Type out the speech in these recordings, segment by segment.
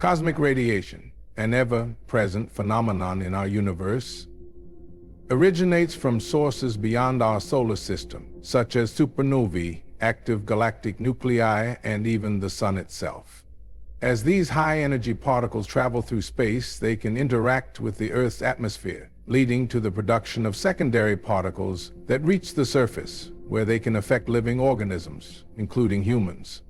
Cosmic radiation, an ever-present phenomenon in our universe, originates from sources beyond our solar system, such as supernovae, active galactic nuclei, and even the Sun itself. As these high-energy particles travel through space, they can interact with the Earth's atmosphere, leading to the production of secondary particles that reach the surface, where they can affect living organisms, including humans.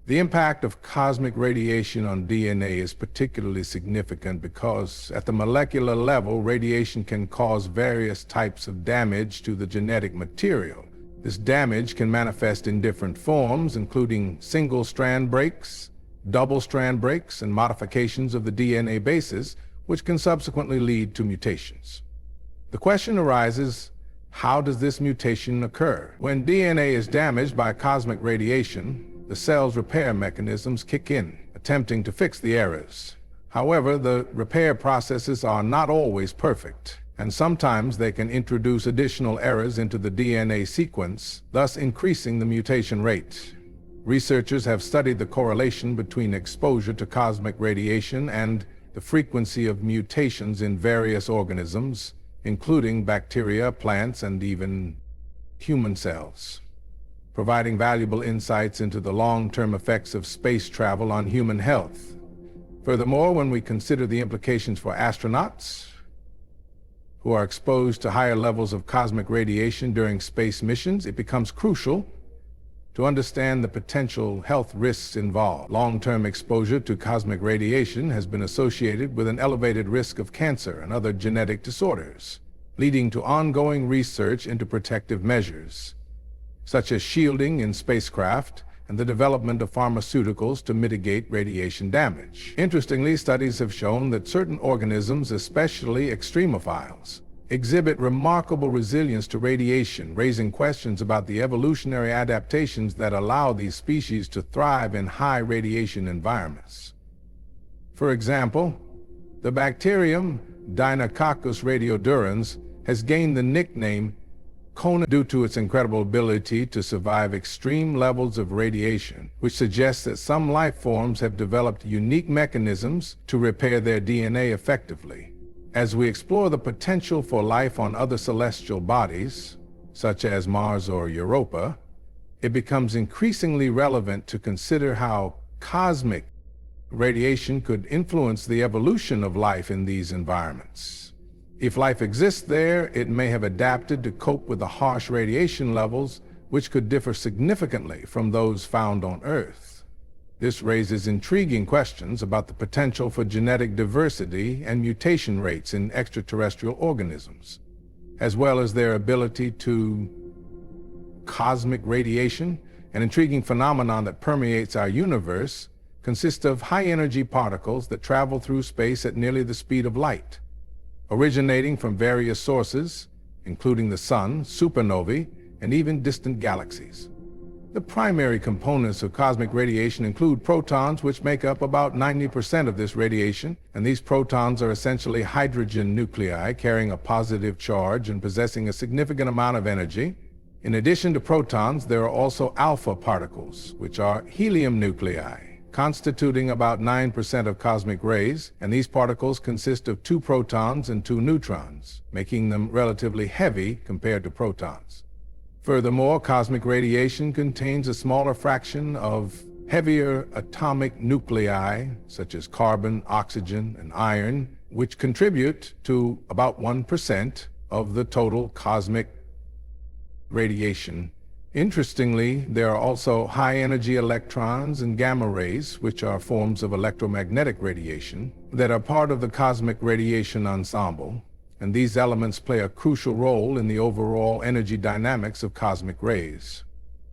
The impact of cosmic radiation on DNA is particularly significant because, at the molecular level, radiation can cause various types of damage to the genetic material. This damage can manifest in different forms, including single-strand breaks, double-strand breaks, and modifications of the DNA bases, which can subsequently lead to mutations. The question arises, how does this mutation occur? When DNA is damaged by cosmic radiation, the cell's repair mechanisms kick in, attempting to fix the errors. However, the repair processes are not always perfect, and sometimes they can introduce additional errors into the DNA sequence, thus increasing the mutation rate. Researchers have studied the correlation between exposure to cosmic radiation and the frequency of mutations in various organisms, including bacteria, plants, and even human cells, providing valuable insights into the long-term effects of space travel on human health. Furthermore, when we consider the implications for astronauts who are exposed to higher levels of cosmic radiation during space missions, it becomes crucial to understand the potential health risks involved. Long-term exposure to cosmic radiation has been associated with an elevated risk of cancer and other genetic disorders, leading to ongoing research into protective measures, such as shielding in spacecraft and the development of pharmaceuticals to mitigate radiation damage. Interestingly, studies have shown that certain organisms, especially extremophiles, exhibit remarkable resilience to radiation, raising questions about the evolutionary adaptations that allow these species to thrive in high radiation environments. For example, the bacterium Deinococcus radiodurans has gained the nickname Kona due to its incredible ability to survive extreme levels of radiation, which suggests that some life forms have developed unique mechanisms to repair their DNA effectively. As we explore the potential for life on other celestial bodies, such as Mars or Europa, it becomes increasingly relevant to consider how cosmic radiation could influence the evolution of life in these environments. If life exists there, it may have adapted to cope with the harsh radiation levels, which could differ significantly from those found on Earth. This raises intriguing questions about the potential for genetic diversity and mutation rates in extraterrestrial organisms, as well as their ability to cosmic radiation, an intriguing phenomenon that permeates our universe, consists of high-energy particles that travel through space at nearly the speed of light, originating from various sources, including the Sun, supernovae, and even distant galaxies. The primary components of cosmic radiation include protons, which make up about 90% of this radiation, and these protons are essentially hydrogen nuclei carrying a positive charge and possessing a significant amount of energy. In addition to protons, there are also alpha particles, which are helium nuclei, constituting about 9% of cosmic rays, and these particles consist of 2 protons and 2 neutrons, making them relatively heavy compared to protons. Furthermore, cosmic radiation contains a smaller fraction of heavier atomic nuclei, such as carbon, oxygen, and iron, which contribute to about 1% of the total cosmic radiation. Interestingly, there are also high-energy electrons and gamma rays, which are forms of electromagnetic radiation, that are part of the cosmic radiation ensemble, and these elements play a crucial role in the overall energy dynamics of cosmic rays.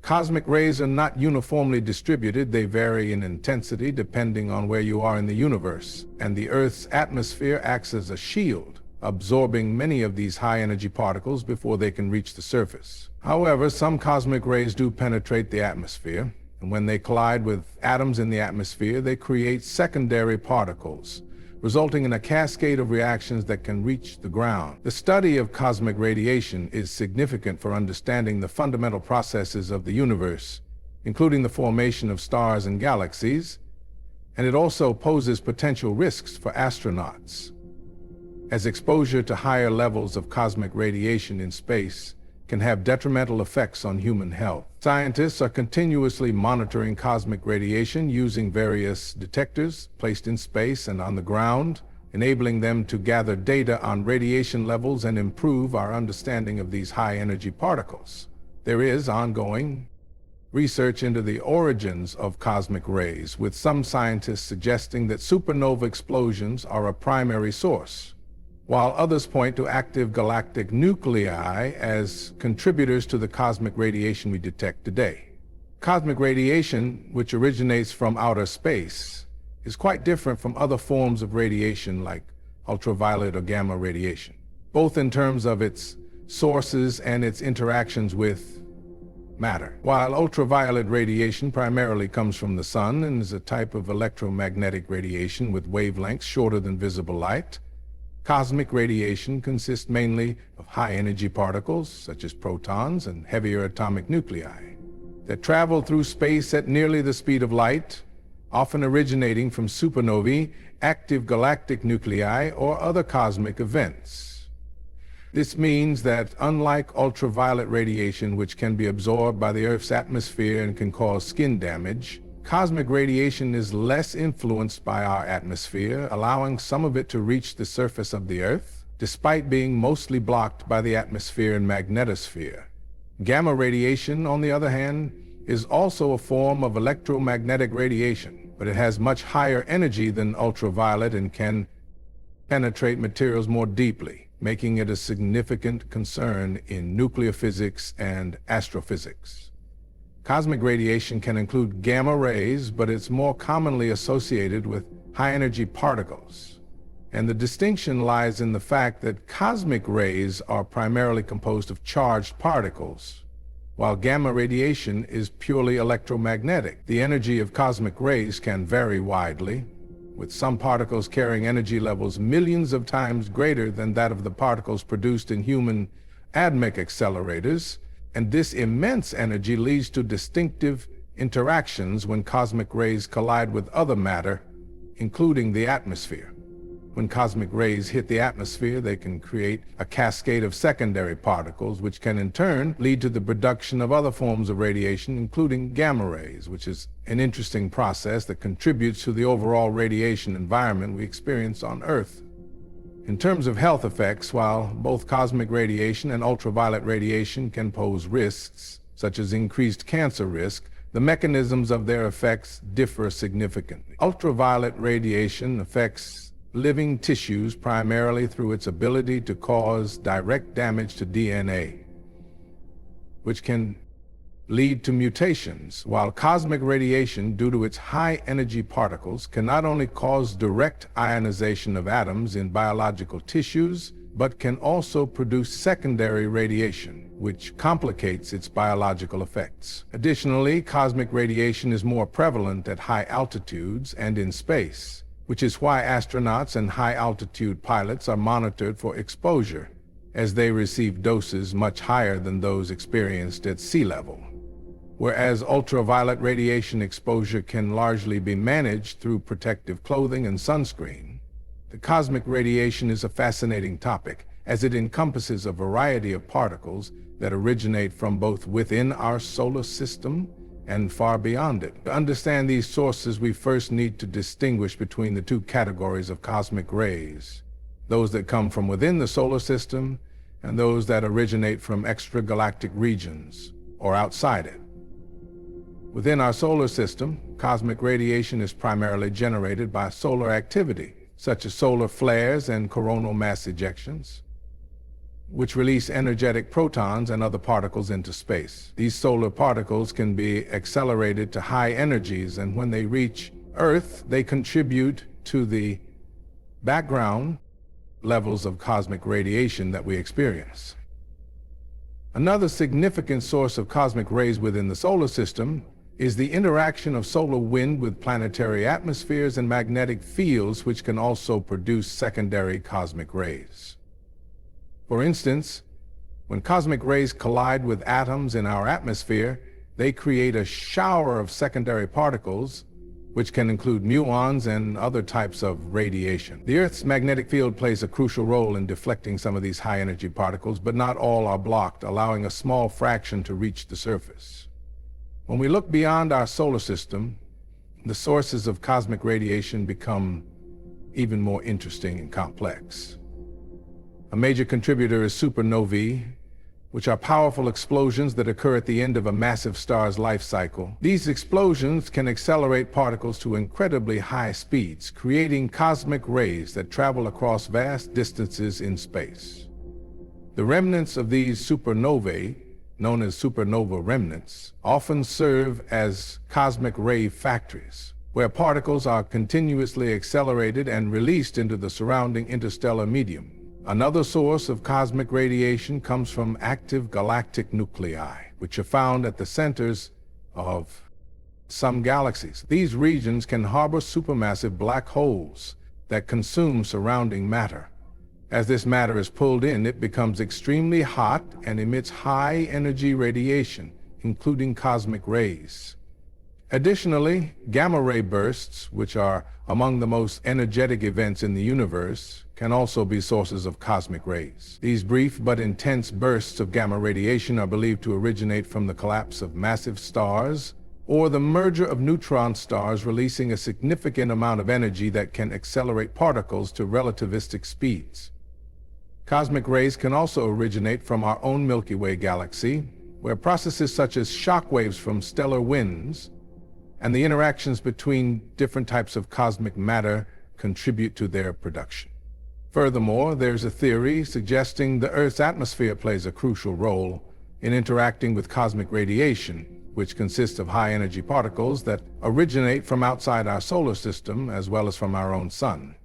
Cosmic rays are not uniformly distributed. They vary in intensity depending on where you are in the universe, and the Earth's atmosphere acts as a shield, absorbing many of these high-energy particles before they can reach the surface. However, some cosmic rays do penetrate the atmosphere, and when they collide with atoms in the atmosphere, they create secondary particles, resulting in a cascade of reactions that can reach the ground. The study of cosmic radiation is significant for understanding the fundamental processes of the universe, including the formation of stars and galaxies, and it also poses potential risks for astronauts, as exposure to higher levels of cosmic radiation in space can have detrimental effects on human health. Scientists are continuously monitoring cosmic radiation using various detectors placed in space and on the ground, enabling them to gather data on radiation levels and improve our understanding of these high-energy particles. There is ongoing research into the origins of cosmic rays, with some scientists suggesting that supernova explosions are a primary source, while others point to active galactic nuclei as contributors to the cosmic radiation we detect today. Cosmic radiation, which originates from outer space, is quite different from other forms of radiation like ultraviolet or gamma radiation, both in terms of its sources and its interactions with matter. While ultraviolet radiation primarily comes from the sun and is a type of electromagnetic radiation with wavelengths shorter than visible light, cosmic radiation consists mainly of high-energy particles, such as protons and heavier atomic nuclei, that travel through space at nearly the speed of light, often originating from supernovae, active galactic nuclei, or other cosmic events. This means that, unlike ultraviolet radiation, which can be absorbed by the Earth's atmosphere and can cause skin damage, cosmic radiation is less influenced by our atmosphere, allowing some of it to reach the surface of the Earth, despite being mostly blocked by the atmosphere and magnetosphere. Gamma radiation, on the other hand, is also a form of electromagnetic radiation, but it has much higher energy than ultraviolet and can penetrate materials more deeply, making it a significant concern in nuclear physics and astrophysics. Cosmic radiation can include gamma rays, but it's more commonly associated with high-energy particles. And the distinction lies in the fact that cosmic rays are primarily composed of charged particles, while gamma radiation is purely electromagnetic. The energy of cosmic rays can vary widely, with some particles carrying energy levels millions of times greater than that of the particles produced in human atomic accelerators, and this immense energy leads to distinctive interactions when cosmic rays collide with other matter, including the atmosphere. When cosmic rays hit the atmosphere, they can create a cascade of secondary particles, which can in turn lead to the production of other forms of radiation, including gamma rays, which is an interesting process that contributes to the overall radiation environment we experience on Earth. In terms of health effects, while both cosmic radiation and ultraviolet radiation can pose risks, such as increased cancer risk, the mechanisms of their effects differ significantly. Ultraviolet radiation affects living tissues primarily through its ability to cause direct damage to DNA, which can lead to mutations, while cosmic radiation, due to its high-energy particles, can not only cause direct ionization of atoms in biological tissues, but can also produce secondary radiation, which complicates its biological effects. Additionally, cosmic radiation is more prevalent at high altitudes and in space, which is why astronauts and high-altitude pilots are monitored for exposure, as they receive doses much higher than those experienced at sea level. Whereas ultraviolet radiation exposure can largely be managed through protective clothing and sunscreen, the cosmic radiation is a fascinating topic, as it encompasses a variety of particles that originate from both within our solar system and far beyond it. To understand these sources, we first need to distinguish between the two categories of cosmic rays: those that come from within the solar system and those that originate from extragalactic regions or outside it. Within our solar system, cosmic radiation is primarily generated by solar activity, such as solar flares and coronal mass ejections, which release energetic protons and other particles into space. These solar particles can be accelerated to high energies, and when they reach Earth, they contribute to the background levels of cosmic radiation that we experience. Another significant source of cosmic rays within the solar system is the interaction of solar wind with planetary atmospheres and magnetic fields, which can also produce secondary cosmic rays. For instance, when cosmic rays collide with atoms in our atmosphere, they create a shower of secondary particles which can include muons and other types of radiation. The Earth's magnetic field plays a crucial role in deflecting some of these high-energy particles, but not all are blocked, allowing a small fraction to reach the surface. When we look beyond our solar system, the sources of cosmic radiation become even more interesting and complex. A major contributor is supernovae, which are powerful explosions that occur at the end of a massive star's life cycle. These explosions can accelerate particles to incredibly high speeds, creating cosmic rays that travel across vast distances in space. The remnants of these supernovae, known as supernova remnants, often serve as cosmic ray factories, where particles are continuously accelerated and released into the surrounding interstellar medium. Another source of cosmic radiation comes from active galactic nuclei, which are found at the centers of some galaxies. These regions can harbor supermassive black holes that consume surrounding matter. As this matter is pulled in, it becomes extremely hot and emits high-energy radiation, including cosmic rays. Additionally, gamma-ray bursts, which are among the most energetic events in the universe, can also be sources of cosmic rays. These brief but intense bursts of gamma radiation are believed to originate from the collapse of massive stars or the merger of neutron stars, releasing a significant amount of energy that can accelerate particles to relativistic speeds. Cosmic rays can also originate from our own Milky Way galaxy, where processes such as shock waves from stellar winds and the interactions between different types of cosmic matter contribute to their production. Furthermore, there's a theory suggesting the Earth's atmosphere plays a crucial role in interacting with cosmic radiation, which consists of high-energy particles that originate from outside our solar system as well as from our own sun.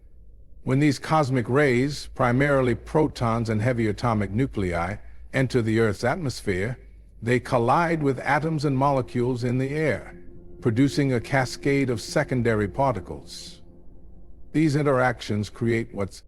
When these cosmic rays, primarily protons and heavy atomic nuclei, enter the Earth's atmosphere, they collide with atoms and molecules in the air, producing a cascade of secondary particles. These interactions create what's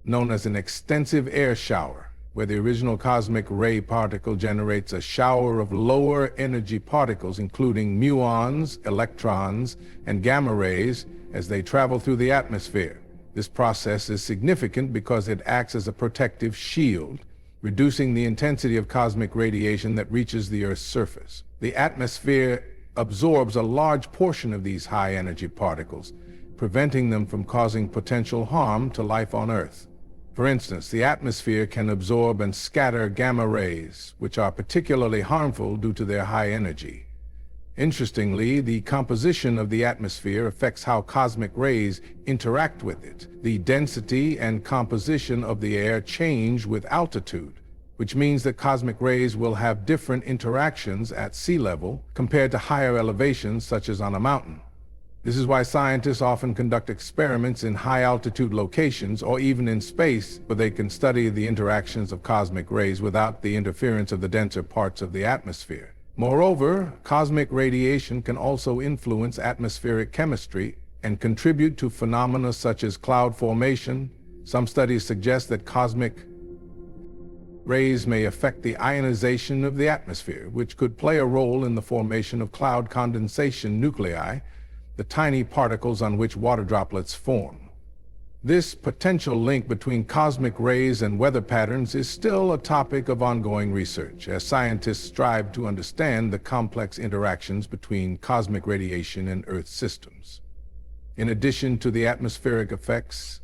known as an extensive air shower, where the original cosmic ray particle generates a shower of lower energy particles, including muons, electrons, and gamma rays, as they travel through the atmosphere. This process is significant because it acts as a protective shield, reducing the intensity of cosmic radiation that reaches the Earth's surface. The atmosphere absorbs a large portion of these high-energy particles, preventing them from causing potential harm to life on Earth. For instance, the atmosphere can absorb and scatter gamma rays, which are particularly harmful due to their high energy. Interestingly, the composition of the atmosphere affects how cosmic rays interact with it. The density and composition of the air change with altitude, which means that cosmic rays will have different interactions at sea level compared to higher elevations, such as on a mountain. This is why scientists often conduct experiments in high-altitude locations or even in space, where they can study the interactions of cosmic rays without the interference of the denser parts of the atmosphere. Moreover, cosmic radiation can also influence atmospheric chemistry and contribute to phenomena such as cloud formation. Some studies suggest that cosmic rays may affect the ionization of the atmosphere, which could play a role in the formation of cloud condensation nuclei, the tiny particles on which water droplets form. This potential link between cosmic rays and weather patterns is still a topic of ongoing research, as scientists strive to understand the complex interactions between cosmic radiation and Earth systems. In addition to the atmospheric effects,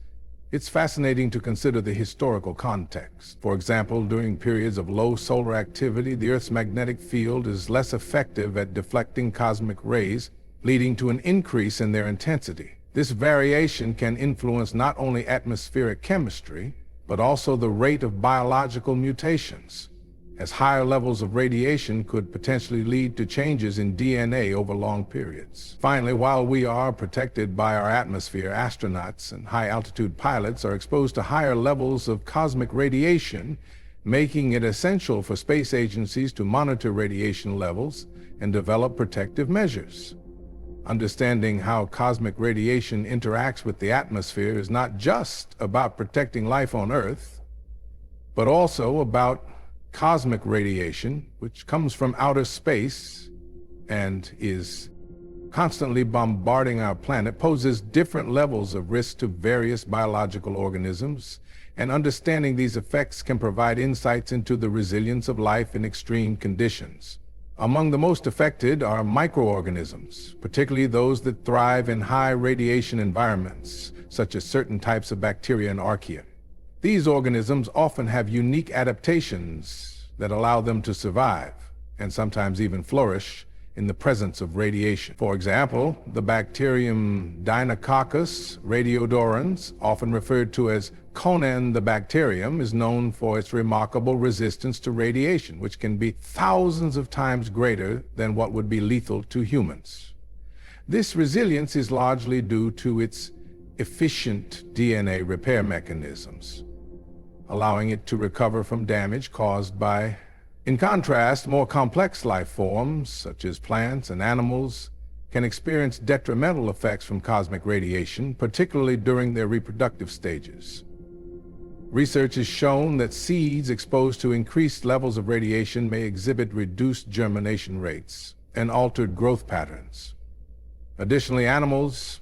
it's fascinating to consider the historical context. For example, during periods of low solar activity, the Earth's magnetic field is less effective at deflecting cosmic rays, leading to an increase in their intensity. This variation can influence not only atmospheric chemistry, but also the rate of biological mutations, as higher levels of radiation could potentially lead to changes in DNA over long periods. Finally, while we are protected by our atmosphere, astronauts and high-altitude pilots are exposed to higher levels of cosmic radiation, making it essential for space agencies to monitor radiation levels and develop protective measures. Understanding how cosmic radiation interacts with the atmosphere is not just about protecting life on Earth, but also about cosmic radiation, which comes from outer space and is constantly bombarding our planet poses different levels of risk to various biological organisms, and understanding these effects can provide insights into the resilience of life in extreme conditions. Among the most affected are microorganisms, particularly those that thrive in high radiation environments, such as certain types of bacteria and archaea. These organisms often have unique adaptations that allow them to survive, and sometimes even flourish, in the presence of radiation. For example, the bacterium Deinococcus radiodurans, often referred to as Conan the bacterium, is known for its remarkable resistance to radiation, which can be thousands of times greater than what would be lethal to humans. This resilience is largely due to its efficient DNA repair mechanisms, allowing it to recover from damage caused by. In contrast, more complex life forms, such as plants and animals, can experience detrimental effects from cosmic radiation, particularly during their reproductive stages. Research has shown that seeds exposed to increased levels of radiation may exhibit reduced germination rates and altered growth patterns. Additionally, animals,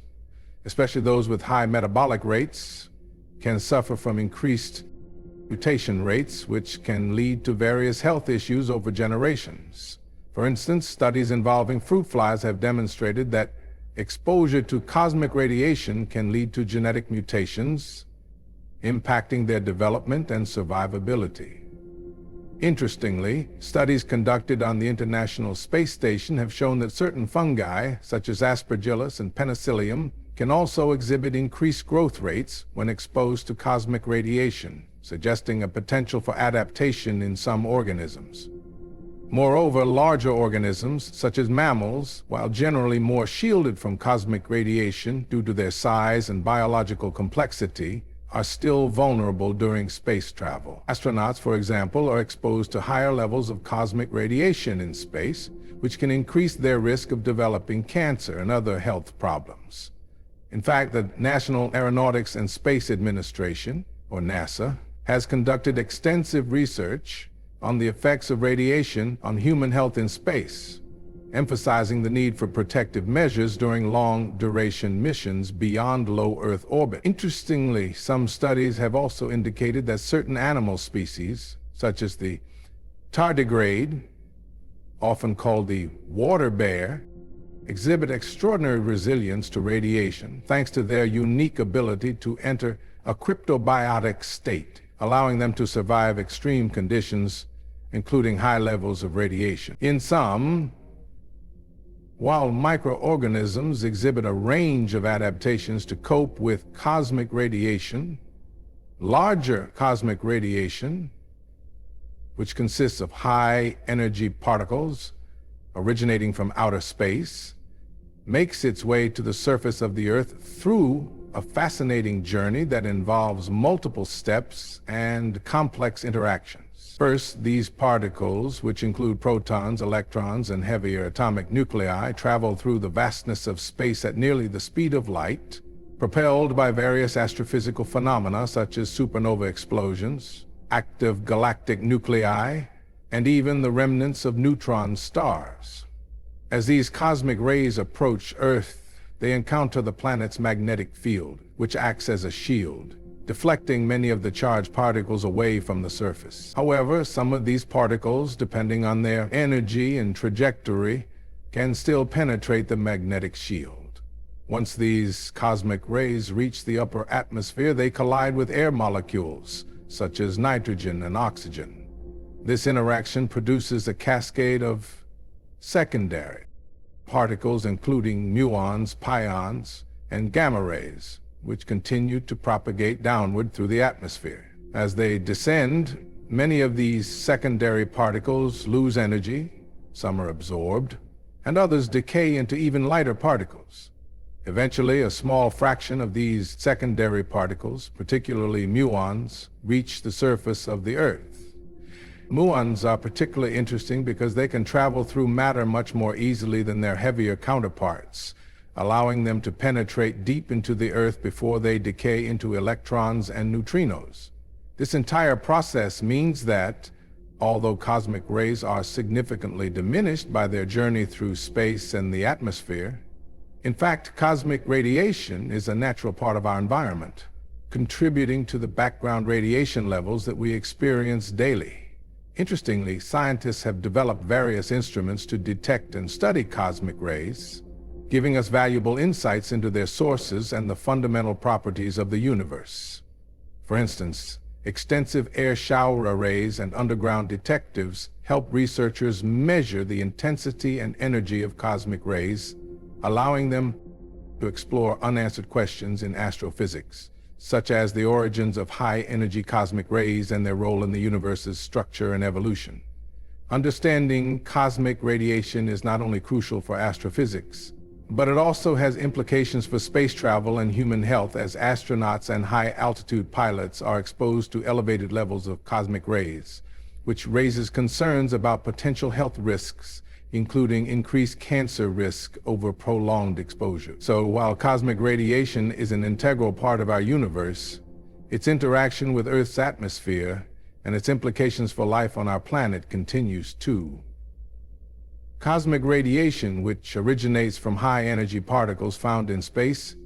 especially those with high metabolic rates, can suffer from increased mutation rates, which can lead to various health issues over generations. For instance, studies involving fruit flies have demonstrated that exposure to cosmic radiation can lead to genetic mutations, impacting their development and survivability. Interestingly, studies conducted on the International Space Station have shown that certain fungi, such as Aspergillus and Penicillium, can also exhibit increased growth rates when exposed to cosmic radiation, suggesting a potential for adaptation in some organisms. Moreover, larger organisms, such as mammals, while generally more shielded from cosmic radiation due to their size and biological complexity, are still vulnerable during space travel. Astronauts, for example, are exposed to higher levels of cosmic radiation in space, which can increase their risk of developing cancer and other health problems. In fact, the National Aeronautics and Space Administration, or NASA, has conducted extensive research on the effects of radiation on human health in space, emphasizing the need for protective measures during long-duration missions beyond low Earth orbit. Interestingly, some studies have also indicated that certain animal species, such as the tardigrade, often called the water bear, exhibit extraordinary resilience to radiation thanks to their unique ability to enter a cryptobiotic state, allowing them to survive extreme conditions, including high levels of radiation. In sum, while microorganisms exhibit a range of adaptations to cope with cosmic radiation, larger cosmic radiation, which consists of high-energy particles originating from outer space, makes its way to the surface of the Earth through a fascinating journey that involves multiple steps and complex interactions. First, these particles, which include protons, electrons, and heavier atomic nuclei, travel through the vastness of space at nearly the speed of light, propelled by various astrophysical phenomena such as supernova explosions, active galactic nuclei, and even the remnants of neutron stars. As these cosmic rays approach Earth, they encounter the planet's magnetic field, which acts as a shield, deflecting many of the charged particles away from the surface. However, some of these particles, depending on their energy and trajectory, can still penetrate the magnetic shield. Once these cosmic rays reach the upper atmosphere, they collide with air molecules, such as nitrogen and oxygen. This interaction produces a cascade of secondary particles, including muons, pions, and gamma rays, which continue to propagate downward through the atmosphere. As they descend, many of these secondary particles lose energy, some are absorbed, and others decay into even lighter particles. Eventually, a small fraction of these secondary particles, particularly muons, reach the surface of the Earth. Muons are particularly interesting because they can travel through matter much more easily than their heavier counterparts, allowing them to penetrate deep into the Earth before they decay into electrons and neutrinos. This entire process means that, although cosmic rays are significantly diminished by their journey through space and the atmosphere, In fact, cosmic radiation is a natural part of our environment, contributing to the background radiation levels that we experience daily. Interestingly, scientists have developed various instruments to detect and study cosmic rays, giving us valuable insights into their sources and the fundamental properties of the universe. For instance, extensive air shower arrays and underground detectors help researchers measure the intensity and energy of cosmic rays, allowing them to explore unanswered questions in astrophysics, such as the origins of high-energy cosmic rays and their role in the universe's structure and evolution. Understanding cosmic radiation is not only crucial for astrophysics, but it also has implications for space travel and human health, as astronauts and high-altitude pilots are exposed to elevated levels of cosmic rays, which raises concerns about potential health risks, including increased cancer risk over prolonged exposure. So while cosmic radiation is an integral part of our universe, its interaction with Earth's atmosphere and its implications for life on our planet continues too. Cosmic radiation, which originates from high-energy particles found in space,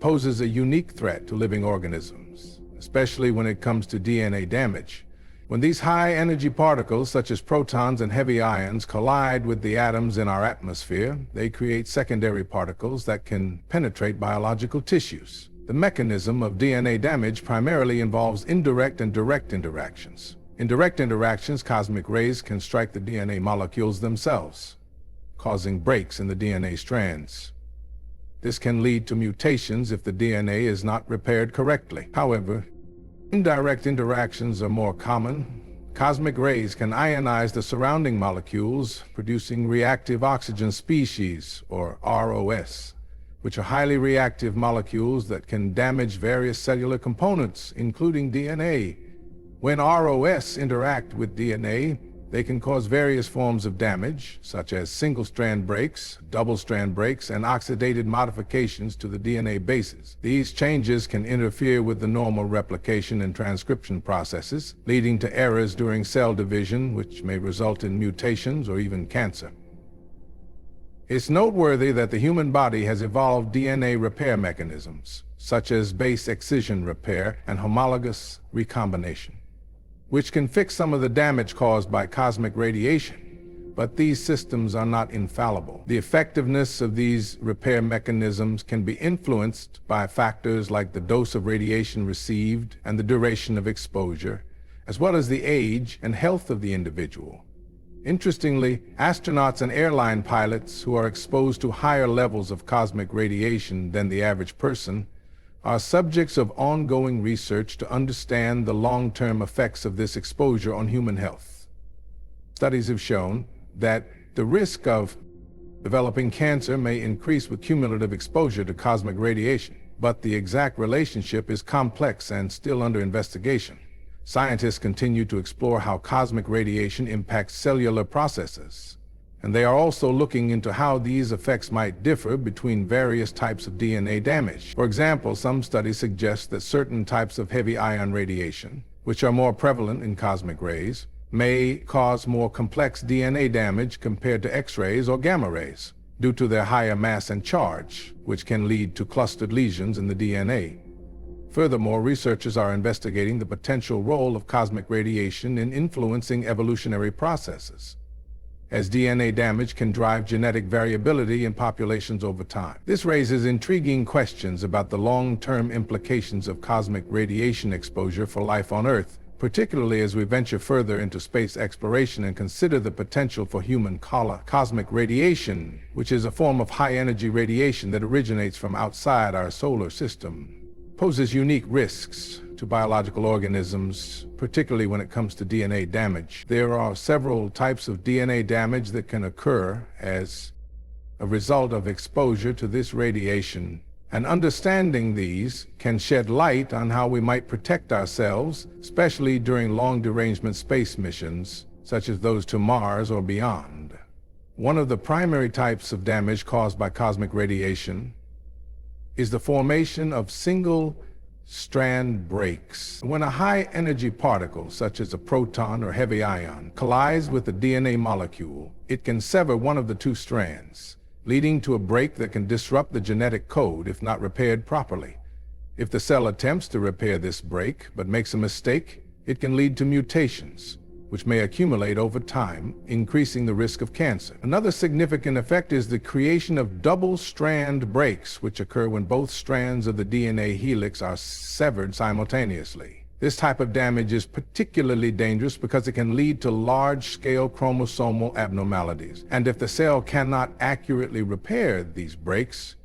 poses a unique threat to living organisms, especially when it comes to DNA damage. When these high-energy particles, such as protons and heavy ions, collide with the atoms in our atmosphere, they create secondary particles that can penetrate biological tissues. The mechanism of DNA damage primarily involves indirect and direct interactions. In direct interactions, cosmic rays can strike the DNA molecules themselves, causing breaks in the DNA strands. This can lead to mutations if the DNA is not repaired correctly. However, indirect interactions are more common. Cosmic rays can ionize the surrounding molecules, producing reactive oxygen species, or ROS, which are highly reactive molecules that can damage various cellular components, including DNA. When ROS interact with DNA, they can cause various forms of damage, such as single-strand breaks, double-strand breaks, and oxidative modifications to the DNA bases. These changes can interfere with the normal replication and transcription processes, leading to errors during cell division, which may result in mutations or even cancer. It's noteworthy that the human body has evolved DNA repair mechanisms, such as base excision repair and homologous recombination, which can fix some of the damage caused by cosmic radiation. But these systems are not infallible. The effectiveness of these repair mechanisms can be influenced by factors like the dose of radiation received and the duration of exposure, as well as the age and health of the individual. Interestingly, astronauts and airline pilots who are exposed to higher levels of cosmic radiation than the average person are subjects of ongoing research to understand the long-term effects of this exposure on human health. Studies have shown that the risk of developing cancer may increase with cumulative exposure to cosmic radiation, but the exact relationship is complex and still under investigation. Scientists continue to explore how cosmic radiation impacts cellular processes, and they are also looking into how these effects might differ between various types of DNA damage. For example, some studies suggest that certain types of heavy ion radiation, which are more prevalent in cosmic rays, may cause more complex DNA damage compared to X-rays or gamma rays, due to their higher mass and charge, which can lead to clustered lesions in the DNA. Furthermore, researchers are investigating the potential role of cosmic radiation in influencing evolutionary processes, as DNA damage can drive genetic variability in populations over time. This raises intriguing questions about the long-term implications of cosmic radiation exposure for life on Earth, particularly as we venture further into space exploration and consider the potential for human cosmic radiation, which is a form of high-energy radiation that originates from outside our solar system, poses unique risks to biological organisms, particularly when it comes to DNA damage. There are several types of DNA damage that can occur as a result of exposure to this radiation, and understanding these can shed light on how we might protect ourselves, especially during long-derangement space missions, such as those to Mars or beyond. One of the primary types of damage caused by cosmic radiation is the formation of single-strand breaks. When a high-energy particle, such as a proton or heavy ion, collides with the DNA molecule, it can sever one of the two strands, leading to a break that can disrupt the genetic code if not repaired properly. If the cell attempts to repair this break but makes a mistake, it can lead to mutations, which may accumulate over time, increasing the risk of cancer. Another significant effect is the creation of double-strand breaks, which occur when both strands of the DNA helix are severed simultaneously. This type of damage is particularly dangerous because it can lead to large-scale chromosomal abnormalities. And if the cell cannot accurately repair these breaks,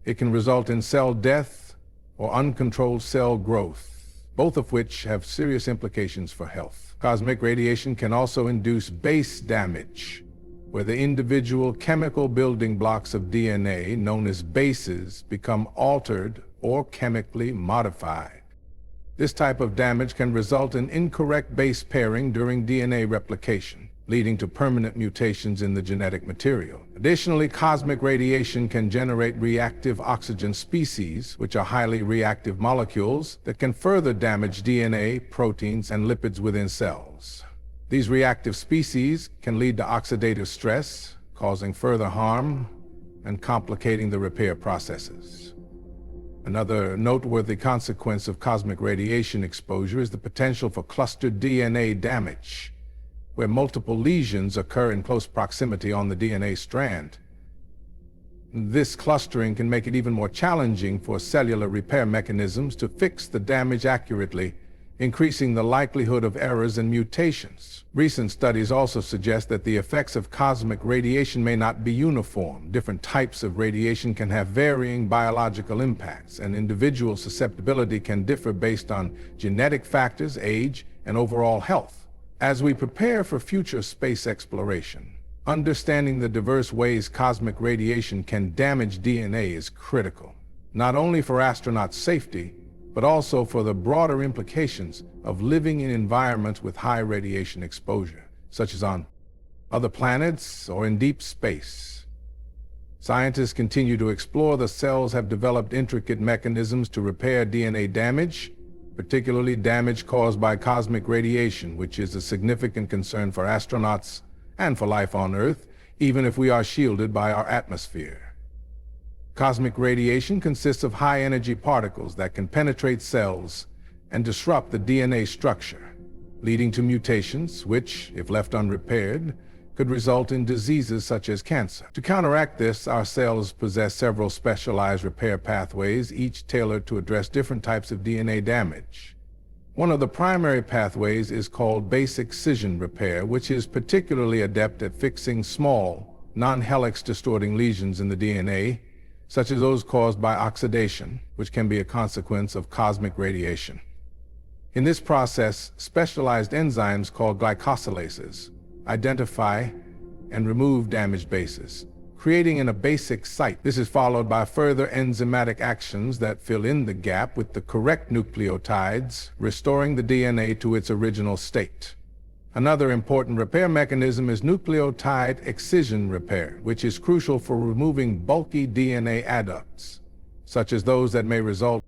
it can result in cell death or uncontrolled cell growth, both of which have serious implications for health. Cosmic radiation can also induce base damage, where the individual chemical building blocks of DNA, known as bases, become altered or chemically modified. This type of damage can result in incorrect base pairing during DNA replication, leading to permanent mutations in the genetic material. Additionally, cosmic radiation can generate reactive oxygen species, which are highly reactive molecules that can further damage DNA, proteins, and lipids within cells. These reactive species can lead to oxidative stress, causing further harm and complicating the repair processes. Another noteworthy consequence of cosmic radiation exposure is the potential for clustered DNA damage, where multiple lesions occur in close proximity on the DNA strand. This clustering can make it even more challenging for cellular repair mechanisms to fix the damage accurately, increasing the likelihood of errors and mutations. Recent studies also suggest that the effects of cosmic radiation may not be uniform. Different types of radiation can have varying biological impacts, and individual susceptibility can differ based on genetic factors, age, and overall health. As we prepare for future space exploration, understanding the diverse ways cosmic radiation can damage DNA is critical, not only for astronauts' safety, but also for the broader implications of living in environments with high radiation exposure, such as on other planets or in deep space. Scientists continue to explore the cells have developed intricate mechanisms to repair DNA damage, particularly damage caused by cosmic radiation, which is a significant concern for astronauts and for life on Earth, even if we are shielded by our atmosphere. Cosmic radiation consists of high-energy particles that can penetrate cells and disrupt the DNA structure, leading to mutations which, if left unrepaired, could result in diseases such as cancer. To counteract this, our cells possess several specialized repair pathways, each tailored to address different types of DNA damage. One of the primary pathways is called base excision repair, which is particularly adept at fixing small, non-helix distorting lesions in the DNA, such as those caused by oxidation, which can be a consequence of cosmic radiation. In this process, specialized enzymes called glycosylases identify and remove damaged bases, creating a basic site. This is followed by further enzymatic actions that fill in the gap with the correct nucleotides, restoring the DNA to its original state. Another important repair mechanism is nucleotide excision repair, which is crucial for removing bulky DNA adducts, such as those that may result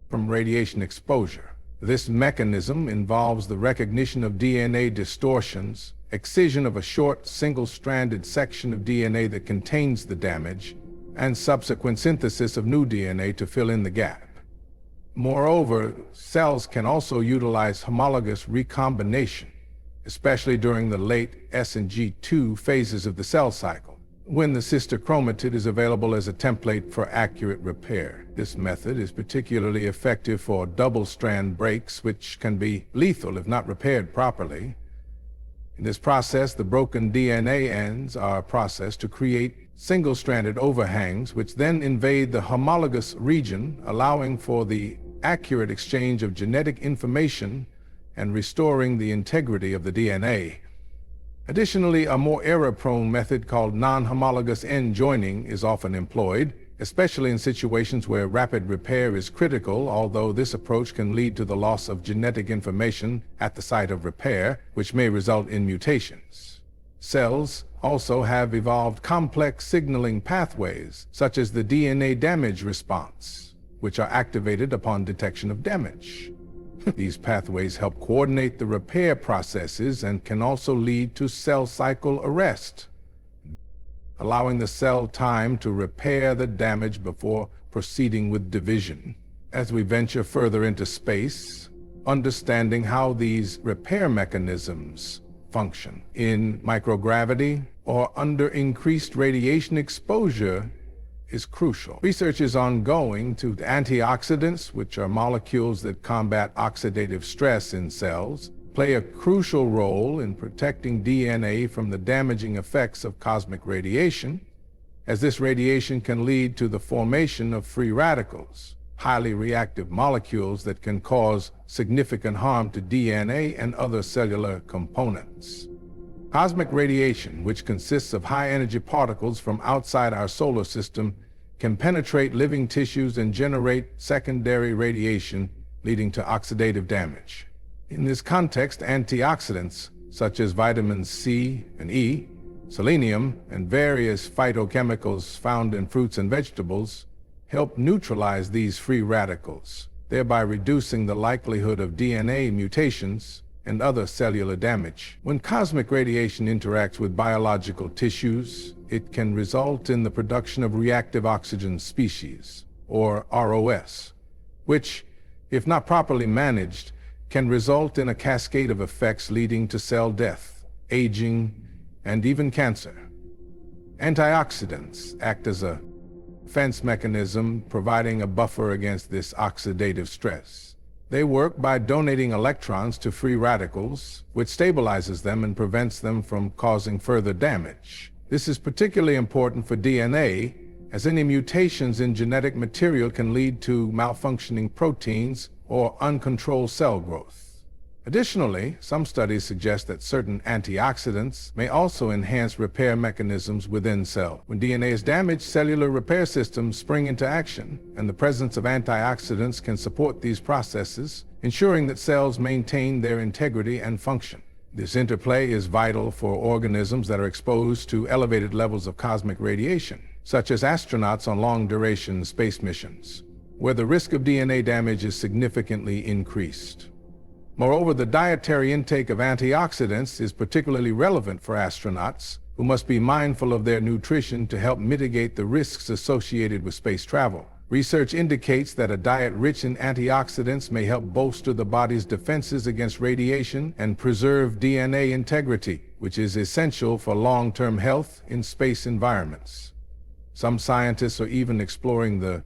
from radiation exposure. This mechanism involves the recognition of DNA distortions, excision of a short, single-stranded section of DNA that contains the damage, and subsequent synthesis of new DNA to fill in the gap. Moreover, cells can also utilize homologous recombination, especially during the late S and G2 phases of the cell cycle, when the sister chromatid is available as a template for accurate repair. This method is particularly effective for double-strand breaks, which can be lethal if not repaired properly. In this process, the broken DNA ends are processed to create single-stranded overhangs, which then invade the homologous region, allowing for the accurate exchange of genetic information and restoring the integrity of the DNA. Additionally, a more error-prone method called non-homologous end joining is often employed, especially in situations where rapid repair is critical, although this approach can lead to the loss of genetic information at the site of repair, which may result in mutations. Cells also have evolved complex signaling pathways, such as the DNA damage response, which are activated upon detection of damage. These pathways help coordinate the repair processes and can also lead to cell cycle arrest. allowing the cell time to repair the damage before proceeding with division. As we venture further into space, understanding how these repair mechanisms function in microgravity or under increased radiation exposure is crucial. Research is ongoing to antioxidants, which are molecules that combat oxidative stress in cells, play a crucial role in protecting DNA from the damaging effects of cosmic radiation, as this radiation can lead to the formation of free radicals, highly reactive molecules that can cause significant harm to DNA and other cellular components. Cosmic radiation, which consists of high-energy particles from outside our solar system, can penetrate living tissues and generate secondary radiation, leading to oxidative damage. In this context, antioxidants, such as vitamins C and E, selenium, and various phytochemicals found in fruits and vegetables, help neutralize these free radicals, thereby reducing the likelihood of DNA mutations and other cellular damage. When cosmic radiation interacts with biological tissues, it can result in the production of reactive oxygen species, or ROS, which, if not properly managed, can result in a cascade of effects leading to cell death, aging, and even cancer. Antioxidants act as a defense mechanism, providing a buffer against this oxidative stress. They work by donating electrons to free radicals, which stabilizes them and prevents them from causing further damage. This is particularly important for DNA, as any mutations in genetic material can lead to malfunctioning proteins or uncontrolled cell growth. Additionally, some studies suggest that certain antioxidants may also enhance repair mechanisms within cells. When DNA is damaged, cellular repair systems spring into action, and the presence of antioxidants can support these processes, ensuring that cells maintain their integrity and function. This interplay is vital for organisms that are exposed to elevated levels of cosmic radiation, such as astronauts on long-duration space missions, where the risk of DNA damage is significantly increased. Moreover, the dietary intake of antioxidants is particularly relevant for astronauts, who must be mindful of their nutrition to help mitigate the risks associated with space travel. Research indicates that a diet rich in antioxidants may help bolster the body's defenses against radiation and preserve DNA integrity, which is essential for long-term health in space environments. Some scientists are even exploring the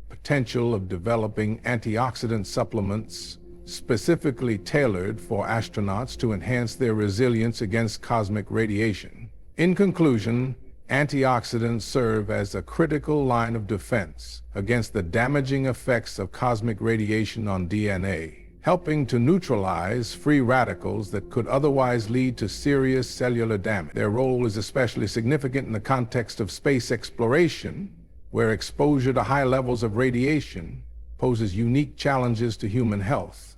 potential of developing antioxidant supplements specifically tailored for astronauts to enhance their resilience against cosmic radiation. In conclusion, antioxidants serve as a critical line of defense against the damaging effects of cosmic radiation on DNA, helping to neutralize free radicals that could otherwise lead to serious cellular damage. Their role is especially significant in the context of space exploration, where exposure to high levels of radiation poses unique challenges to human health.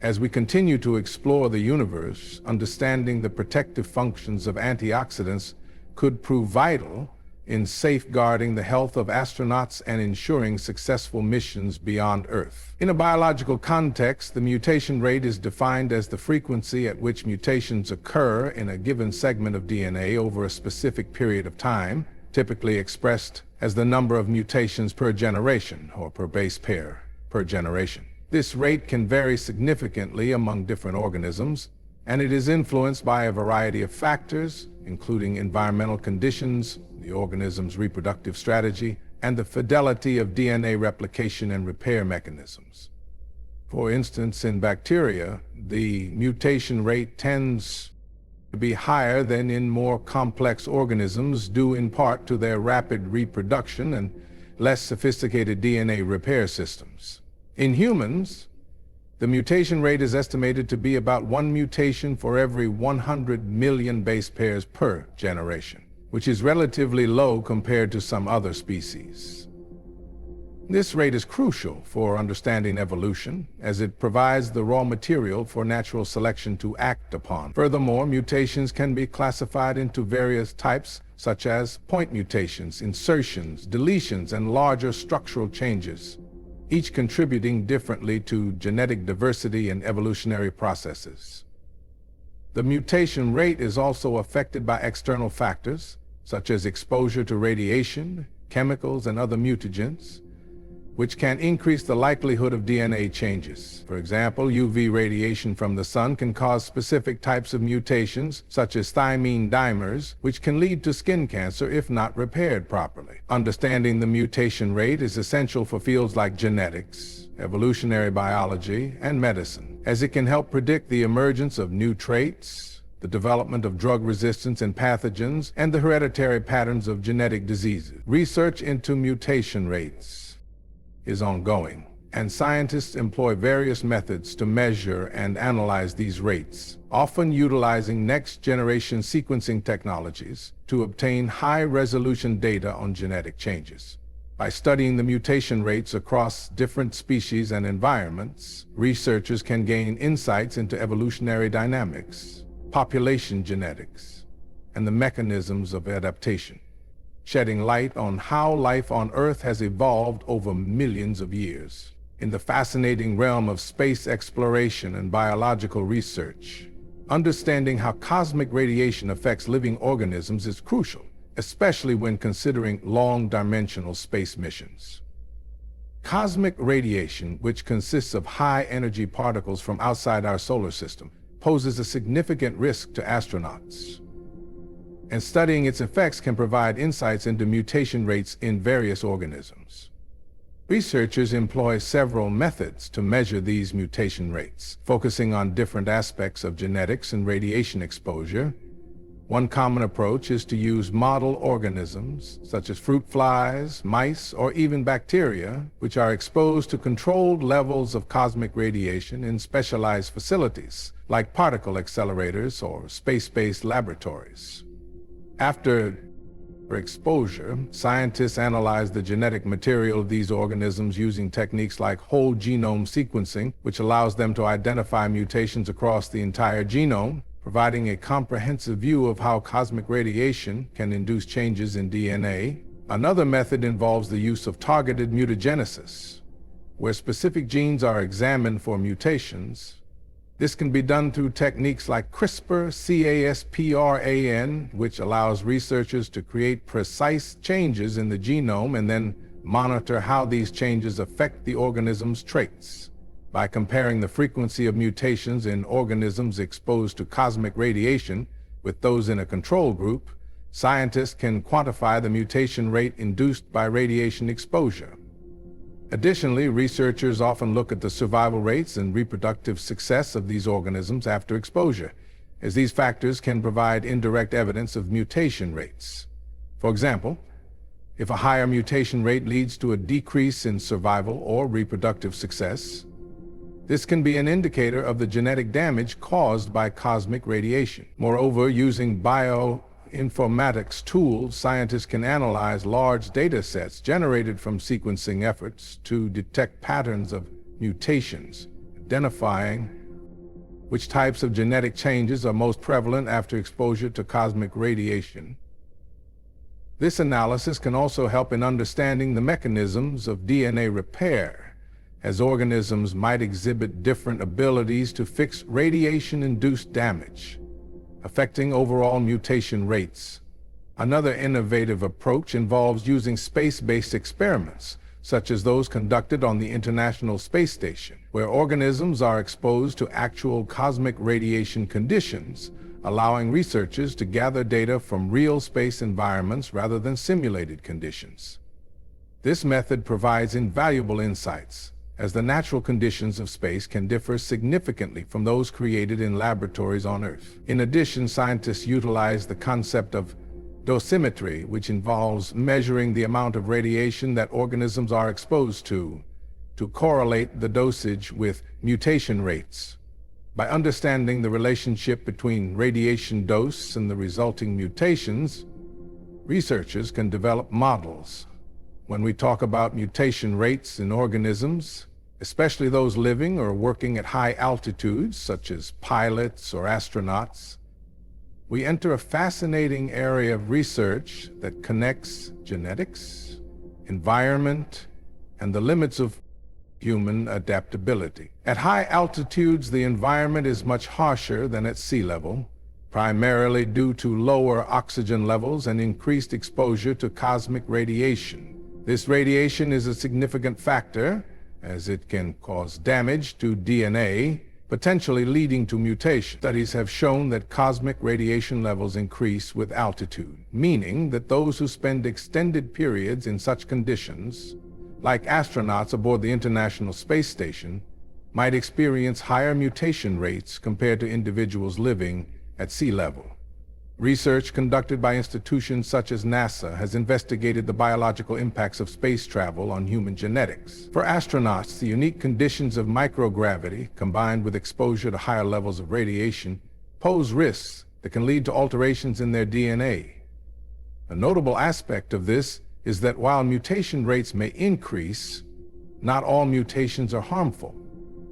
As we continue to explore the universe, understanding the protective functions of antioxidants could prove vital in safeguarding the health of astronauts and ensuring successful missions beyond Earth. In a biological context, the mutation rate is defined as the frequency at which mutations occur in a given segment of DNA over a specific period of time, typically expressed as the number of mutations per generation, or per base pair per generation. This rate can vary significantly among different organisms, and it is influenced by a variety of factors, including environmental conditions, the organism's reproductive strategy, and the fidelity of DNA replication and repair mechanisms. For instance, in bacteria, the mutation rate tends to be higher than in more complex organisms, due in part to their rapid reproduction and less sophisticated DNA repair systems. In humans, the mutation rate is estimated to be about 1 mutation for every 100 million base pairs per generation, which is relatively low compared to some other species. This rate is crucial for understanding evolution, as it provides the raw material for natural selection to act upon. Furthermore, mutations can be classified into various types, such as point mutations, insertions, deletions, and larger structural changes, each contributing differently to genetic diversity and evolutionary processes. The mutation rate is also affected by external factors, such as exposure to radiation, chemicals, and other mutagens, which can increase the likelihood of DNA changes. For example, UV radiation from the sun can cause specific types of mutations, such as thymine dimers, which can lead to skin cancer if not repaired properly. Understanding the mutation rate is essential for fields like genetics, evolutionary biology, and medicine, as it can help predict the emergence of new traits, the development of drug resistance and pathogens, and the hereditary patterns of genetic diseases. Research into mutation rates is ongoing, and scientists employ various methods to measure and analyze these rates, often utilizing next-generation sequencing technologies to obtain high-resolution data on genetic changes. By studying the mutation rates across different species and environments, researchers can gain insights into evolutionary dynamics, population genetics, and the mechanisms of adaptation, shedding light on how life on Earth has evolved over millions of years. In the fascinating realm of space exploration and biological research, understanding how cosmic radiation affects living organisms is crucial, especially when considering long-dimensional space missions. Cosmic radiation, which consists of high-energy particles from outside our solar system, poses a significant risk to astronauts, and studying its effects can provide insights into mutation rates in various organisms. Researchers employ several methods to measure these mutation rates, focusing on different aspects of genetics and radiation exposure. One common approach is to use model organisms, such as fruit flies, mice, or even bacteria, which are exposed to controlled levels of cosmic radiation in specialized facilities, like particle accelerators or space-based laboratories. After exposure, scientists analyze the genetic material of these organisms using techniques like whole genome sequencing, which allows them to identify mutations across the entire genome, providing a comprehensive view of how cosmic radiation can induce changes in DNA. Another method involves the use of targeted mutagenesis, where specific genes are examined for mutations. This can be done through techniques like CRISPR-Cas, which allows researchers to create precise changes in the genome and then monitor how these changes affect the organism's traits. By comparing the frequency of mutations in organisms exposed to cosmic radiation with those in a control group, scientists can quantify the mutation rate induced by radiation exposure. Additionally, researchers often look at the survival rates and reproductive success of these organisms after exposure, as these factors can provide indirect evidence of mutation rates. For example, if a higher mutation rate leads to a decrease in survival or reproductive success, this can be an indicator of the genetic damage caused by cosmic radiation. Moreover, using bioinformatics tools, scientists can analyze large data sets generated from sequencing efforts to detect patterns of mutations, identifying which types of genetic changes are most prevalent after exposure to cosmic radiation. This analysis can also help in understanding the mechanisms of DNA repair, as organisms might exhibit different abilities to fix radiation-induced damage, affecting overall mutation rates. Another innovative approach involves using space-based experiments, such as those conducted on the International Space Station, where organisms are exposed to actual cosmic radiation conditions, allowing researchers to gather data from real space environments rather than simulated conditions. This method provides invaluable insights, as the natural conditions of space can differ significantly from those created in laboratories on Earth. In addition, scientists utilize the concept of dosimetry, which involves measuring the amount of radiation that organisms are exposed to correlate the dosage with mutation rates. By understanding the relationship between radiation dose and the resulting mutations, researchers can develop models. When we talk about mutation rates in organisms, especially those living or working at high altitudes, such as pilots or astronauts, we enter a fascinating area of research that connects genetics, environment, and the limits of human adaptability. At high altitudes, the environment is much harsher than at sea level, primarily due to lower oxygen levels and increased exposure to cosmic radiation. This radiation is a significant factor, as it can cause damage to DNA, potentially leading to mutation. Studies have shown that cosmic radiation levels increase with altitude, meaning that those who spend extended periods in such conditions, like astronauts aboard the International Space Station, might experience higher mutation rates compared to individuals living at sea level. Research conducted by institutions such as NASA has investigated the biological impacts of space travel on human genetics. For astronauts, the unique conditions of microgravity, combined with exposure to higher levels of radiation, pose risks that can lead to alterations in their DNA. A notable aspect of this is that while mutation rates may increase, not all mutations are harmful.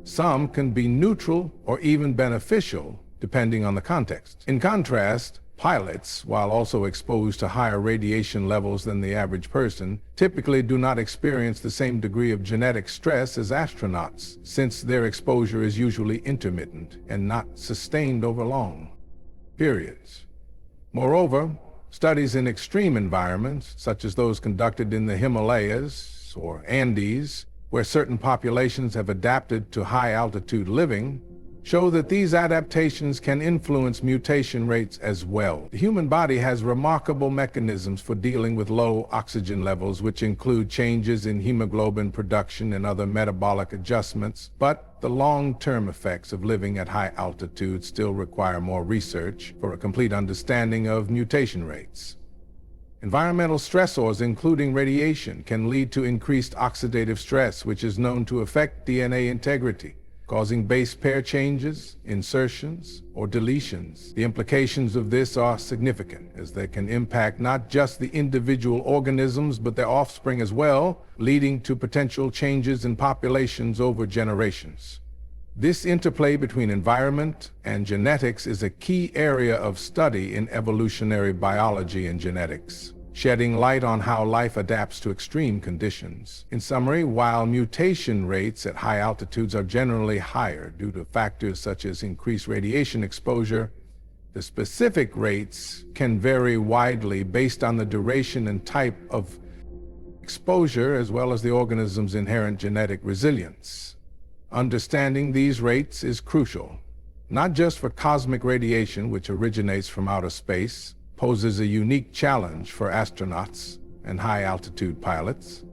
Some can be neutral or even beneficial, depending on the context. In contrast, pilots, while also exposed to higher radiation levels than the average person, typically do not experience the same degree of genetic stress as astronauts, since their exposure is usually intermittent and not sustained over long periods. Moreover, studies in extreme environments, such as those conducted in the Himalayas or Andes, where certain populations have adapted to high-altitude living, show that these adaptations can influence mutation rates as well. The human body has remarkable mechanisms for dealing with low oxygen levels, which include changes in hemoglobin production and other metabolic adjustments, but the long-term effects of living at high altitude still require more research for a complete understanding of mutation rates. Environmental stressors, including radiation, can lead to increased oxidative stress, which is known to affect DNA integrity, causing base pair changes, insertions, or deletions. The implications of this are significant, as they can impact not just the individual organisms, but their offspring as well, leading to potential changes in populations over generations. This interplay between environment and genetics is a key area of study in evolutionary biology and genetics, shedding light on how life adapts to extreme conditions. In summary, while mutation rates at high altitudes are generally higher due to factors such as increased radiation exposure, the specific rates can vary widely based on the duration and type of exposure, as well as the organism's inherent genetic resilience. Understanding these rates is crucial, not just for cosmic radiation, which originates from outer space, poses a unique challenge for astronauts and high-altitude pilots,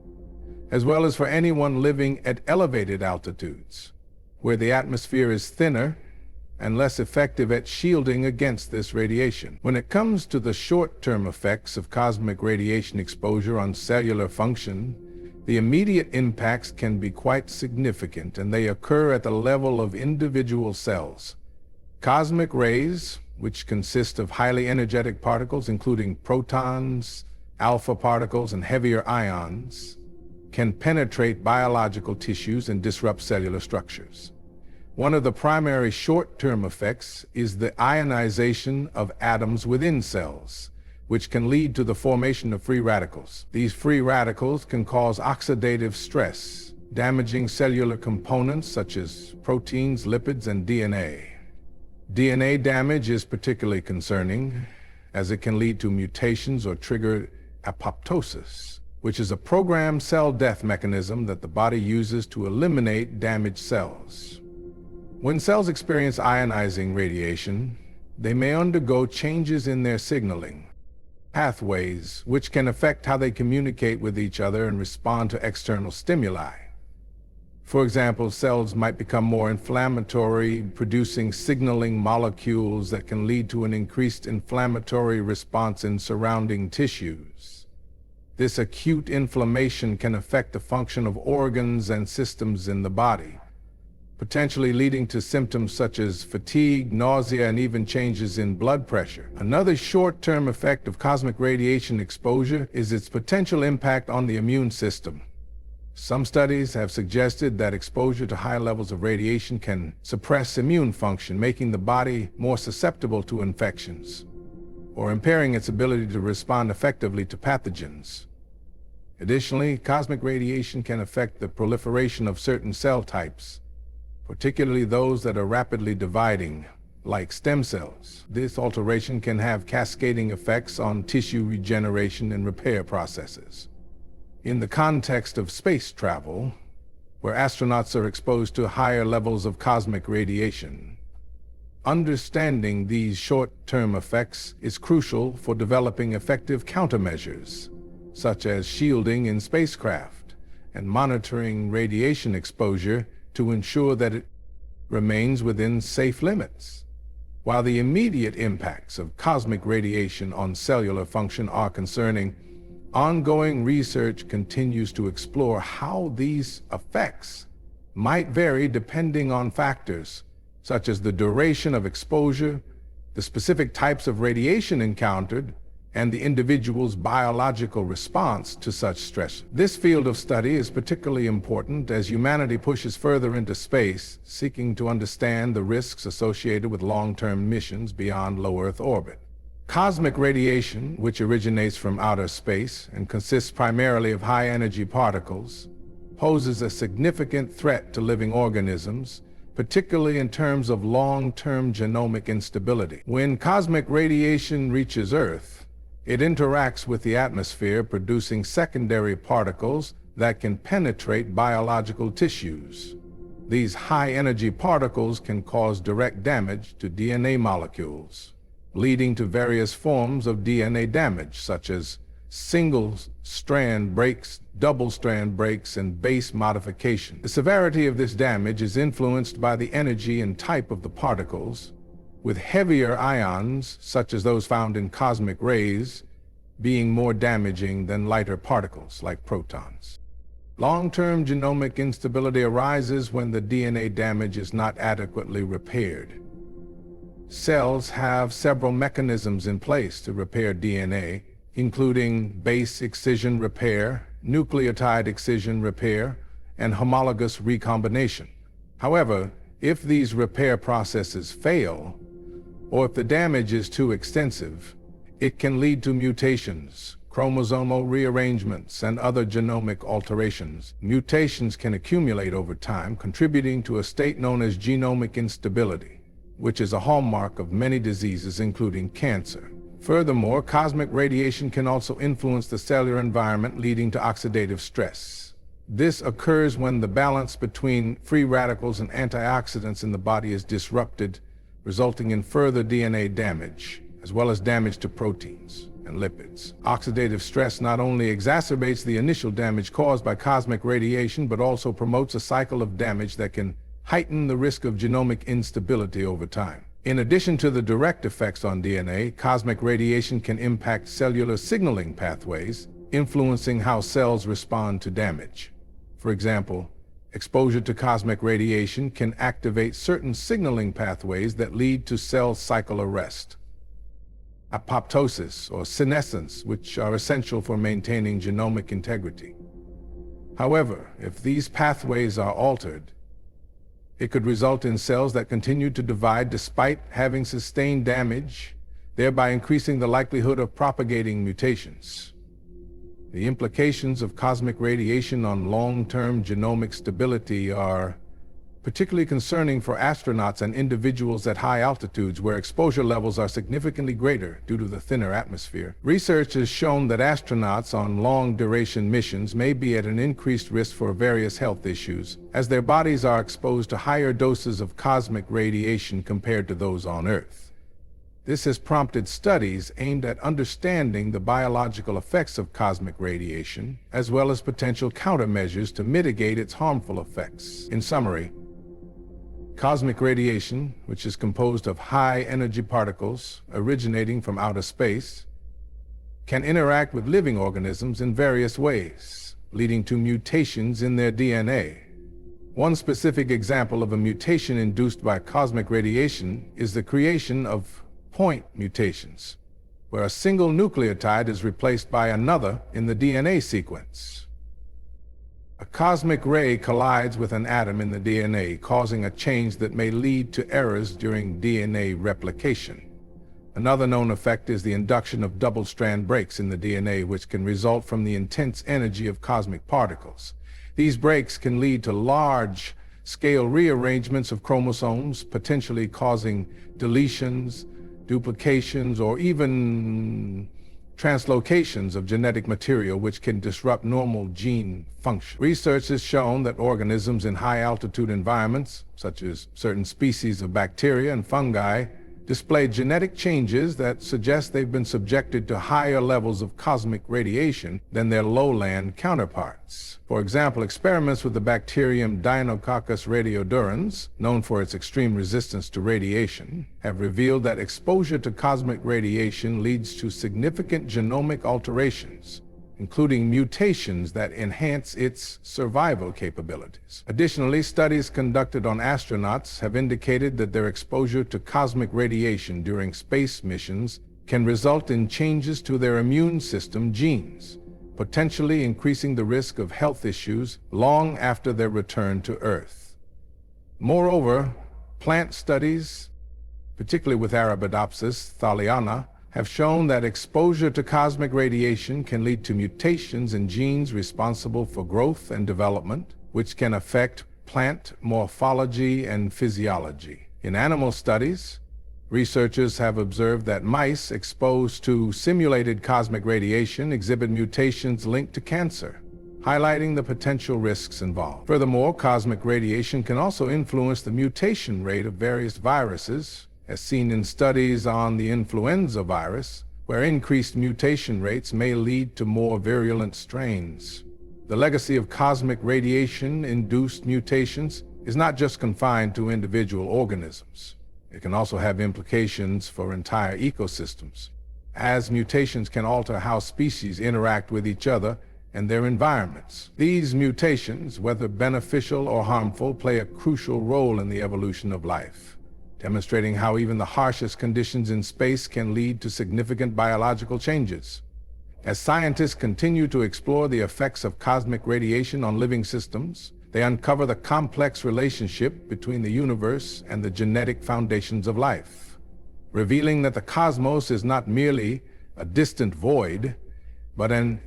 as well as for anyone living at elevated altitudes, where the atmosphere is thinner and less effective at shielding against this radiation. When it comes to the short-term effects of cosmic radiation exposure on cellular function, the immediate impacts can be quite significant, and they occur at the level of individual cells. Cosmic rays, which consist of highly energetic particles, including protons, alpha particles, and heavier ions, can penetrate biological tissues and disrupt cellular structures. One of the primary short-term effects is the ionization of atoms within cells, which can lead to the formation of free radicals. These free radicals can cause oxidative stress, damaging cellular components such as proteins, lipids, and DNA. DNA damage is particularly concerning, as it can lead to mutations or trigger apoptosis, which is a programmed cell death mechanism that the body uses to eliminate damaged cells. When cells experience ionizing radiation, they may undergo changes in their signaling pathways, which can affect how they communicate with each other and respond to external stimuli. For example, cells might become more inflammatory, producing signaling molecules that can lead to an increased inflammatory response in surrounding tissues. This acute inflammation can affect the function of organs and systems in the body, potentially leading to symptoms such as fatigue, nausea, and even changes in blood pressure. Another short-term effect of cosmic radiation exposure is its potential impact on the immune system. Some studies have suggested that exposure to high levels of radiation can suppress immune function, making the body more susceptible to infections, or impairing its ability to respond effectively to pathogens. Additionally, cosmic radiation can affect the proliferation of certain cell types, particularly those that are rapidly dividing, like stem cells. This alteration can have cascading effects on tissue regeneration and repair processes. In the context of space travel, where astronauts are exposed to higher levels of cosmic radiation, understanding these short-term effects is crucial for developing effective countermeasures, such as shielding in spacecraft and monitoring radiation exposure to ensure that it remains within safe limits. While the immediate impacts of cosmic radiation on cellular function are concerning, ongoing research continues to explore how these effects might vary depending on factors such as the duration of exposure, the specific types of radiation encountered, and the individual's biological response to such stress. This field of study is particularly important as humanity pushes further into space, seeking to understand the risks associated with long-term missions beyond low Earth orbit. Cosmic radiation, which originates from outer space and consists primarily of high-energy particles, poses a significant threat to living organisms, particularly in terms of long-term genomic instability. When cosmic radiation reaches Earth, it interacts with the atmosphere, producing secondary particles that can penetrate biological tissues. These high-energy particles can cause direct damage to DNA molecules, leading to various forms of DNA damage, such as single-strand breaks, double-strand breaks, and base modification. The severity of this damage is influenced by the energy and type of the particles, with heavier ions, such as those found in cosmic rays, being more damaging than lighter particles, like protons. Long-term genomic instability arises when the DNA damage is not adequately repaired. Cells have several mechanisms in place to repair DNA, including base excision repair, nucleotide excision repair, and homologous recombination. However, if these repair processes fail, or if the damage is too extensive, it can lead to mutations, chromosomal rearrangements, and other genomic alterations. Mutations can accumulate over time, contributing to a state known as genomic instability, which is a hallmark of many diseases, including cancer. Furthermore, cosmic radiation can also influence the cellular environment, leading to oxidative stress. This occurs when the balance between free radicals and antioxidants in the body is disrupted, resulting in further DNA damage, as well as damage to proteins and lipids. Oxidative stress not only exacerbates the initial damage caused by cosmic radiation, but also promotes a cycle of damage that can heighten the risk of genomic instability over time. In addition to the direct effects on DNA, cosmic radiation can impact cellular signaling pathways, influencing how cells respond to damage. For example, exposure to cosmic radiation can activate certain signaling pathways that lead to cell cycle arrest, apoptosis, or senescence, which are essential for maintaining genomic integrity. However, if these pathways are altered, it could result in cells that continue to divide despite having sustained damage, thereby increasing the likelihood of propagating mutations. The implications of cosmic radiation on long-term genomic stability are particularly concerning for astronauts and individuals at high altitudes where exposure levels are significantly greater due to the thinner atmosphere. Research has shown that astronauts on long-duration missions may be at an increased risk for various health issues, as their bodies are exposed to higher doses of cosmic radiation compared to those on Earth. This has prompted studies aimed at understanding the biological effects of cosmic radiation, as well as potential countermeasures to mitigate its harmful effects. In summary, cosmic radiation, which is composed of high-energy particles originating from outer space, can interact with living organisms in various ways, leading to mutations in their DNA. One specific example of a mutation induced by cosmic radiation is the creation of point mutations, where a single nucleotide is replaced by another in the DNA sequence. A cosmic ray collides with an atom in the DNA, causing a change that may lead to errors during DNA replication. Another known effect is the induction of double-strand breaks in the DNA, which can result from the intense energy of cosmic particles. These breaks can lead to large scale rearrangements of chromosomes, potentially causing deletions, duplications, or even translocations of genetic material which can disrupt normal gene function. Research has shown that organisms in high-altitude environments, such as certain species of bacteria and fungi, display genetic changes that suggest they've been subjected to higher levels of cosmic radiation than their lowland counterparts. For example, experiments with the bacterium Deinococcus radiodurans, known for its extreme resistance to radiation, have revealed that exposure to cosmic radiation leads to significant genomic alterations, including mutations that enhance its survival capabilities. Additionally, studies conducted on astronauts have indicated that their exposure to cosmic radiation during space missions can result in changes to their immune system genes, potentially increasing the risk of health issues long after their return to Earth. Moreover, plant studies, particularly with Arabidopsis thaliana, have shown that exposure to cosmic radiation can lead to mutations in genes responsible for growth and development, which can affect plant morphology and physiology. In animal studies, researchers have observed that mice exposed to simulated cosmic radiation exhibit mutations linked to cancer, highlighting the potential risks involved. Furthermore, cosmic radiation can also influence the mutation rate of various viruses, as seen in studies on the influenza virus, where increased mutation rates may lead to more virulent strains. The legacy of cosmic radiation-induced mutations is not just confined to individual organisms. It can also have implications for entire ecosystems, as mutations can alter how species interact with each other and their environments. These mutations, whether beneficial or harmful, play a crucial role in the evolution of life, demonstrating how even the harshest conditions in space can lead to significant biological changes. As scientists continue to explore the effects of cosmic radiation on living systems, they uncover the complex relationship between the universe and the genetic foundations of life, revealing that the cosmos is not merely a distant void, but an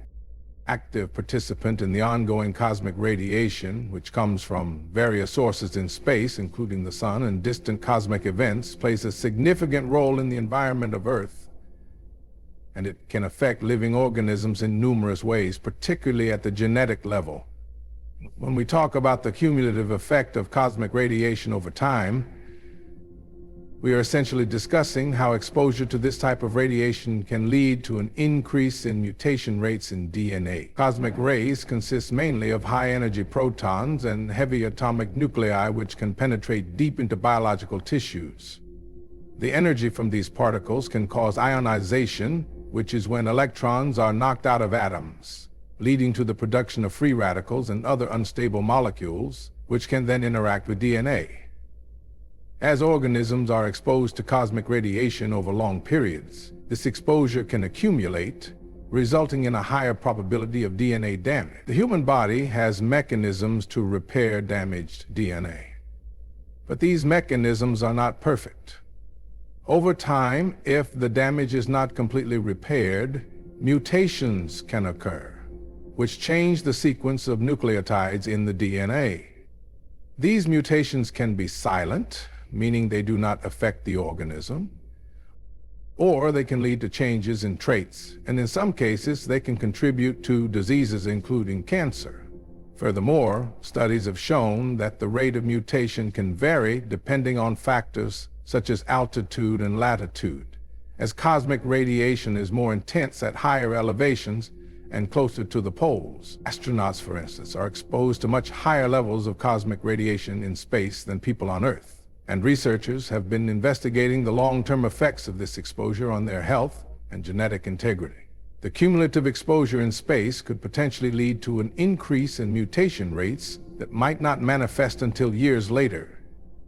active participant in the ongoing cosmic radiation, which comes from various sources in space, including the sun, and distant cosmic events, plays a significant role in the environment of Earth, and it can affect living organisms in numerous ways, particularly at the genetic level. When we talk about the cumulative effect of cosmic radiation over time, we are essentially discussing how exposure to this type of radiation can lead to an increase in mutation rates in DNA. Cosmic rays consist mainly of high-energy protons and heavy atomic nuclei which can penetrate deep into biological tissues. The energy from these particles can cause ionization, which is when electrons are knocked out of atoms, leading to the production of free radicals and other unstable molecules, which can then interact with DNA. As organisms are exposed to cosmic radiation over long periods, this exposure can accumulate, resulting in a higher probability of DNA damage. The human body has mechanisms to repair damaged DNA. But these mechanisms are not perfect. Over time, if the damage is not completely repaired, mutations can occur, which change the sequence of nucleotides in the DNA. These mutations can be silent, meaning they do not affect the organism, or they can lead to changes in traits, and in some cases they can contribute to diseases including cancer. Furthermore, studies have shown that the rate of mutation can vary depending on factors such as altitude and latitude, as cosmic radiation is more intense at higher elevations and closer to the poles. Astronauts, for instance, are exposed to much higher levels of cosmic radiation in space than people on Earth, and researchers have been investigating the long-term effects of this exposure on their health and genetic integrity. The cumulative exposure in space could potentially lead to an increase in mutation rates that might not manifest until years later,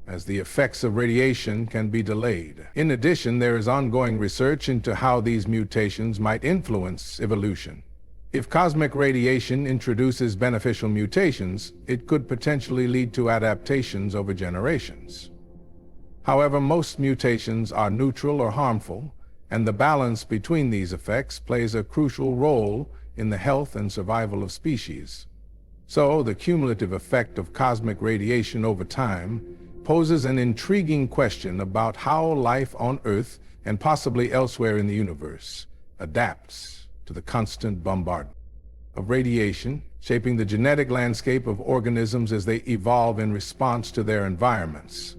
as the effects of radiation can be delayed. In addition, there is ongoing research into how these mutations might influence evolution. If cosmic radiation introduces beneficial mutations, it could potentially lead to adaptations over generations. However, most mutations are neutral or harmful, and the balance between these effects plays a crucial role in the health and survival of species. So, the cumulative effect of cosmic radiation over time poses an intriguing question about how life on Earth, and possibly elsewhere in the universe, adapts to the constant bombardment of radiation, shaping the genetic landscape of organisms as they evolve in response to their environments.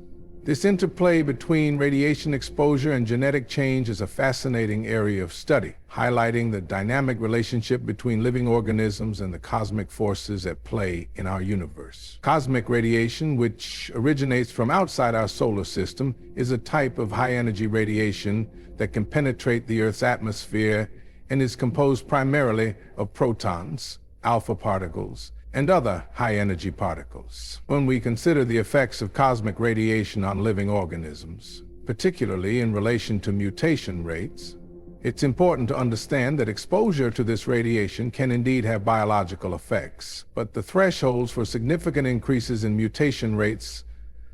This interplay between radiation exposure and genetic change is a fascinating area of study, highlighting the dynamic relationship between living organisms and the cosmic forces at play in our universe. Cosmic radiation, which originates from outside our solar system, is a type of high-energy radiation that can penetrate the Earth's atmosphere and is composed primarily of protons, alpha particles, and other high-energy particles. When we consider the effects of cosmic radiation on living organisms, particularly in relation to mutation rates, it's important to understand that exposure to this radiation can indeed have biological effects, but the thresholds for significant increases in mutation rates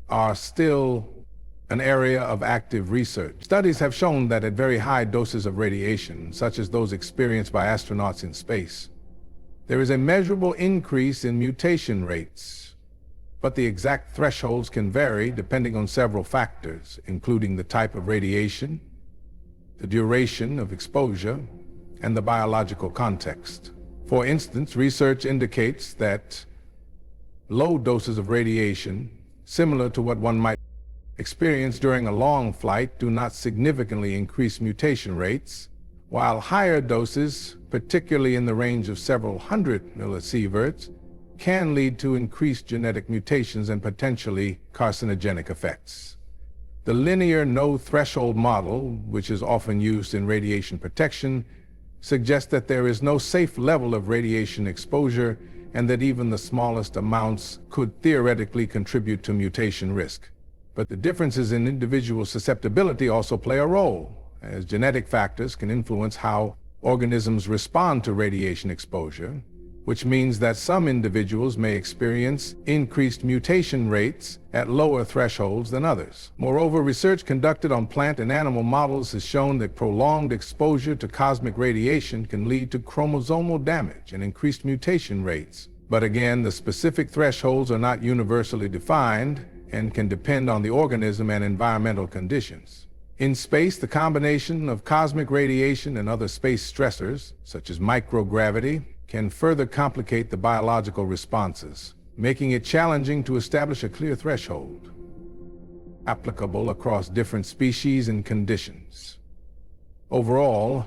are still an area of active research. Studies have shown that at very high doses of radiation, such as those experienced by astronauts in space, there is a measurable increase in mutation rates, but the exact thresholds can vary depending on several factors, including the type of radiation, the duration of exposure, and the biological context. For instance, research indicates that low doses of radiation, similar to what one might experience during a long flight, do not significantly increase mutation rates, while higher doses, particularly in the range of several hundred millisieverts, can lead to increased genetic mutations and potentially carcinogenic effects. The linear no-threshold model, which is often used in radiation protection, suggests that there is no safe level of radiation exposure and that even the smallest amounts could theoretically contribute to mutation risk. But the differences in individual susceptibility also play a role, as genetic factors can influence how organisms respond to radiation exposure, which means that some individuals may experience increased mutation rates at lower thresholds than others. Moreover, research conducted on plant and animal models has shown that prolonged exposure to cosmic radiation can lead to chromosomal damage and increased mutation rates. But again, the specific thresholds are not universally defined and can depend on the organism and environmental conditions. In space, the combination of cosmic radiation and other space stressors, such as microgravity, can further complicate the biological responses, making it challenging to establish a clear threshold applicable across different species and conditions. Overall,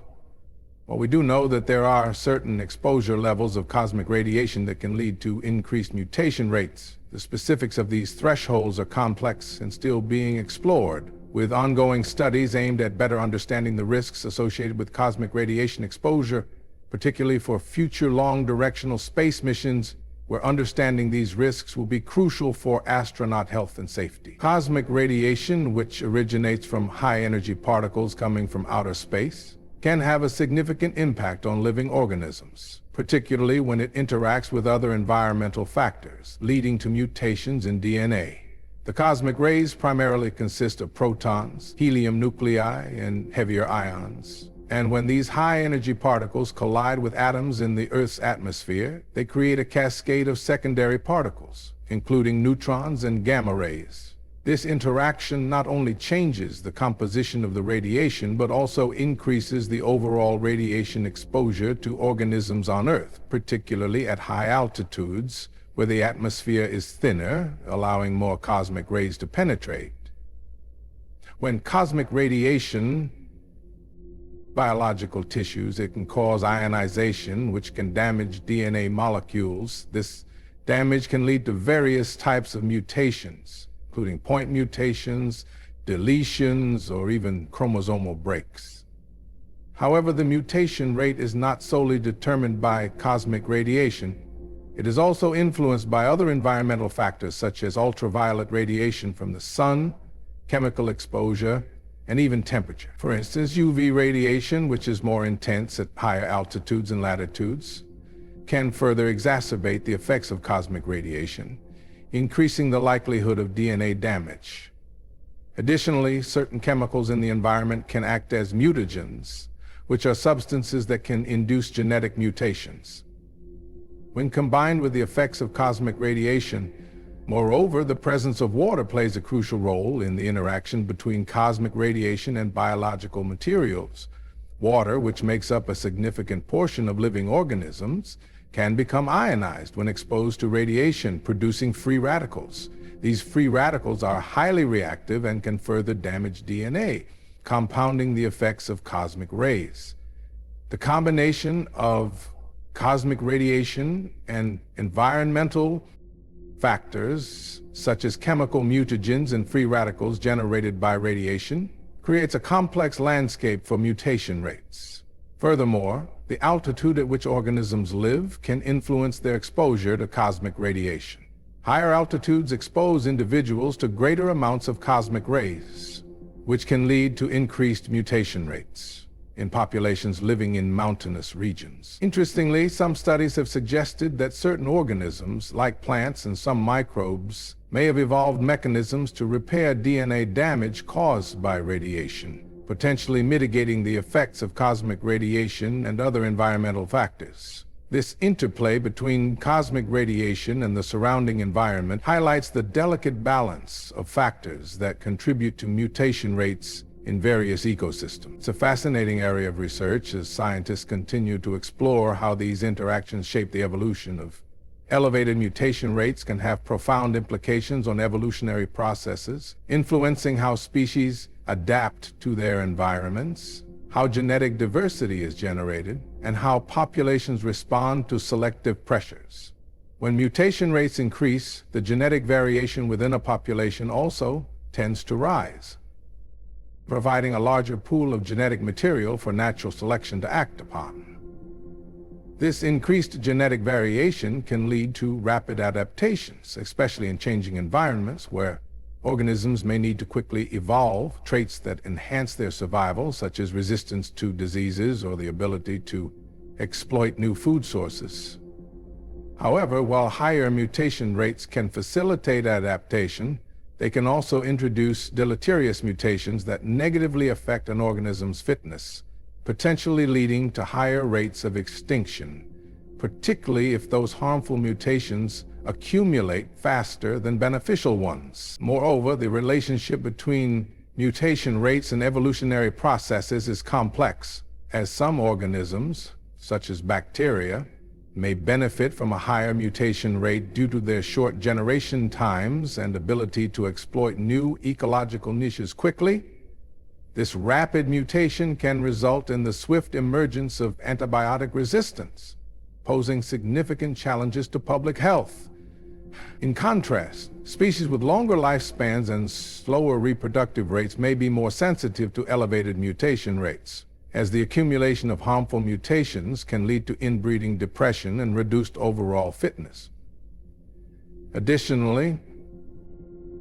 while we do know that there are certain exposure levels of cosmic radiation that can lead to increased mutation rates, the specifics of these thresholds are complex and still being explored, with ongoing studies aimed at better understanding the risks associated with cosmic radiation exposure, particularly for future long-directional space missions, where understanding these risks will be crucial for astronaut health and safety. Cosmic radiation, which originates from high-energy particles coming from outer space, can have a significant impact on living organisms, particularly when it interacts with other environmental factors, leading to mutations in DNA. The cosmic rays primarily consist of protons, helium nuclei, and heavier ions. And when these high-energy particles collide with atoms in the Earth's atmosphere, they create a cascade of secondary particles, including neutrons and gamma rays. This interaction not only changes the composition of the radiation, but also increases the overall radiation exposure to organisms on Earth, particularly at high altitudes, where the atmosphere is thinner, allowing more cosmic rays to penetrate. When cosmic radiation biological tissues, it can cause ionization, which can damage DNA molecules. This damage can lead to various types of mutations, including point mutations, deletions, or even chromosomal breaks. However, the mutation rate is not solely determined by cosmic radiation. It is also influenced by other environmental factors such as ultraviolet radiation from the sun, chemical exposure, and even temperature. For instance, UV radiation, which is more intense at higher altitudes and latitudes, can further exacerbate the effects of cosmic radiation, increasing the likelihood of DNA damage. Additionally, certain chemicals in the environment can act as mutagens, which are substances that can induce genetic mutations. when combined with the effects of cosmic radiation. Moreover, the presence of water plays a crucial role in the interaction between cosmic radiation and biological materials. Water, which makes up a significant portion of living organisms, can become ionized when exposed to radiation, producing free radicals. These free radicals are highly reactive and can further damage DNA, compounding the effects of cosmic rays. The combination of cosmic radiation and environmental factors, such as chemical mutagens and free radicals generated by radiation, creates a complex landscape for mutation rates. Furthermore, the altitude at which organisms live can influence their exposure to cosmic radiation. Higher altitudes expose individuals to greater amounts of cosmic rays, which can lead to increased mutation rates in populations living in mountainous regions. Interestingly, some studies have suggested that certain organisms, like plants and some microbes, may have evolved mechanisms to repair DNA damage caused by radiation, potentially mitigating the effects of cosmic radiation and other environmental factors. This interplay between cosmic radiation and the surrounding environment highlights the delicate balance of factors that contribute to mutation rates in various ecosystems. It's a fascinating area of research as scientists continue to explore how these interactions shape the evolution of. Elevated mutation rates can have profound implications on evolutionary processes, influencing how species adapt to their environments, how genetic diversity is generated, and how populations respond to selective pressures. When mutation rates increase, the genetic variation within a population also tends to rise, providing a larger pool of genetic material for natural selection to act upon. This increased genetic variation can lead to rapid adaptations, especially in changing environments where organisms may need to quickly evolve traits that enhance their survival, such as resistance to diseases or the ability to exploit new food sources. However, while higher mutation rates can facilitate adaptation, they can also introduce deleterious mutations that negatively affect an organism's fitness, potentially leading to higher rates of extinction, particularly if those harmful mutations accumulate faster than beneficial ones. Moreover, the relationship between mutation rates and evolutionary processes is complex, as some organisms, such as bacteria, may benefit from a higher mutation rate due to their short generation times and ability to exploit new ecological niches quickly. This rapid mutation can result in the swift emergence of antibiotic resistance, posing significant challenges to public health. In contrast, species with longer lifespans and slower reproductive rates may be more sensitive to elevated mutation rates, as the accumulation of harmful mutations can lead to inbreeding depression and reduced overall fitness. Additionally,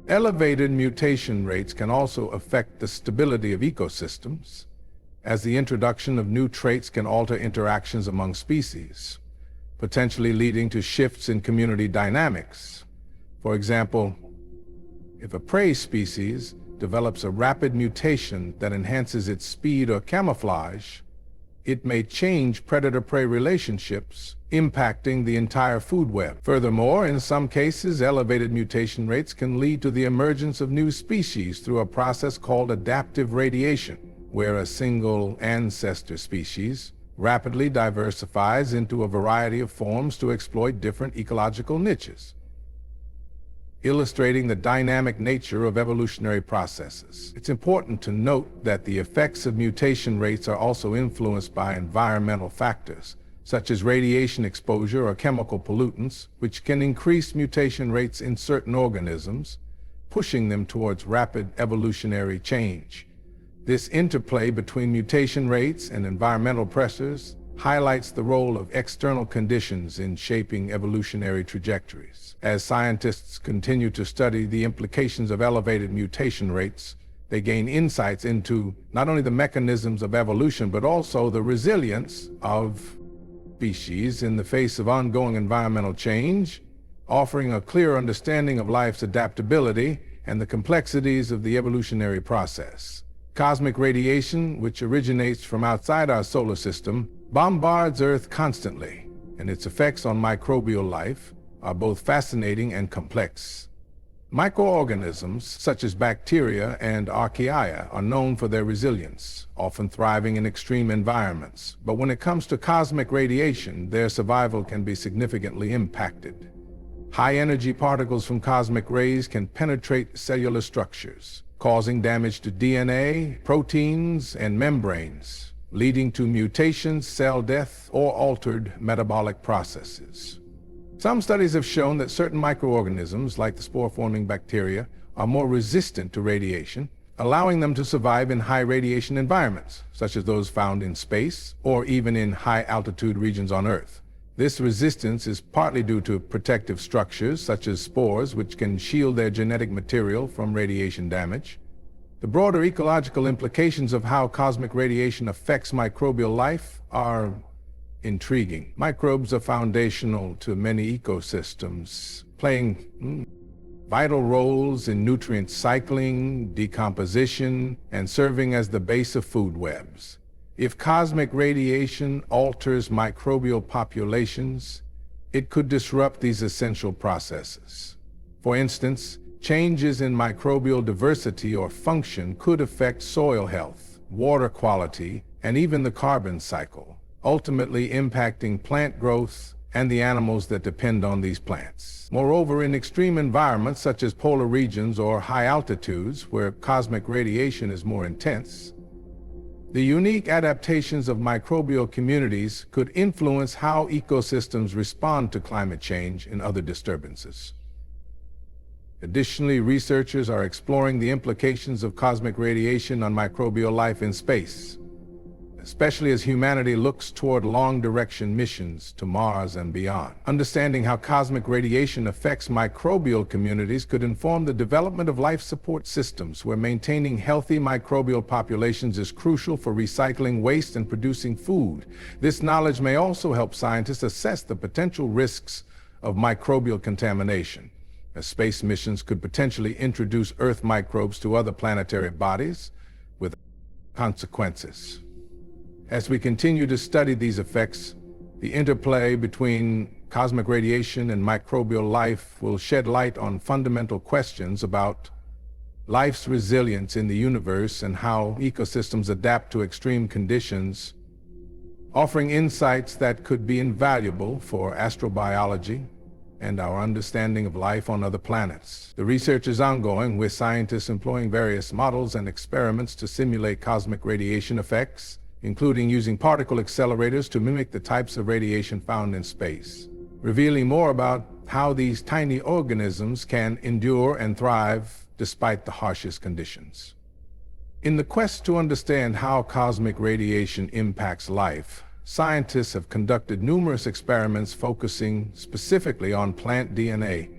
elevated mutation rates can also affect the stability of ecosystems, as the introduction of new traits can alter interactions among species, potentially leading to shifts in community dynamics. For example, if a prey species develops a rapid mutation that enhances its speed or camouflage, it may change predator-prey relationships, impacting the entire food web. Furthermore, in some cases, elevated mutation rates can lead to the emergence of new species through a process called adaptive radiation, where a single ancestor species rapidly diversifies into a variety of forms to exploit different ecological niches, illustrating the dynamic nature of evolutionary processes. It's important to note that the effects of mutation rates are also influenced by environmental factors, such as radiation exposure or chemical pollutants, which can increase mutation rates in certain organisms, pushing them towards rapid evolutionary change. This interplay between mutation rates and environmental pressures highlights the role of external conditions in shaping evolutionary trajectories. As scientists continue to study the implications of elevated mutation rates, they gain insights into not only the mechanisms of evolution, but also the resilience of species in the face of ongoing environmental change, offering a clear understanding of life's adaptability and the complexities of the evolutionary process. Cosmic radiation, which originates from outside our solar system, bombards Earth constantly, and its effects on microbial life are both fascinating and complex. Microorganisms, such as bacteria and archaea, are known for their resilience, often thriving in extreme environments. But when it comes to cosmic radiation, their survival can be significantly impacted. High-energy particles from cosmic rays can penetrate cellular structures, causing damage to DNA, proteins, and membranes, leading to mutations, cell death, or altered metabolic processes. Some studies have shown that certain microorganisms, like the spore-forming bacteria, are more resistant to radiation, allowing them to survive in high-radiation environments, such as those found in space or even in high-altitude regions on Earth. This resistance is partly due to protective structures, such as spores, which can shield their genetic material from radiation damage. The broader ecological implications of how cosmic radiation affects microbial life are intriguing. Microbes are foundational to many ecosystems, playing vital roles in nutrient cycling, decomposition, and serving as the base of food webs. If cosmic radiation alters microbial populations, it could disrupt these essential processes. For instance, changes in microbial diversity or function could affect soil health, water quality, and even the carbon cycle, ultimately impacting plant growth and the animals that depend on these plants. Moreover, in extreme environments such as polar regions or high altitudes where cosmic radiation is more intense, the unique adaptations of microbial communities could influence how ecosystems respond to climate change and other disturbances. Additionally, researchers are exploring the implications of cosmic radiation on microbial life in space, especially as humanity looks toward long-duration missions to Mars and beyond. Understanding how cosmic radiation affects microbial communities could inform the development of life support systems, where maintaining healthy microbial populations is crucial for recycling waste and producing food. This knowledge may also help scientists assess the potential risks of microbial contamination, as space missions could potentially introduce Earth microbes to other planetary bodies with consequences. As we continue to study these effects, the interplay between cosmic radiation and microbial life will shed light on fundamental questions about life's resilience in the universe and how ecosystems adapt to extreme conditions, offering insights that could be invaluable for astrobiology and our understanding of life on other planets. The research is ongoing, with scientists employing various models and experiments to simulate cosmic radiation effects, including using particle accelerators to mimic the types of radiation found in space, revealing more about how these tiny organisms can endure and thrive despite the harshest conditions. In the quest to understand how cosmic radiation impacts life, scientists have conducted numerous experiments focusing specifically on plant DNA,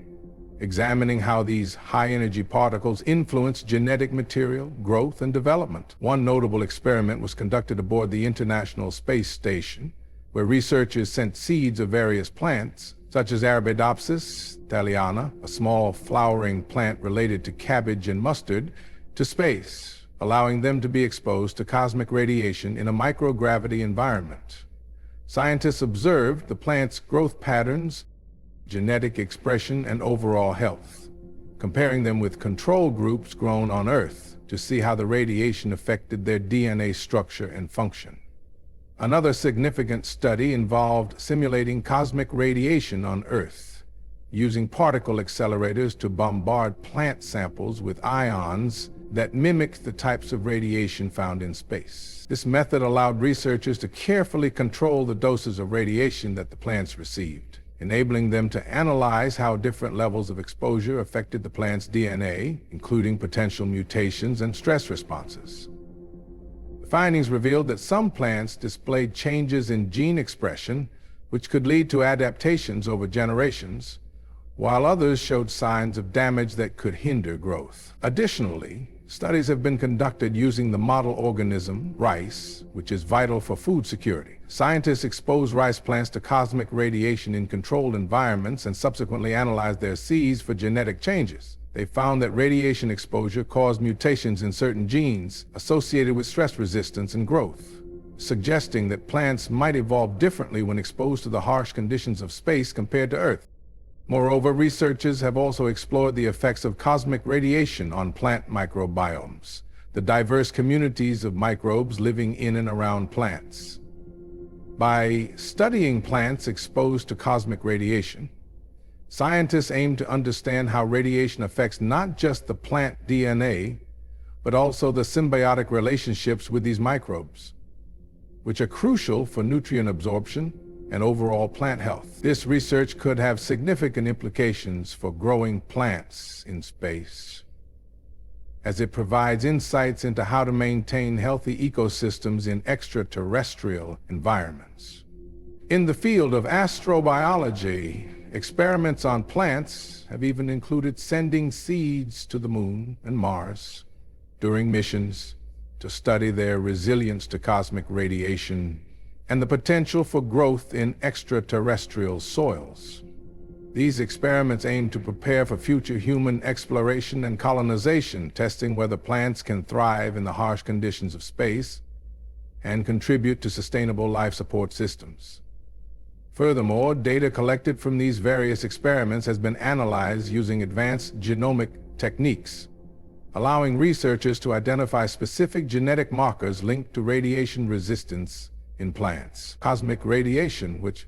examining how these high-energy particles influence genetic material, growth, and development. One notable experiment was conducted aboard the International Space Station, where researchers sent seeds of various plants, such as Arabidopsis thaliana, a small flowering plant related to cabbage and mustard, to space, allowing them to be exposed to cosmic radiation in a microgravity environment. Scientists observed the plant's growth patterns, genetic expression, and overall health, comparing them with control groups grown on Earth to see how the radiation affected their DNA structure and function. Another significant study involved simulating cosmic radiation on Earth, using particle accelerators to bombard plant samples with ions that mimic the types of radiation found in space. This method allowed researchers to carefully control the doses of radiation that the plants received, enabling them to analyze how different levels of exposure affected the plant's DNA, including potential mutations and stress responses. The findings revealed that some plants displayed changes in gene expression, which could lead to adaptations over generations, while others showed signs of damage that could hinder growth. Additionally, studies have been conducted using the model organism, rice, which is vital for food security. Scientists exposed rice plants to cosmic radiation in controlled environments and subsequently analyzed their seeds for genetic changes. They found that radiation exposure caused mutations in certain genes associated with stress resistance and growth. suggesting that plants might evolve differently when exposed to the harsh conditions of space compared to Earth. Moreover, researchers have also explored the effects of cosmic radiation on plant microbiomes, the diverse communities of microbes living in and around plants. By studying plants exposed to cosmic radiation, scientists aim to understand how radiation affects not just the plant DNA, but also the symbiotic relationships with these microbes, which are crucial for nutrient absorption and overall plant health. This research could have significant implications for growing plants in space, as it provides insights into how to maintain healthy ecosystems in extraterrestrial environments. In the field of astrobiology, experiments on plants have even included sending seeds to the Moon and Mars during missions to study their resilience to cosmic radiation and the potential for growth in extraterrestrial soils. These experiments aim to prepare for future human exploration and colonization, testing whether plants can thrive in the harsh conditions of space and contribute to sustainable life support systems. Furthermore, data collected from these various experiments has been analyzed using advanced genomic techniques, allowing researchers to identify specific genetic markers linked to radiation resistance in plants. Cosmic radiation, which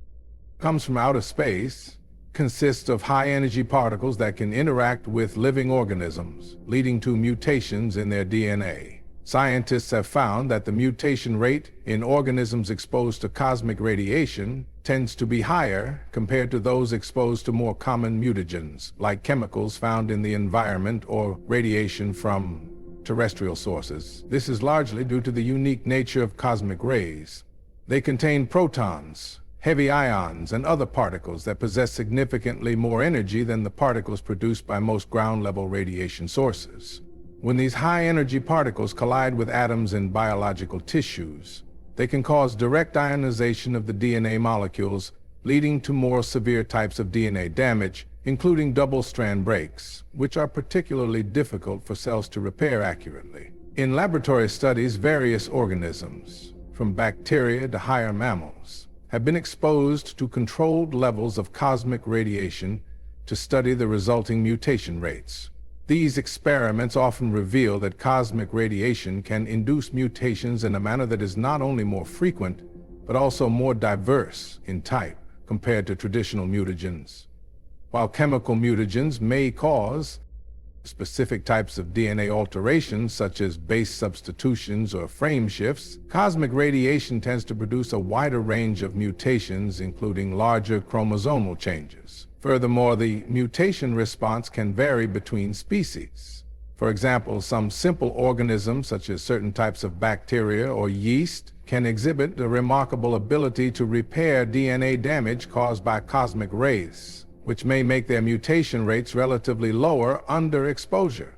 comes from outer space, consists of high-energy particles that can interact with living organisms, leading to mutations in their DNA. Scientists have found that the mutation rate in organisms exposed to cosmic radiation tends to be higher compared to those exposed to more common mutagens, like chemicals found in the environment or radiation from terrestrial sources. This is largely due to the unique nature of cosmic rays. They contain protons, heavy ions, and other particles that possess significantly more energy than the particles produced by most ground-level radiation sources. When these high-energy particles collide with atoms in biological tissues, they can cause direct ionization of the DNA molecules, leading to more severe types of DNA damage, including double-strand breaks, which are particularly difficult for cells to repair accurately. In laboratory studies, various organisms, from bacteria to higher mammals, have been exposed to controlled levels of cosmic radiation to study the resulting mutation rates. These experiments often reveal that cosmic radiation can induce mutations in a manner that is not only more frequent, but also more diverse in type compared to traditional mutagens. While chemical mutagens may cause specific types of DNA alterations, such as base substitutions or frame shifts, cosmic radiation tends to produce a wider range of mutations, including larger chromosomal changes. Furthermore, the mutation response can vary between species. For example, some simple organisms, such as certain types of bacteria or yeast, can exhibit a remarkable ability to repair DNA damage caused by cosmic rays, which may make their mutation rates relatively lower under exposure.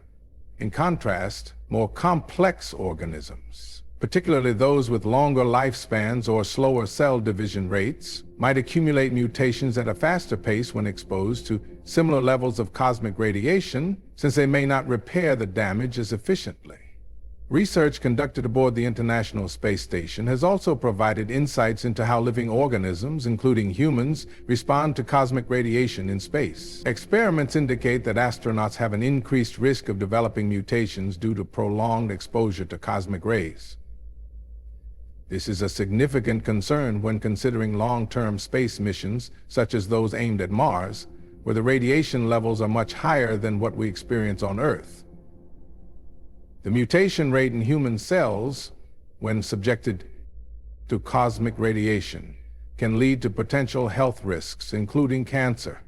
In contrast, more complex organisms, particularly those with longer lifespans or slower cell division rates, might accumulate mutations at a faster pace when exposed to similar levels of cosmic radiation, since they may not repair the damage as efficiently. Research conducted aboard the International Space Station has also provided insights into how living organisms, including humans, respond to cosmic radiation in space. Experiments indicate that astronauts have an increased risk of developing mutations due to prolonged exposure to cosmic rays. This is a significant concern when considering long-term space missions, such as those aimed at Mars, where the radiation levels are much higher than what we experience on Earth. The mutation rate in human cells, when subjected to cosmic radiation, can lead to potential health risks, including cancer,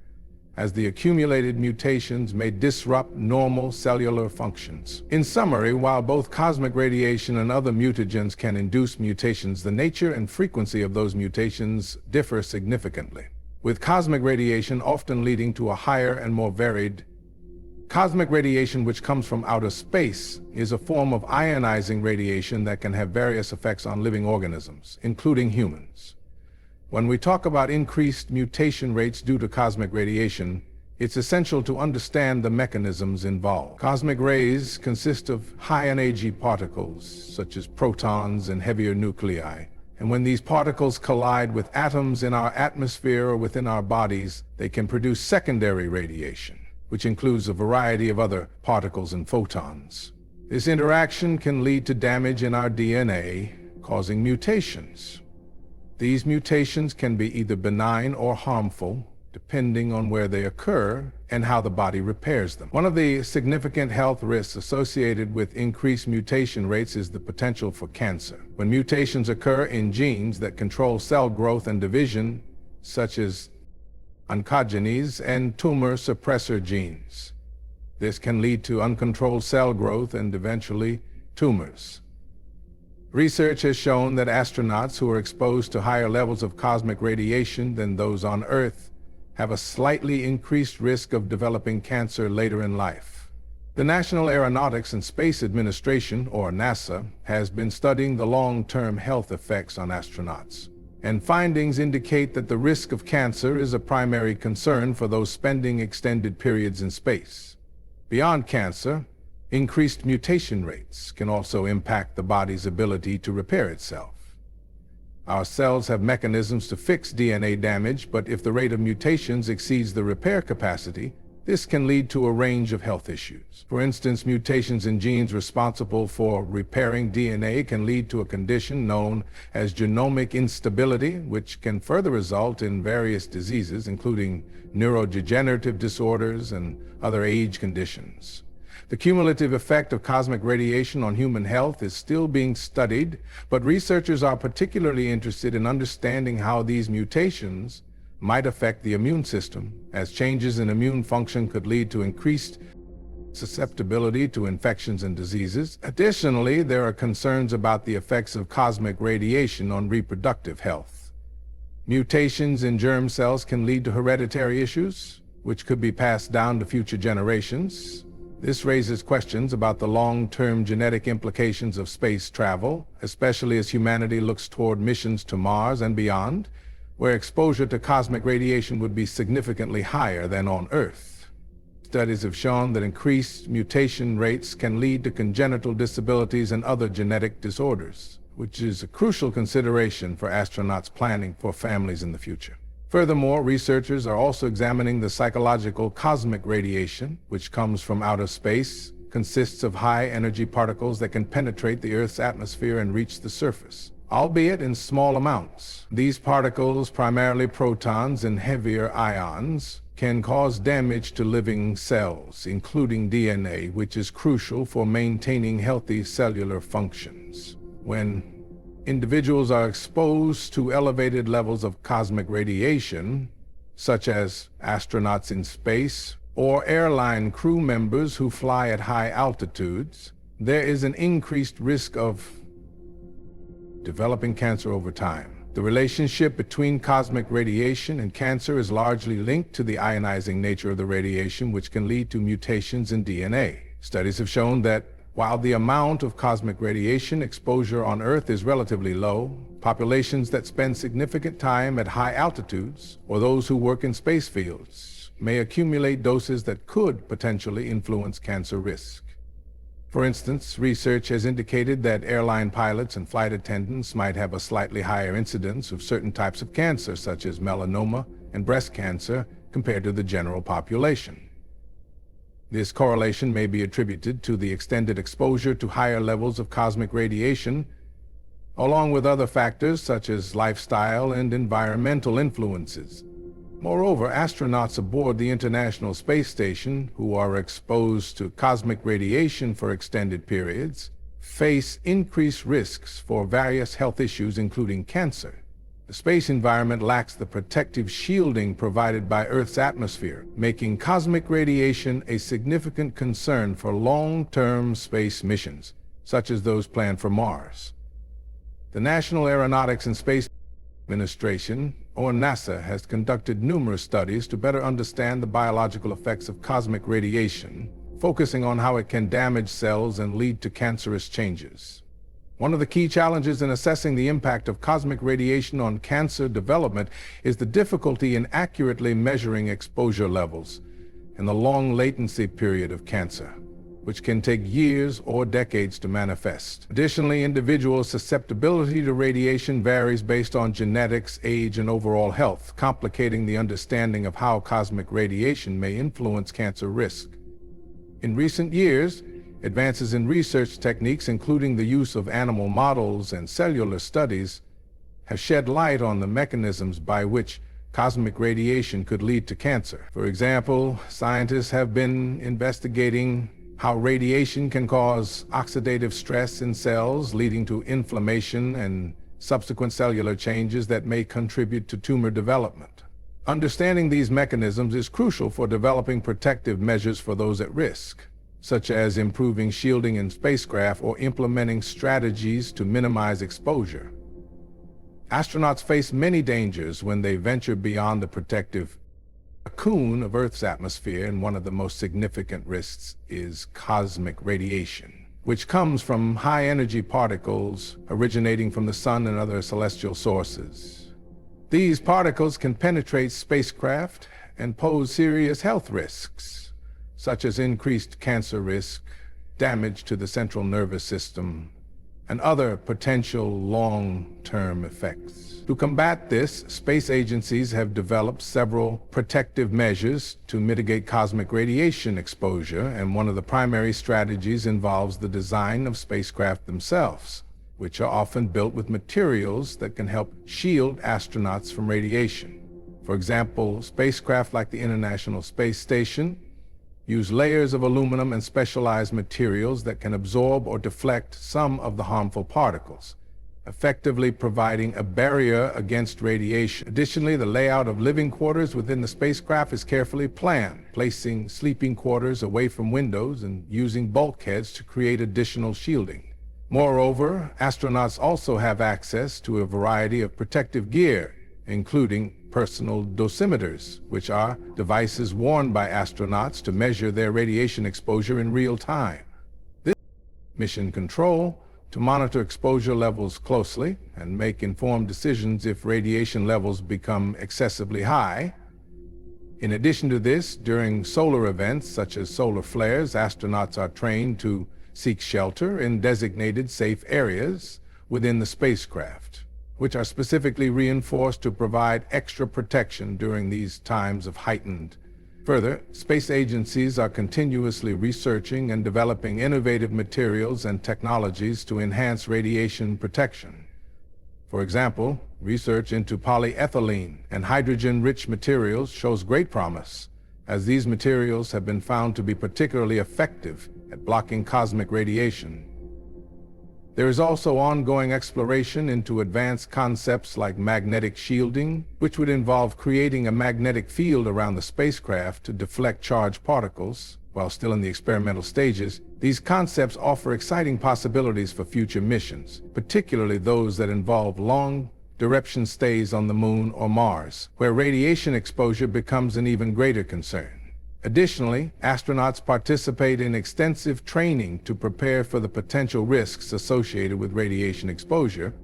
as the accumulated mutations may disrupt normal cellular functions. In summary, while both cosmic radiation and other mutagens can induce mutations, the nature and frequency of those mutations differ significantly, with cosmic radiation often leading to a higher and more varied. Cosmic radiation, which comes from outer space, is a form of ionizing radiation that can have various effects on living organisms, including humans. When we talk about increased mutation rates due to cosmic radiation, it's essential to understand the mechanisms involved. Cosmic rays consist of high-energy particles, such as protons and heavier nuclei, And when these particles collide with atoms in our atmosphere or within our bodies, they can produce secondary radiation, which includes a variety of other particles and photons. This interaction can lead to damage in our DNA, causing mutations. These mutations can be either benign or harmful, depending on where they occur and how the body repairs them. One of the significant health risks associated with increased mutation rates is the potential for cancer. When mutations occur in genes that control cell growth and division, such as oncogenes and tumor suppressor genes, this can lead to uncontrolled cell growth and eventually tumors. Research has shown that astronauts who are exposed to higher levels of cosmic radiation than those on Earth have a slightly increased risk of developing cancer later in life. The National Aeronautics and Space Administration, or NASA, has been studying the long-term health effects on astronauts, and findings indicate that the risk of cancer is a primary concern for those spending extended periods in space. Beyond cancer, increased mutation rates can also impact the body's ability to repair itself. Our cells have mechanisms to fix DNA damage, but if the rate of mutations exceeds the repair capacity, this can lead to a range of health issues. For instance, mutations in genes responsible for repairing DNA can lead to a condition known as genomic instability, which can further result in various diseases, including neurodegenerative disorders and other age conditions. The cumulative effect of cosmic radiation on human health is still being studied, but researchers are particularly interested in understanding how these mutations might affect the immune system, as changes in immune function could lead to increased susceptibility to infections and diseases. Additionally, there are concerns about the effects of cosmic radiation on reproductive health. Mutations in germ cells can lead to hereditary issues, which could be passed down to future generations. This raises questions about the long-term genetic implications of space travel, especially as humanity looks toward missions to Mars and beyond, where exposure to cosmic radiation would be significantly higher than on Earth. Studies have shown that increased mutation rates can lead to congenital disabilities and other genetic disorders, which is a crucial consideration for astronauts planning for families in the future. Furthermore, researchers are also examining the psychological cosmic radiation, which comes from outer space, consists of high-energy particles that can penetrate the Earth's atmosphere and reach the surface, albeit in small amounts. These particles, primarily protons and heavier ions, can cause damage to living cells, including DNA, which is crucial for maintaining healthy cellular functions. When individuals are exposed to elevated levels of cosmic radiation, such as astronauts in space or airline crew members who fly at high altitudes, there is an increased risk of developing cancer over time. The relationship between cosmic radiation and cancer is largely linked to the ionizing nature of the radiation, which can lead to mutations in DNA. Studies have shown that while the amount of cosmic radiation exposure on Earth is relatively low, populations that spend significant time at high altitudes, or those who work in space fields, may accumulate doses that could potentially influence cancer risk. For instance, research has indicated that airline pilots and flight attendants might have a slightly higher incidence of certain types of cancer, such as melanoma and breast cancer, compared to the general population. This correlation may be attributed to the extended exposure to higher levels of cosmic radiation, along with other factors such as lifestyle and environmental influences. Moreover, astronauts aboard the International Space Station who are exposed to cosmic radiation for extended periods face increased risks for various health issues, including cancer. The space environment lacks the protective shielding provided by Earth's atmosphere, making cosmic radiation a significant concern for long-term space missions, such as those planned for Mars. The National Aeronautics and Space Administration, or NASA, has conducted numerous studies to better understand the biological effects of cosmic radiation, focusing on how it can damage cells and lead to cancerous changes. One of the key challenges in assessing the impact of cosmic radiation on cancer development is the difficulty in accurately measuring exposure levels and the long latency period of cancer. which can take years or decades to manifest. Additionally, individuals' susceptibility to radiation varies based on genetics, age, and overall health, complicating the understanding of how cosmic radiation may influence cancer risk. In recent years, advances in research techniques, including the use of animal models and cellular studies, have shed light on the mechanisms by which cosmic radiation could lead to cancer. For example, scientists have been investigating how radiation can cause oxidative stress in cells, leading to inflammation and subsequent cellular changes that may contribute to tumor development. Understanding these mechanisms is crucial for developing protective measures for those at risk, such as improving shielding in spacecraft or implementing strategies to minimize exposure. Astronauts face many dangers when they venture beyond the protective cocoon of Earth's atmosphere, and one of the most significant risks is cosmic radiation, which comes from high-energy particles originating from the sun and other celestial sources. These particles can penetrate spacecraft and pose serious health risks, such as increased cancer risk, damage to the central nervous system, and other potential long-term effects. To combat this, space agencies have developed several protective measures to mitigate cosmic radiation exposure, and one of the primary strategies involves the design of spacecraft themselves, which are often built with materials that can help shield astronauts from radiation. For example, spacecraft like the International Space Station use layers of aluminum and specialized materials that can absorb or deflect some of the harmful particles, effectively providing a barrier against radiation. Additionally, the layout of living quarters within the spacecraft is carefully planned, placing sleeping quarters away from windows and using bulkheads to create additional shielding. Moreover, astronauts also have access to a variety of protective gear, including personal dosimeters, which are devices worn by astronauts to measure their radiation exposure in real time. This mission control to monitor exposure levels closely and make informed decisions if radiation levels become excessively high. In addition to this, during solar events such as solar flares, astronauts are trained to seek shelter in designated safe areas within the spacecraft, which are specifically reinforced to provide extra protection during these times of heightened. Further, space agencies are continuously researching and developing innovative materials and technologies to enhance radiation protection. For example, research into polyethylene and hydrogen-rich materials shows great promise, as these materials have been found to be particularly effective at blocking cosmic radiation. There is also ongoing exploration into advanced concepts like magnetic shielding, which would involve creating a magnetic field around the spacecraft to deflect charged particles. While still in the experimental stages, these concepts offer exciting possibilities for future missions, particularly those that involve long-duration stays on the Moon or Mars, where radiation exposure becomes an even greater concern. Additionally, astronauts participate in extensive training to prepare for the potential risks associated with radiation exposure.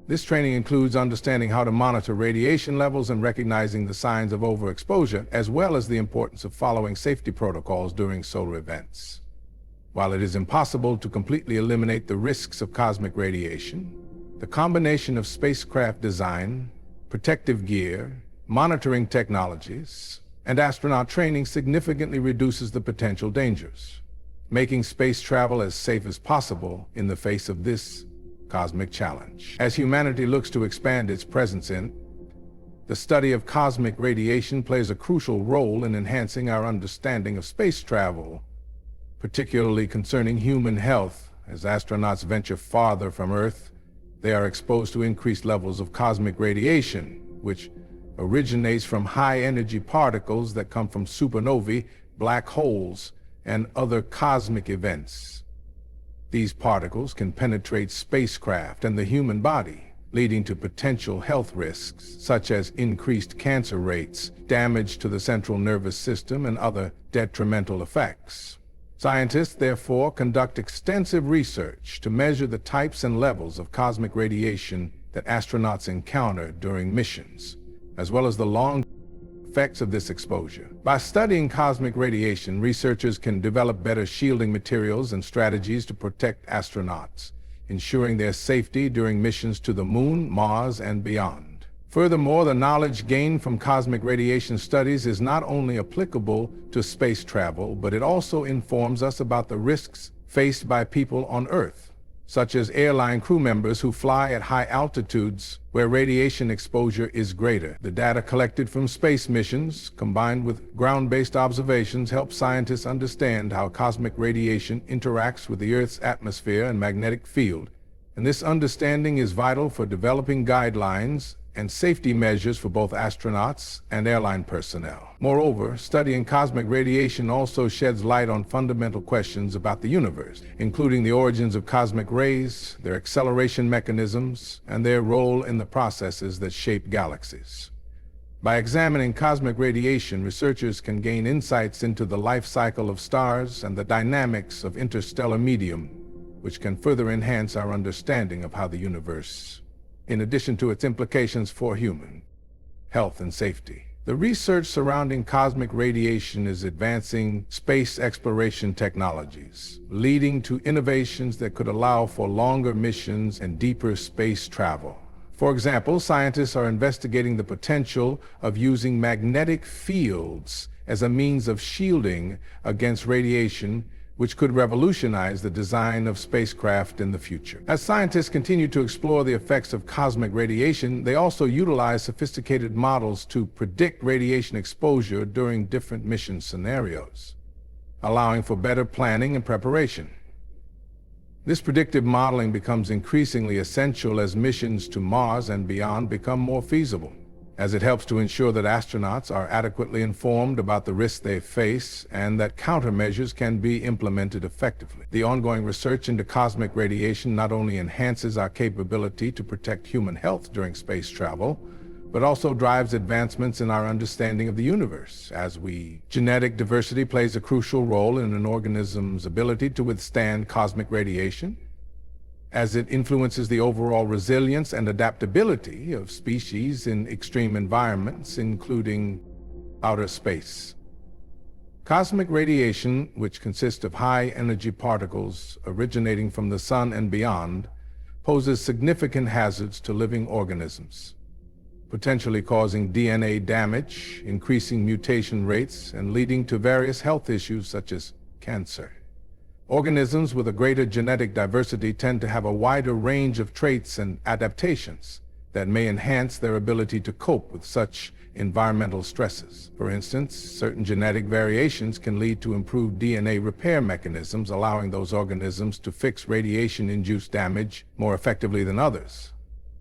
This training includes understanding how to monitor radiation levels and recognizing the signs of overexposure, as well as the importance of following safety protocols during solar events. While it is impossible to completely eliminate the risks of cosmic radiation, the combination of spacecraft design, protective gear, monitoring technologies, and astronaut training significantly reduces the potential dangers, making space travel as safe as possible in the face of this cosmic challenge. As humanity looks to expand its presence in, the study of cosmic radiation plays a crucial role in enhancing our understanding of space travel, particularly concerning human health. As astronauts venture farther from Earth, they are exposed to increased levels of cosmic radiation, which originates from high-energy particles that come from supernovae, black holes, and other cosmic events. These particles can penetrate spacecraft and the human body, leading to potential health risks, such as increased cancer rates, damage to the central nervous system, and other detrimental effects. Scientists, therefore, conduct extensive research to measure the types and levels of cosmic radiation that astronauts encounter during missions, as well as the long effects of this exposure. By studying cosmic radiation, researchers can develop better shielding materials and strategies to protect astronauts, ensuring their safety during missions to the Moon, Mars, and beyond. Furthermore, the knowledge gained from cosmic radiation studies is not only applicable to space travel, but it also informs us about the risks faced by people on Earth, such as airline crew members who fly at high altitudes where radiation exposure is greater. The data collected from space missions, combined with ground-based observations, help scientists understand how cosmic radiation interacts with the Earth's atmosphere and magnetic field. And this understanding is vital for developing guidelines and safety measures for both astronauts and airline personnel. Moreover, studying cosmic radiation also sheds light on fundamental questions about the universe, including the origins of cosmic rays, their acceleration mechanisms, and their role in the processes that shape galaxies. By examining cosmic radiation, researchers can gain insights into the life cycle of stars and the dynamics of interstellar medium, which can further enhance our understanding of how the universe, in addition to its implications for human health and safety. The research surrounding cosmic radiation is advancing space exploration technologies, leading to innovations that could allow for longer missions and deeper space travel. For example, scientists are investigating the potential of using magnetic fields as a means of shielding against radiation, which could revolutionize the design of spacecraft in the future. As scientists continue to explore the effects of cosmic radiation, they also utilize sophisticated models to predict radiation exposure during different mission scenarios, allowing for better planning and preparation. This predictive modeling becomes increasingly essential as missions to Mars and beyond become more feasible, as it helps to ensure that astronauts are adequately informed about the risks they face and that countermeasures can be implemented effectively. The ongoing research into cosmic radiation not only enhances our capability to protect human health during space travel, but also drives advancements in our understanding of the universe. Genetic diversity plays a crucial role in an organism's ability to withstand cosmic radiation, as it influences the overall resilience and adaptability of species in extreme environments, including outer space. Cosmic radiation, which consists of high-energy particles originating from the sun and beyond, poses significant hazards to living organisms, potentially causing DNA damage, increasing mutation rates, and leading to various health issues such as cancer. Organisms with a greater genetic diversity tend to have a wider range of traits and adaptations that may enhance their ability to cope with such environmental stresses. For instance, certain genetic variations can lead to improved DNA repair mechanisms, allowing those organisms to fix radiation-induced damage more effectively than others.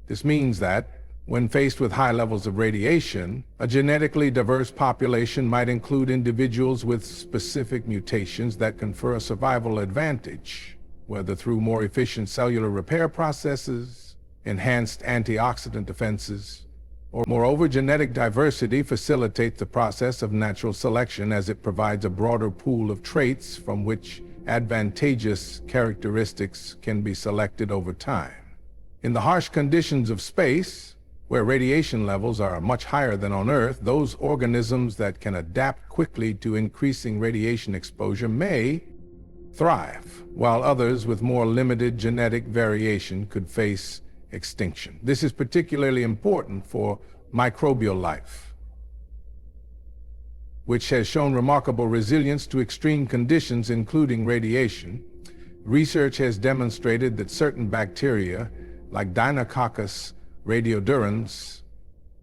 This means that, when faced with high levels of radiation, a genetically diverse population might include individuals with specific mutations that confer a survival advantage, whether through more efficient cellular repair processes, enhanced antioxidant defenses, or moreover, genetic diversity facilitates the process of natural selection as it provides a broader pool of traits from which advantageous characteristics can be selected over time. In the harsh conditions of space, where radiation levels are much higher than on Earth, those organisms that can adapt quickly to increasing radiation exposure may thrive, while others with more limited genetic variation could face extinction. This is particularly important for microbial life, which has shown remarkable resilience to extreme conditions, including radiation. Research has demonstrated that certain bacteria, like Deinococcus radiodurans,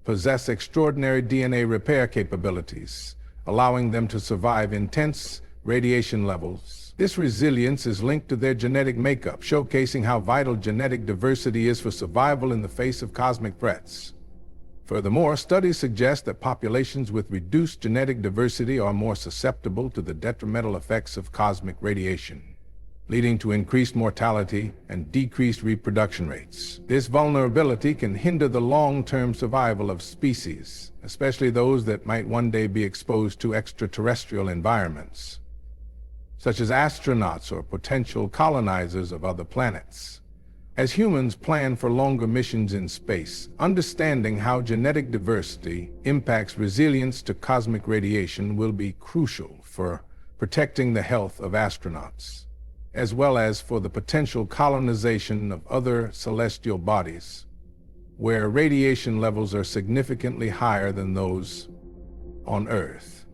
possess extraordinary DNA repair capabilities, allowing them to survive intense radiation levels. This resilience is linked to their genetic makeup, showcasing how vital genetic diversity is for survival in the face of cosmic threats. Furthermore, studies suggest that populations with reduced genetic diversity are more susceptible to the detrimental effects of cosmic radiation, leading to increased mortality and decreased reproduction rates. This vulnerability can hinder the long-term survival of species, especially those that might one day be exposed to extraterrestrial environments, such as astronauts or potential colonizers of other planets. As humans plan for longer missions in space, understanding how genetic diversity impacts resilience to cosmic radiation will be crucial for protecting the health of astronauts, as well as for the potential colonization of other celestial bodies, where radiation levels are significantly higher than those on Earth.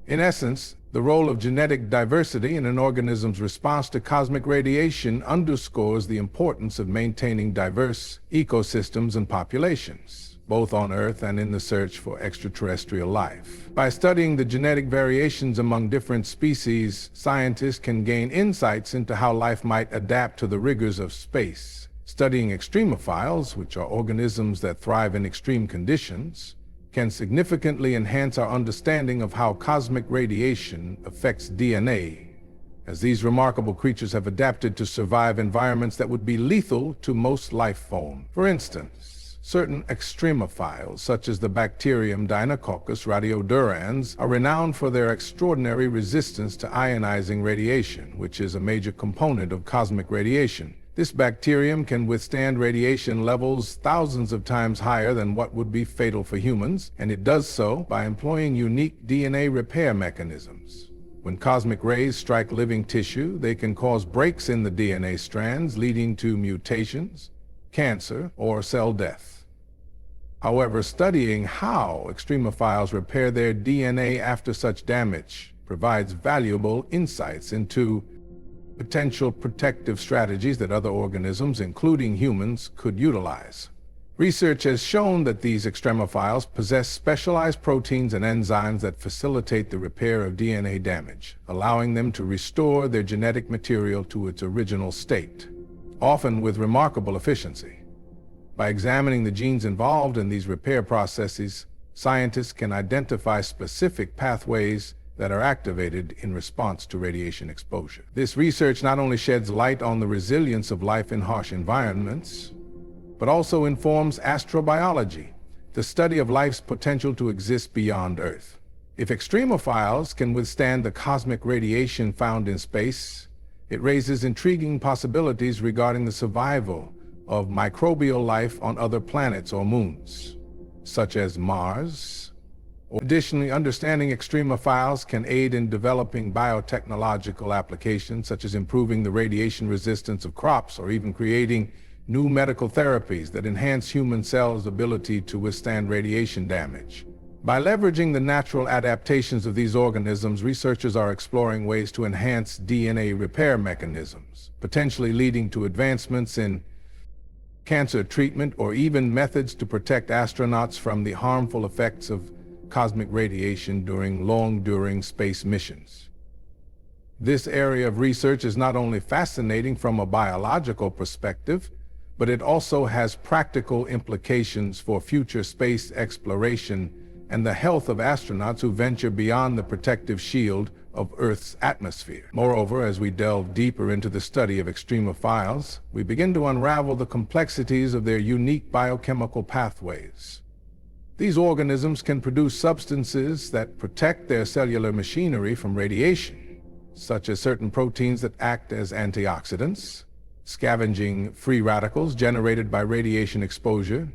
In essence, the role of genetic diversity in an organism's response to cosmic radiation underscores the importance of maintaining diverse ecosystems and populations, both on Earth and in the search for extraterrestrial life. By studying the genetic variations among different species, scientists can gain insights into how life might adapt to the rigors of space. Studying extremophiles, which are organisms that thrive in extreme conditions, can significantly enhance our understanding of how cosmic radiation affects DNA, as these remarkable creatures have adapted to survive environments that would be lethal to most life forms. For instance, certain extremophiles, such as the bacterium Deinococcus radiodurans, are renowned for their extraordinary resistance to ionizing radiation, which is a major component of cosmic radiation. This bacterium can withstand radiation levels thousands of times higher than what would be fatal for humans, and it does so by employing unique DNA repair mechanisms. When cosmic rays strike living tissue, they can cause breaks in the DNA strands, leading to mutations, cancer, or cell death. However, studying how extremophiles repair their DNA after such damage provides valuable insights into potential protective strategies that other organisms, including humans, could utilize. Research has shown that these extremophiles possess specialized proteins and enzymes that facilitate the repair of DNA damage, allowing them to restore their genetic material to its original state, often with remarkable efficiency. By examining the genes involved in these repair processes, scientists can identify specific pathways that are activated in response to radiation exposure. This research not only sheds light on the resilience of life in harsh environments, but also informs astrobiology, the study of life's potential to exist beyond Earth. If extremophiles can withstand the cosmic radiation found in space, it raises intriguing possibilities regarding the survival of microbial life on other planets or moons, such as Mars. Additionally, understanding extremophiles can aid in developing biotechnological applications, such as improving the radiation resistance of crops or even creating new medical therapies that enhance human cells' ability to withstand radiation damage. By leveraging the natural adaptations of these organisms, researchers are exploring ways to enhance DNA repair mechanisms, potentially leading to advancements in cancer treatment or even methods to protect astronauts from the harmful effects of cosmic radiation during long-during space missions. This area of research is not only fascinating from a biological perspective, but it also has practical implications for future space exploration and the health of astronauts who venture beyond the protective shield of Earth's atmosphere. Moreover, as we delve deeper into the study of extremophiles, we begin to unravel the complexities of their unique biochemical pathways. These organisms can produce substances that protect their cellular machinery from radiation, such as certain proteins that act as antioxidants, scavenging free radicals generated by radiation exposure.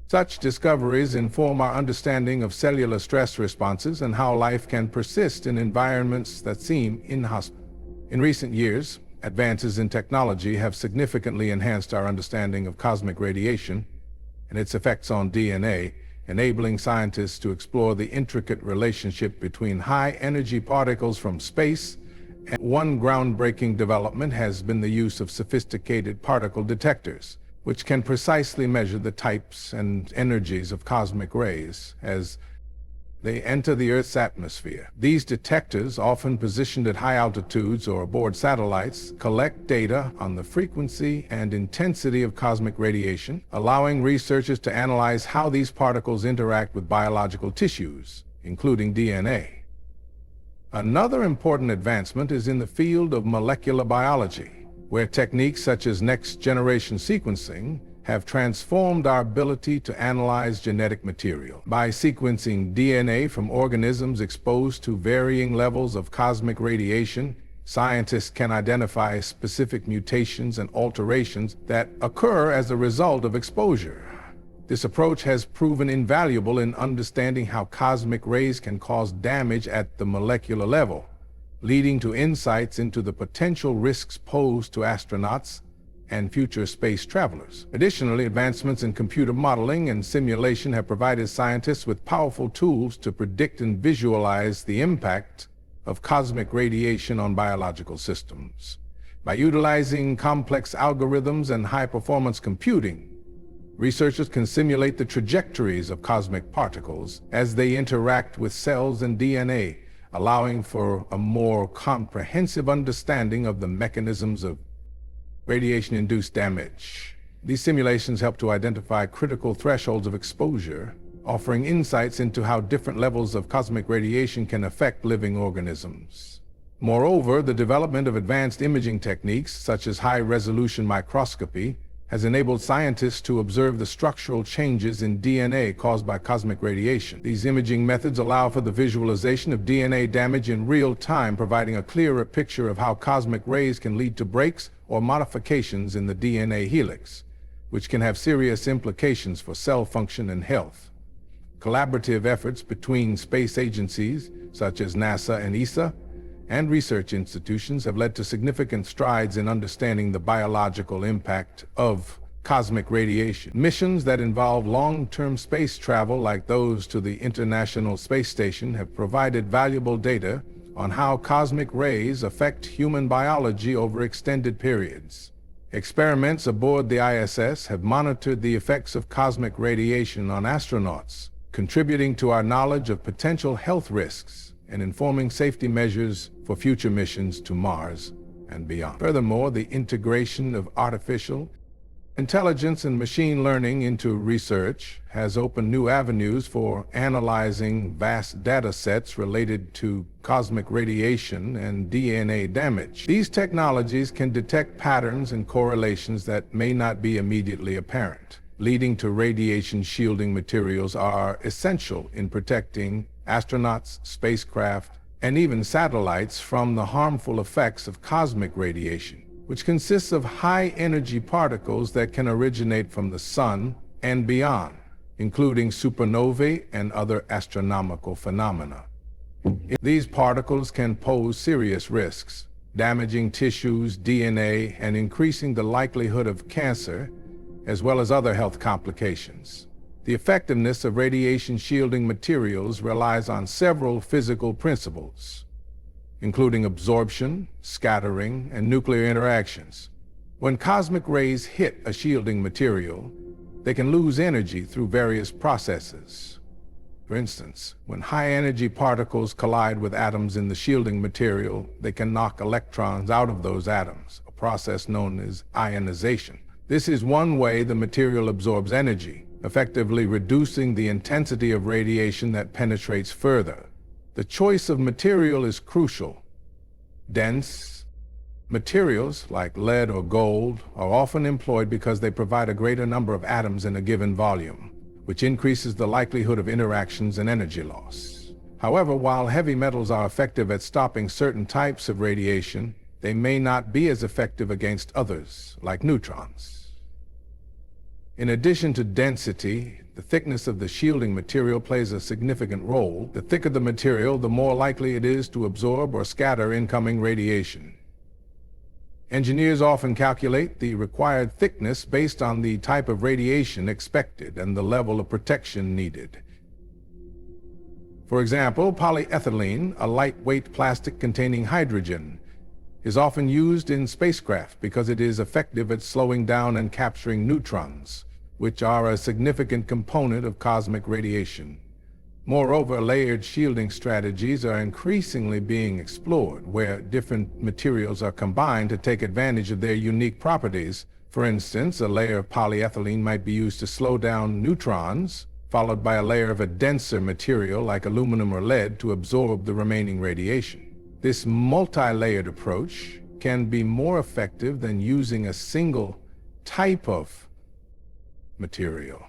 Such discoveries inform our understanding of cellular stress responses and how life can persist in environments that seem inhospitable. In recent years, advances in technology have significantly enhanced our understanding of cosmic radiation and its effects on DNA, enabling scientists to explore the intricate relationship between high-energy particles from space. And one groundbreaking development has been the use of sophisticated particle detectors, which can precisely measure the types and energies of cosmic rays as they enter the Earth's atmosphere. These detectors, often positioned at high altitudes or aboard satellites, collect data on the frequency and intensity of cosmic radiation, allowing researchers to analyze how these particles interact with biological tissues, including DNA. Another important advancement is in the field of molecular biology, where techniques such as next-generation sequencing have transformed our ability to analyze genetic material. By sequencing DNA from organisms exposed to varying levels of cosmic radiation, scientists can identify specific mutations and alterations that occur as a result of exposure. This approach has proven invaluable in understanding how cosmic rays can cause damage at the molecular level, leading to insights into the potential risks posed to astronauts and future space travelers. Additionally, advancements in computer modeling and simulation have provided scientists with powerful tools to predict and visualize the impact of cosmic radiation on biological systems. By utilizing complex algorithms and high-performance computing, researchers can simulate the trajectories of cosmic particles as they interact with cells and DNA, allowing for a more comprehensive understanding of the mechanisms of radiation-induced damage. These simulations help to identify critical thresholds of exposure, offering insights into how different levels of cosmic radiation can affect living organisms. Moreover, the development of advanced imaging techniques, such as high-resolution microscopy, has enabled scientists to observe the structural changes in DNA caused by cosmic radiation. These imaging methods allow for the visualization of DNA damage in real time, providing a clearer picture of how cosmic rays can lead to breaks or modifications in the DNA helix, which can have serious implications for cell function and health. Collaborative efforts between space agencies, such as NASA and ESA, and research institutions have led to significant strides in understanding the biological impact of cosmic radiation. Missions that involve long-term space travel, like those to the International Space Station, have provided valuable data on how cosmic rays affect human biology over extended periods. Experiments aboard the ISS have monitored the effects of cosmic radiation on astronauts, contributing to our knowledge of potential health risks and informing safety measures for future missions to Mars and beyond. Furthermore, the integration of artificial intelligence and machine learning into research has opened new avenues for analyzing vast data sets related to cosmic radiation and DNA damage. These technologies can detect patterns and correlations that may not be immediately apparent, leading to radiation shielding materials are essential in protecting astronauts, spacecraft, and even satellites from the harmful effects of cosmic radiation, which consists of high-energy particles that can originate from the sun and beyond, including supernovae and other astronomical phenomena. These particles can pose serious risks, damaging tissues, DNA, and increasing the likelihood of cancer, as well as other health complications. The effectiveness of radiation shielding materials relies on several physical principles, including absorption, scattering, and nuclear interactions. When cosmic rays hit a shielding material, they can lose energy through various processes. For instance, when high-energy particles collide with atoms in the shielding material, they can knock electrons out of those atoms, a process known as ionization. This is one way the material absorbs energy, effectively reducing the intensity of radiation that penetrates further. The choice of material is crucial. Dense materials, like lead or gold, are often employed because they provide a greater number of atoms in a given volume, which increases the likelihood of interactions and energy loss. However, while heavy metals are effective at stopping certain types of radiation, they may not be as effective against others, like neutrons. In addition to density, the thickness of the shielding material plays a significant role. The thicker the material, the more likely it is to absorb or scatter incoming radiation. Engineers often calculate the required thickness based on the type of radiation expected and the level of protection needed. For example, polyethylene, a lightweight plastic containing hydrogen, is often used in spacecraft because it is effective at slowing down and capturing neutrons, which are a significant component of cosmic radiation. Moreover, layered shielding strategies are increasingly being explored, where different materials are combined to take advantage of their unique properties. For instance, a layer of polyethylene might be used to slow down neutrons, followed by a layer of a denser material like aluminum or lead to absorb the remaining radiation. This multi-layered approach can be more effective than using a single type of material.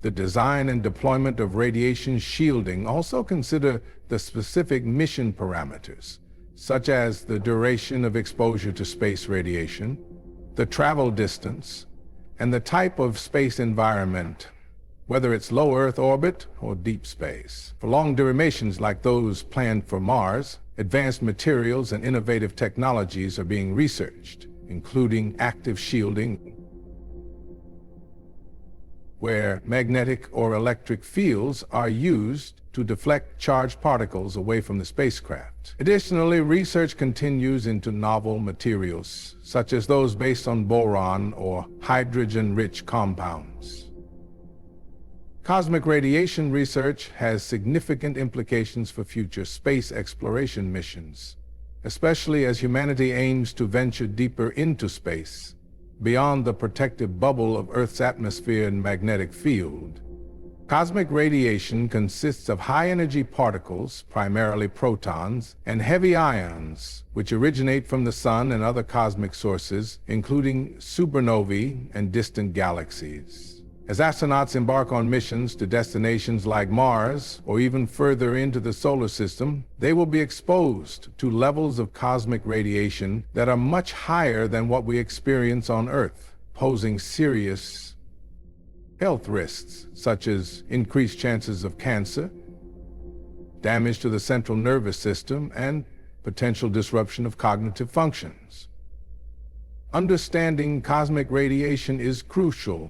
The design and deployment of radiation shielding also consider the specific mission parameters, such as the duration of exposure to space radiation, the travel distance, and the type of space environment, whether it's low Earth orbit or deep space. For long durations like those planned for Mars, advanced materials and innovative technologies are being researched, including active shielding, where magnetic or electric fields are used to deflect charged particles away from the spacecraft. Additionally, research continues into novel materials, such as those based on boron or hydrogen-rich compounds. Cosmic radiation research has significant implications for future space exploration missions, especially as humanity aims to venture deeper into space, beyond the protective bubble of Earth's atmosphere and magnetic field. Cosmic radiation consists of high-energy particles, primarily protons, and heavy ions, which originate from the Sun and other cosmic sources, including supernovae and distant galaxies. As astronauts embark on missions to destinations like Mars or even further into the solar system, they will be exposed to levels of cosmic radiation that are much higher than what we experience on Earth, posing serious health risks, such as increased chances of cancer, damage to the central nervous system, and potential disruption of cognitive functions. Understanding cosmic radiation is crucial,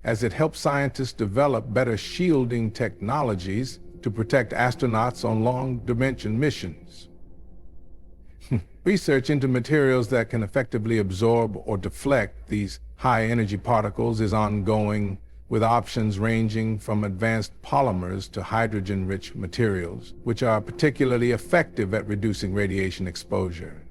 as it helps scientists develop better shielding technologies to protect astronauts on long-dimension missions. Research into materials that can effectively absorb or deflect these high-energy particles is ongoing, with options ranging from advanced polymers to hydrogen-rich materials, which are particularly effective at reducing radiation exposure.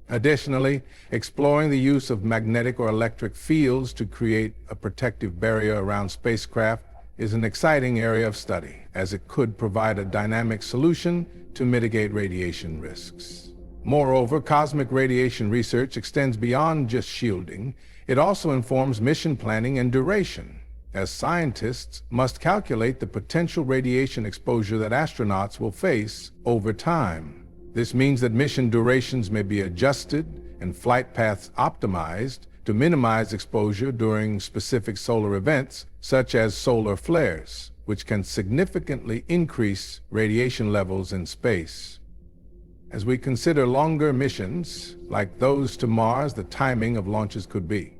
Additionally, exploring the use of magnetic or electric fields to create a protective barrier around spacecraft is an exciting area of study, as it could provide a dynamic solution to mitigate radiation risks. Moreover, cosmic radiation research extends beyond just shielding. It also informs mission planning and duration, as scientists must calculate the potential radiation exposure that astronauts will face over time. This means that mission durations may be adjusted and flight paths optimized to minimize exposure during specific solar events, such as solar flares, which can significantly increase radiation levels in space. As we consider longer missions, like those to Mars, the timing of launches could be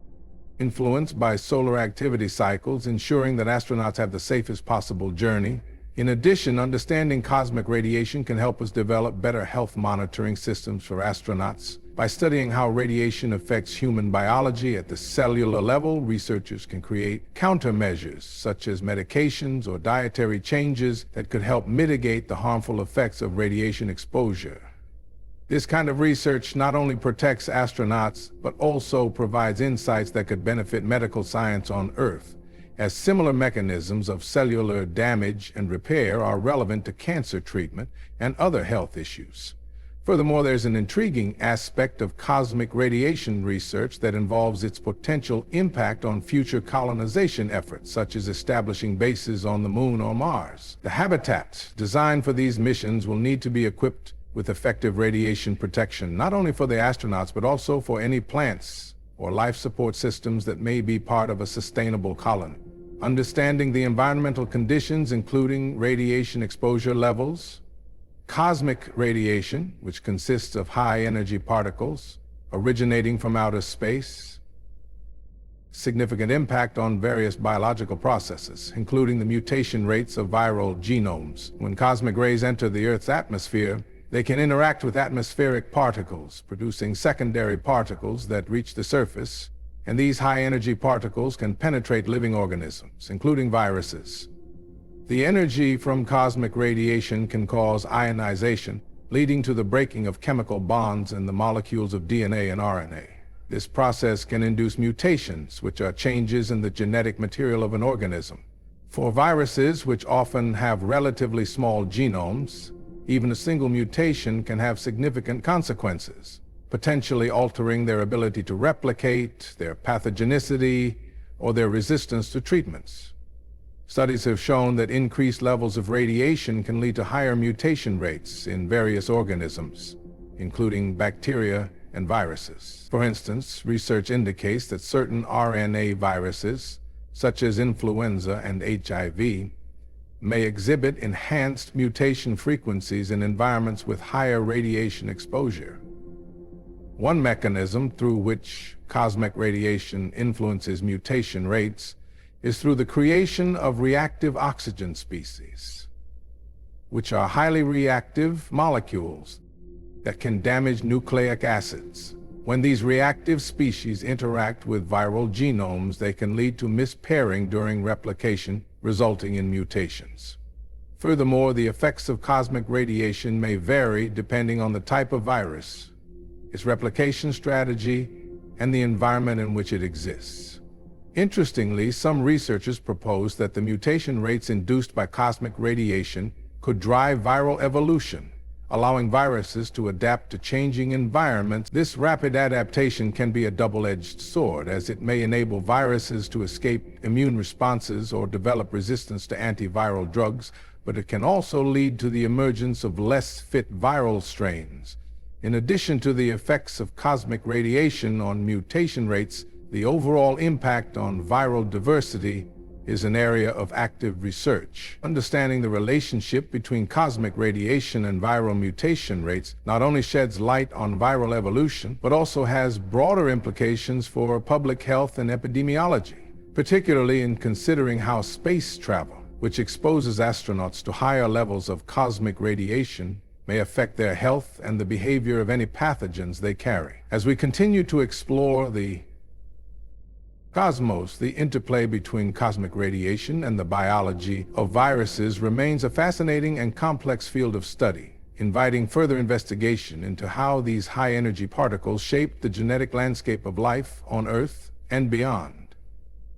influenced by solar activity cycles, ensuring that astronauts have the safest possible journey. In addition, understanding cosmic radiation can help us develop better health monitoring systems for astronauts. By studying how radiation affects human biology at the cellular level, researchers can create countermeasures, such as medications or dietary changes that could help mitigate the harmful effects of radiation exposure. This kind of research not only protects astronauts, but also provides insights that could benefit medical science on Earth, as similar mechanisms of cellular damage and repair are relevant to cancer treatment and other health issues. Furthermore, there's an intriguing aspect of cosmic radiation research that involves its potential impact on future colonization efforts, such as establishing bases on the Moon or Mars. The habitats designed for these missions will need to be equipped with effective radiation protection, not only for the astronauts, but also for any plants or life support systems that may be part of a sustainable colony. Understanding the environmental conditions, including radiation exposure levels, cosmic radiation, which consists of high-energy particles originating from outer space, significant impact on various biological processes, including the mutation rates of viral genomes. When cosmic rays enter the Earth's atmosphere, they can interact with atmospheric particles, producing secondary particles that reach the surface, and these high-energy particles can penetrate living organisms, including viruses. The energy from cosmic radiation can cause ionization, leading to the breaking of chemical bonds in the molecules of DNA and RNA. This process can induce mutations, which are changes in the genetic material of an organism. For viruses, which often have relatively small genomes, even a single mutation can have significant consequences, potentially altering their ability to replicate, their pathogenicity, or their resistance to treatments. Studies have shown that increased levels of radiation can lead to higher mutation rates in various organisms, including bacteria and viruses. For instance, research indicates that certain RNA viruses, such as influenza and HIV, may exhibit enhanced mutation frequencies in environments with higher radiation exposure. One mechanism through which cosmic radiation influences mutation rates is through the creation of reactive oxygen species, which are highly reactive molecules that can damage nucleic acids. When these reactive species interact with viral genomes, they can lead to mispairing during replication, resulting in mutations. Furthermore, the effects of cosmic radiation may vary depending on the type of virus, its replication strategy, and the environment in which it exists. Interestingly, some researchers propose that the mutation rates induced by cosmic radiation could drive viral evolution, allowing viruses to adapt to changing environments. This rapid adaptation can be a double-edged sword, as it may enable viruses to escape immune responses or develop resistance to antiviral drugs, but it can also lead to the emergence of less fit viral strains. In addition to the effects of cosmic radiation on mutation rates, the overall impact on viral diversity is an area of active research. Understanding the relationship between cosmic radiation and viral mutation rates not only sheds light on viral evolution, but also has broader implications for public health and epidemiology, particularly in considering how space travel, which exposes astronauts to higher levels of cosmic radiation, may affect their health and the behavior of any pathogens they carry. As we continue to explore the cosmos, the interplay between cosmic radiation and the biology of viruses remains a fascinating and complex field of study, inviting further investigation into how these high-energy particles shape the genetic landscape of life on Earth and beyond.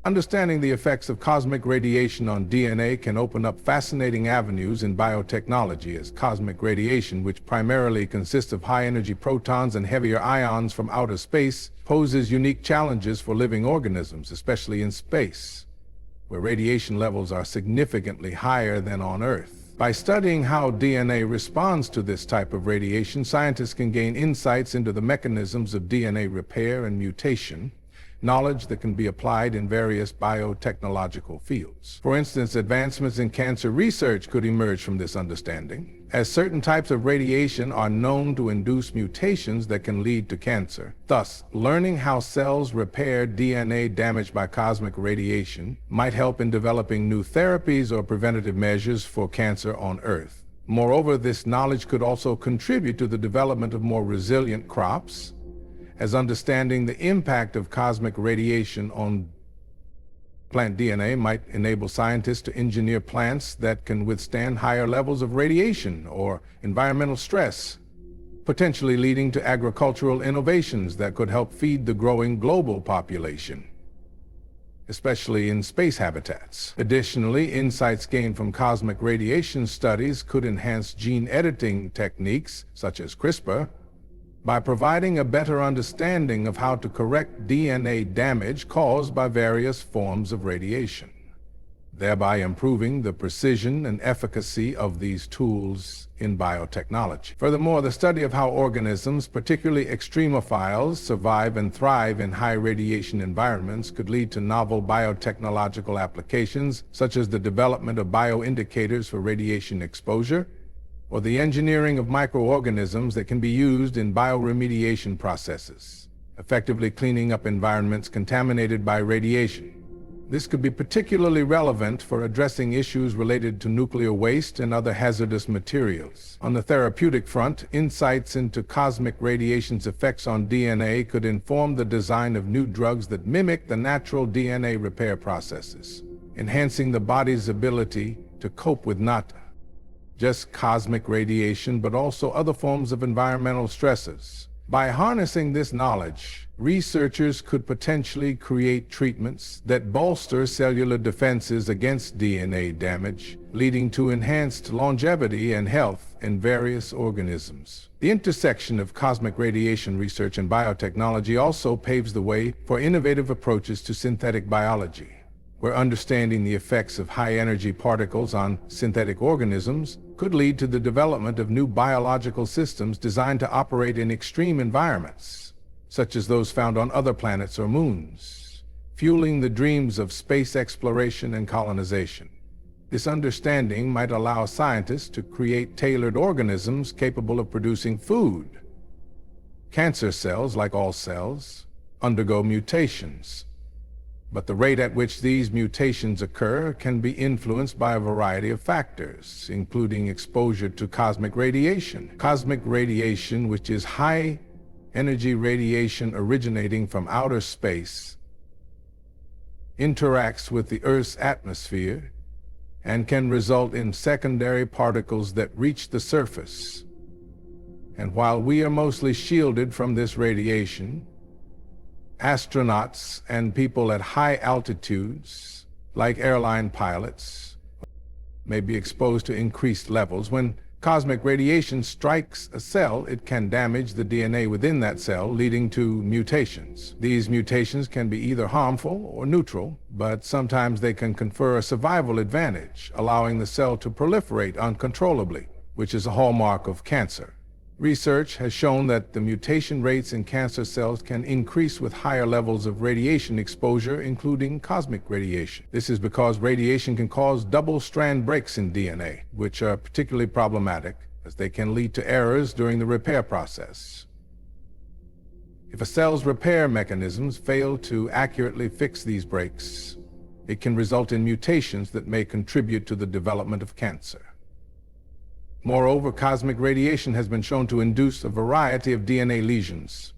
Understanding the effects of cosmic radiation on DNA can open up fascinating avenues in biotechnology, as cosmic radiation, which primarily consists of high-energy protons and heavier ions from outer space, poses unique challenges for living organisms, especially in space, where radiation levels are significantly higher than on Earth. By studying how DNA responds to this type of radiation, scientists can gain insights into the mechanisms of DNA repair and mutation, knowledge that can be applied in various biotechnological fields. For instance, advancements in cancer research could emerge from this understanding, as certain types of radiation are known to induce mutations that can lead to cancer. Thus, learning how cells repair DNA damaged by cosmic radiation might help in developing new therapies or preventative measures for cancer on Earth. Moreover, this knowledge could also contribute to the development of more resilient crops, as understanding the impact of cosmic radiation on plant DNA might enable scientists to engineer plants that can withstand higher levels of radiation or environmental stress, potentially leading to agricultural innovations that could help feed the growing global population, especially in space habitats. Additionally, insights gained from cosmic radiation studies could enhance gene editing techniques, such as CRISPR, by providing a better understanding of how to correct DNA damage caused by various forms of radiation, thereby improving the precision and efficacy of these tools in biotechnology. Furthermore, the study of how organisms, particularly extremophiles, survive and thrive in high radiation environments could lead to novel biotechnological applications, such as the development of bioindicators for radiation exposure, or the engineering of microorganisms that can be used in bioremediation processes, effectively cleaning up environments contaminated by radiation. This could be particularly relevant for addressing issues related to nuclear waste and other hazardous materials. On the therapeutic front, insights into cosmic radiation's effects on DNA could inform the design of new drugs that mimic the natural DNA repair processes, enhancing the body's ability to cope with not just cosmic radiation, but also other forms of environmental stresses. By harnessing this knowledge, researchers could potentially create treatments that bolster cellular defenses against DNA damage, leading to enhanced longevity and health in various organisms. The intersection of cosmic radiation research and biotechnology also paves the way for innovative approaches to synthetic biology. where understanding the effects of high-energy particles on synthetic organisms could lead to the development of new biological systems designed to operate in extreme environments, such as those found on other planets or moons, fueling the dreams of space exploration and colonization. This understanding might allow scientists to create tailored organisms capable of producing food. Cancer cells, like all cells, undergo mutations, but the rate at which these mutations occur can be influenced by a variety of factors, including exposure to cosmic radiation. Cosmic radiation, which is high-energy radiation originating from outer space, interacts with the Earth's atmosphere and can result in secondary particles that reach the surface. And while we are mostly shielded from this radiation, astronauts and people at high altitudes, like airline pilots, may be exposed to increased levels. When cosmic radiation strikes a cell, it can damage the DNA within that cell, leading to mutations. These mutations can be either harmful or neutral, but sometimes they can confer a survival advantage, allowing the cell to proliferate uncontrollably, which is a hallmark of cancer. Research has shown that the mutation rates in cancer cells can increase with higher levels of radiation exposure, including cosmic radiation. This is because radiation can cause double-strand breaks in DNA, which are particularly problematic, as they can lead to errors during the repair process. If a cell's repair mechanisms fail to accurately fix these breaks, it can result in mutations that may contribute to the development of cancer. Moreover, cosmic radiation has been shown to induce a variety of DNA lesions,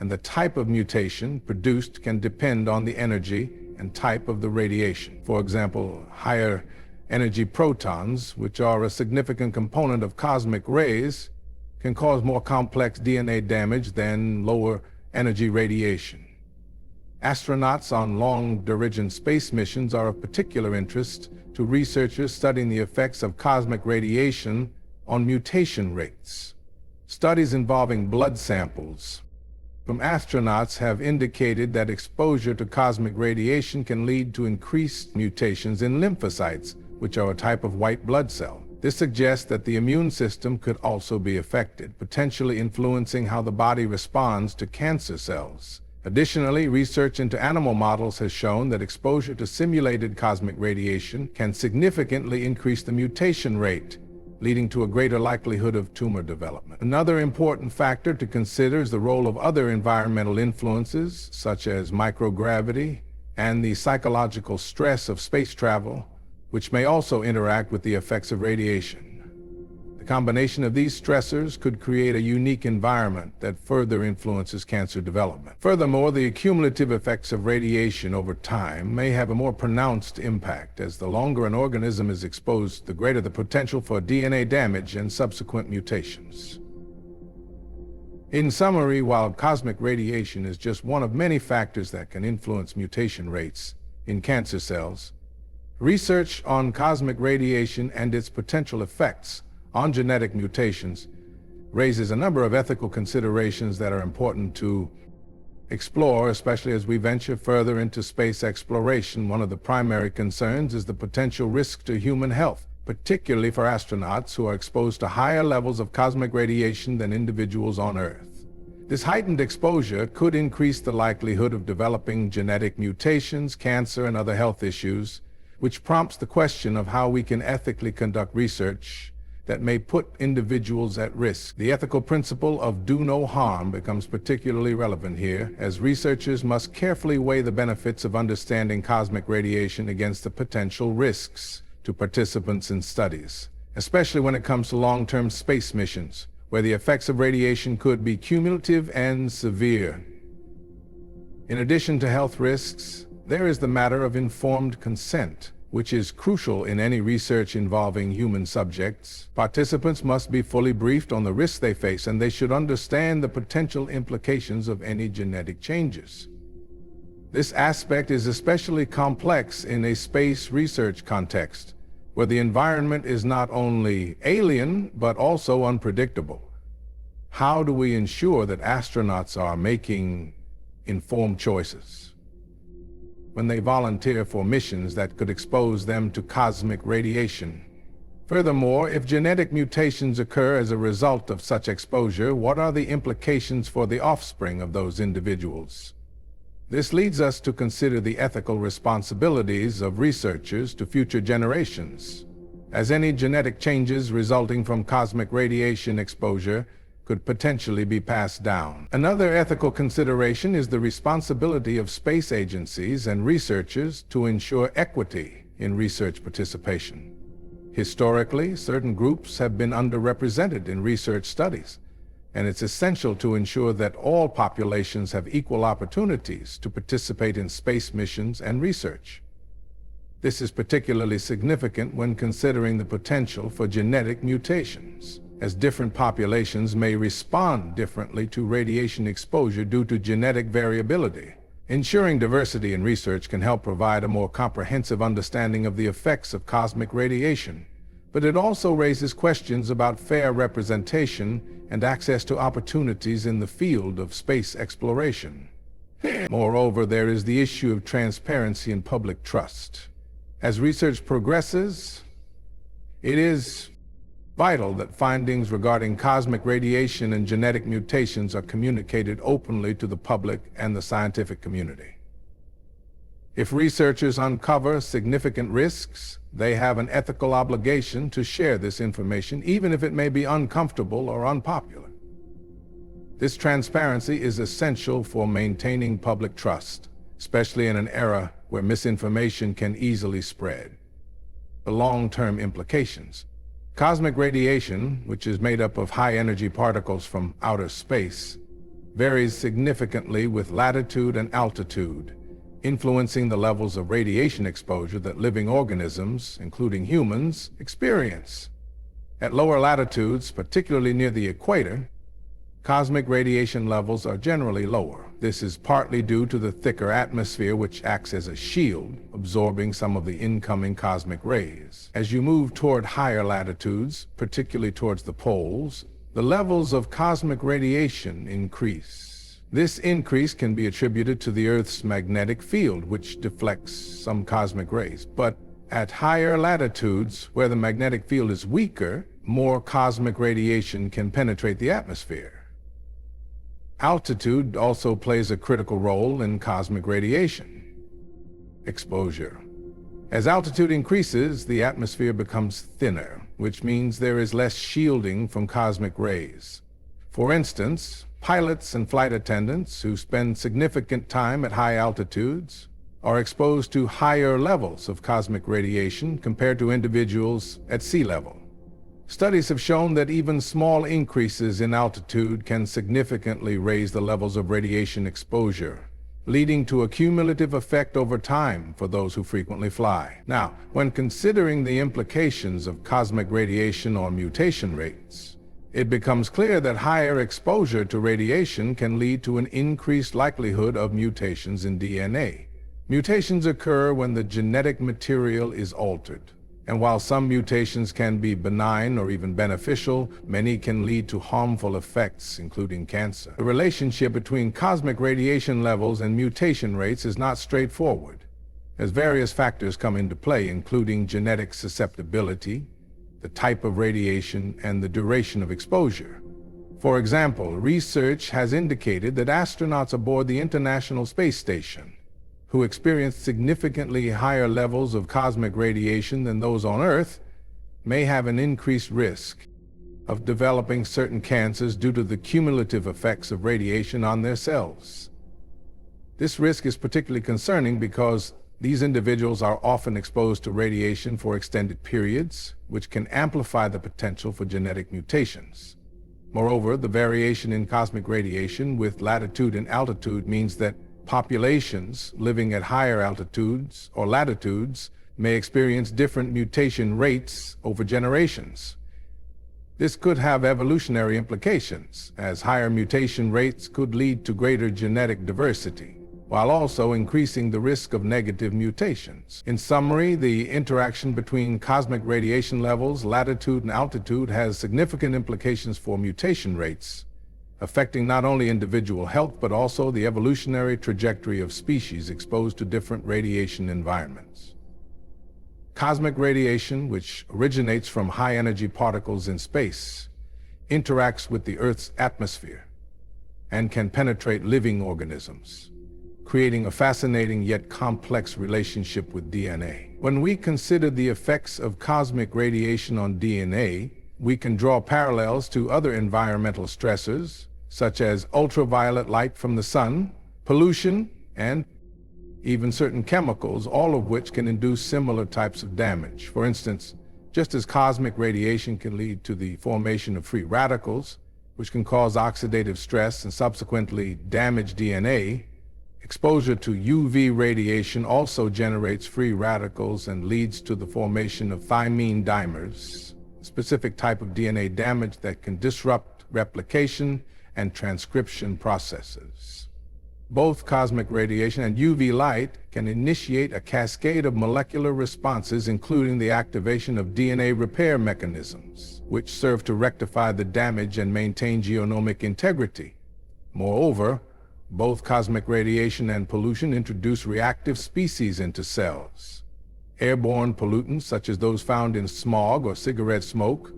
and the type of mutation produced can depend on the energy and type of the radiation. For example, higher energy protons, which are a significant component of cosmic rays, can cause more complex DNA damage than lower energy radiation. Astronauts on long-duration space missions are of particular interest to researchers studying the effects of cosmic radiation on mutation rates. Studies involving blood samples from astronauts have indicated that exposure to cosmic radiation can lead to increased mutations in lymphocytes, which are a type of white blood cell. This suggests that the immune system could also be affected, potentially influencing how the body responds to cancer cells. Additionally, research into animal models has shown that exposure to simulated cosmic radiation can significantly increase the mutation rate, leading to a greater likelihood of tumor development. Another important factor to consider is the role of other environmental influences, such as microgravity and the psychological stress of space travel, which may also interact with the effects of radiation. The combination of these stressors could create a unique environment that further influences cancer development. Furthermore, the cumulative effects of radiation over time may have a more pronounced impact, as the longer an organism is exposed, the greater the potential for DNA damage and subsequent mutations. In summary, while cosmic radiation is just one of many factors that can influence mutation rates in cancer cells, research on cosmic radiation and its potential effects on genetic mutations raises a number of ethical considerations that are important to explore, especially as we venture further into space exploration. One of the primary concerns is the potential risk to human health, particularly for astronauts who are exposed to higher levels of cosmic radiation than individuals on Earth. This heightened exposure could increase the likelihood of developing genetic mutations, cancer, and other health issues, which prompts the question of how we can ethically conduct research that may put individuals at risk. The ethical principle of do no harm becomes particularly relevant here, as researchers must carefully weigh the benefits of understanding cosmic radiation against the potential risks to participants in studies, especially when it comes to long-term space missions, where the effects of radiation could be cumulative and severe. In addition to health risks, there is the matter of informed consent, which is crucial in any research involving human subjects. Participants must be fully briefed on the risks they face, and they should understand the potential implications of any genetic changes. This aspect is especially complex in a space research context, where the environment is not only alien, but also unpredictable. How do we ensure that astronauts are making informed choices? when they volunteer for missions that could expose them to cosmic radiation. Furthermore, if genetic mutations occur as a result of such exposure, what are the implications for the offspring of those individuals? This leads us to consider the ethical responsibilities of researchers to future generations, as any genetic changes resulting from cosmic radiation exposure could potentially be passed down. Another ethical consideration is the responsibility of space agencies and researchers to ensure equity in research participation. Historically, certain groups have been underrepresented in research studies, and it's essential to ensure that all populations have equal opportunities to participate in space missions and research. This is particularly significant when considering the potential for genetic mutations, as different populations may respond differently to radiation exposure due to genetic variability. Ensuring diversity in research can help provide a more comprehensive understanding of the effects of cosmic radiation, but it also raises questions about fair representation and access to opportunities in the field of space exploration. Moreover, there is the issue of transparency and public trust. As research progresses, it is vital that findings regarding cosmic radiation and genetic mutations are communicated openly to the public and the scientific community. If researchers uncover significant risks, they have an ethical obligation to share this information, even if it may be uncomfortable or unpopular. This transparency is essential for maintaining public trust, especially in an era where misinformation can easily spread. The long-term implications. Cosmic radiation, which is made up of high-energy particles from outer space, varies significantly with latitude and altitude, influencing the levels of radiation exposure that living organisms, including humans, experience. At lower latitudes, particularly near the equator, cosmic radiation levels are generally lower. This is partly due to the thicker atmosphere, which acts as a shield, absorbing some of the incoming cosmic rays. As you move toward higher latitudes, particularly towards the poles, the levels of cosmic radiation increase. This increase can be attributed to the Earth's magnetic field, which deflects some cosmic rays. But at higher latitudes, where the magnetic field is weaker, more cosmic radiation can penetrate the atmosphere. Altitude also plays a critical role in cosmic radiation exposure. As altitude increases, the atmosphere becomes thinner, which means there is less shielding from cosmic rays. For instance, pilots and flight attendants who spend significant time at high altitudes are exposed to higher levels of cosmic radiation compared to individuals at sea level. Studies have shown that even small increases in altitude can significantly raise the levels of radiation exposure, leading to a cumulative effect over time for those who frequently fly. Now, when considering the implications of cosmic radiation or mutation rates, it becomes clear that higher exposure to radiation can lead to an increased likelihood of mutations in DNA. Mutations occur when the genetic material is altered. And while some mutations can be benign or even beneficial, many can lead to harmful effects, including cancer. The relationship between cosmic radiation levels and mutation rates is not straightforward, as various factors come into play, including genetic susceptibility, the type of radiation, and the duration of exposure. For example, research has indicated that astronauts aboard the International Space Station who experienced significantly higher levels of cosmic radiation than those on Earth may have an increased risk of developing certain cancers due to the cumulative effects of radiation on their cells. This risk is particularly concerning because these individuals are often exposed to radiation for extended periods, which can amplify the potential for genetic mutations. Moreover, the variation in cosmic radiation with latitude and altitude means that populations living at higher altitudes or latitudes may experience different mutation rates over generations. This could have evolutionary implications, as higher mutation rates could lead to greater genetic diversity, while also increasing the risk of negative mutations. In summary, the interaction between cosmic radiation levels, latitude, and altitude has significant implications for mutation rates, affecting not only individual health but also the evolutionary trajectory of species exposed to different radiation environments. Cosmic radiation, which originates from high-energy particles in space, interacts with the Earth's atmosphere and can penetrate living organisms, creating a fascinating yet complex relationship with DNA. When we consider the effects of cosmic radiation on DNA, we can draw parallels to other environmental stressors, such as ultraviolet light from the sun, pollution, and even certain chemicals, all of which can induce similar types of damage. For instance, just as cosmic radiation can lead to the formation of free radicals, which can cause oxidative stress and subsequently damage DNA, exposure to UV radiation also generates free radicals and leads to the formation of thymine dimers, a specific type of DNA damage that can disrupt replication and transcription processes. Both cosmic radiation and UV light can initiate a cascade of molecular responses, including the activation of DNA repair mechanisms, which serve to rectify the damage and maintain genomic integrity. Moreover, both cosmic radiation and pollution introduce reactive species into cells. Airborne pollutants, such as those found in smog or cigarette smoke,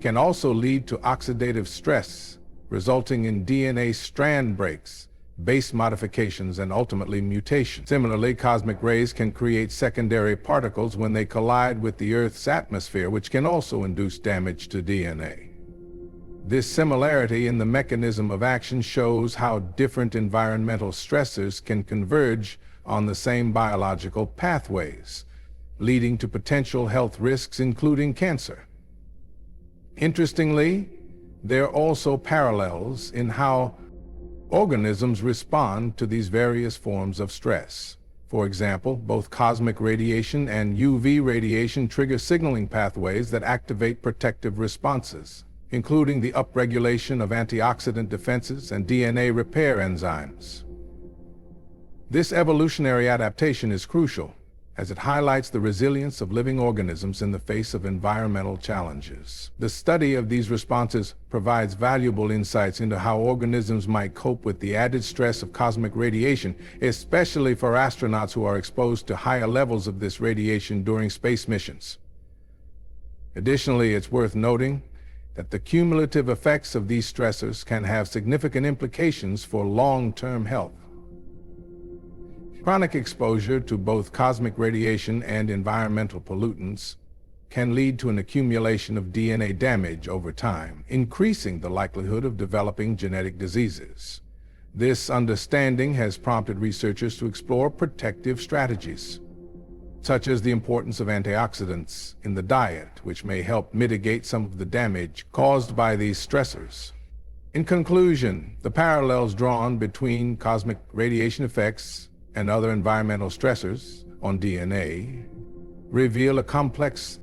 can also lead to oxidative stress, resulting in DNA strand breaks, base modifications, and ultimately mutation. Similarly, cosmic rays can create secondary particles when they collide with the Earth's atmosphere, which can also induce damage to DNA. This similarity in the mechanism of action shows how different environmental stressors can converge on the same biological pathways, leading to potential health risks, including cancer. Interestingly, there are also parallels in how organisms respond to these various forms of stress. For example, both cosmic radiation and UV radiation trigger signaling pathways that activate protective responses, including the upregulation of antioxidant defenses and DNA repair enzymes. This evolutionary adaptation is crucial, as it highlights the resilience of living organisms in the face of environmental challenges. The study of these responses provides valuable insights into how organisms might cope with the added stress of cosmic radiation, especially for astronauts who are exposed to higher levels of this radiation during space missions. Additionally, it's worth noting that the cumulative effects of these stressors can have significant implications for long-term health. Chronic exposure to both cosmic radiation and environmental pollutants can lead to an accumulation of DNA damage over time, increasing the likelihood of developing genetic diseases. This understanding has prompted researchers to explore protective strategies, such as the importance of antioxidants in the diet, which may help mitigate some of the damage caused by these stressors. In conclusion, the parallels drawn between cosmic radiation effects and other environmental stressors on DNA reveal a complex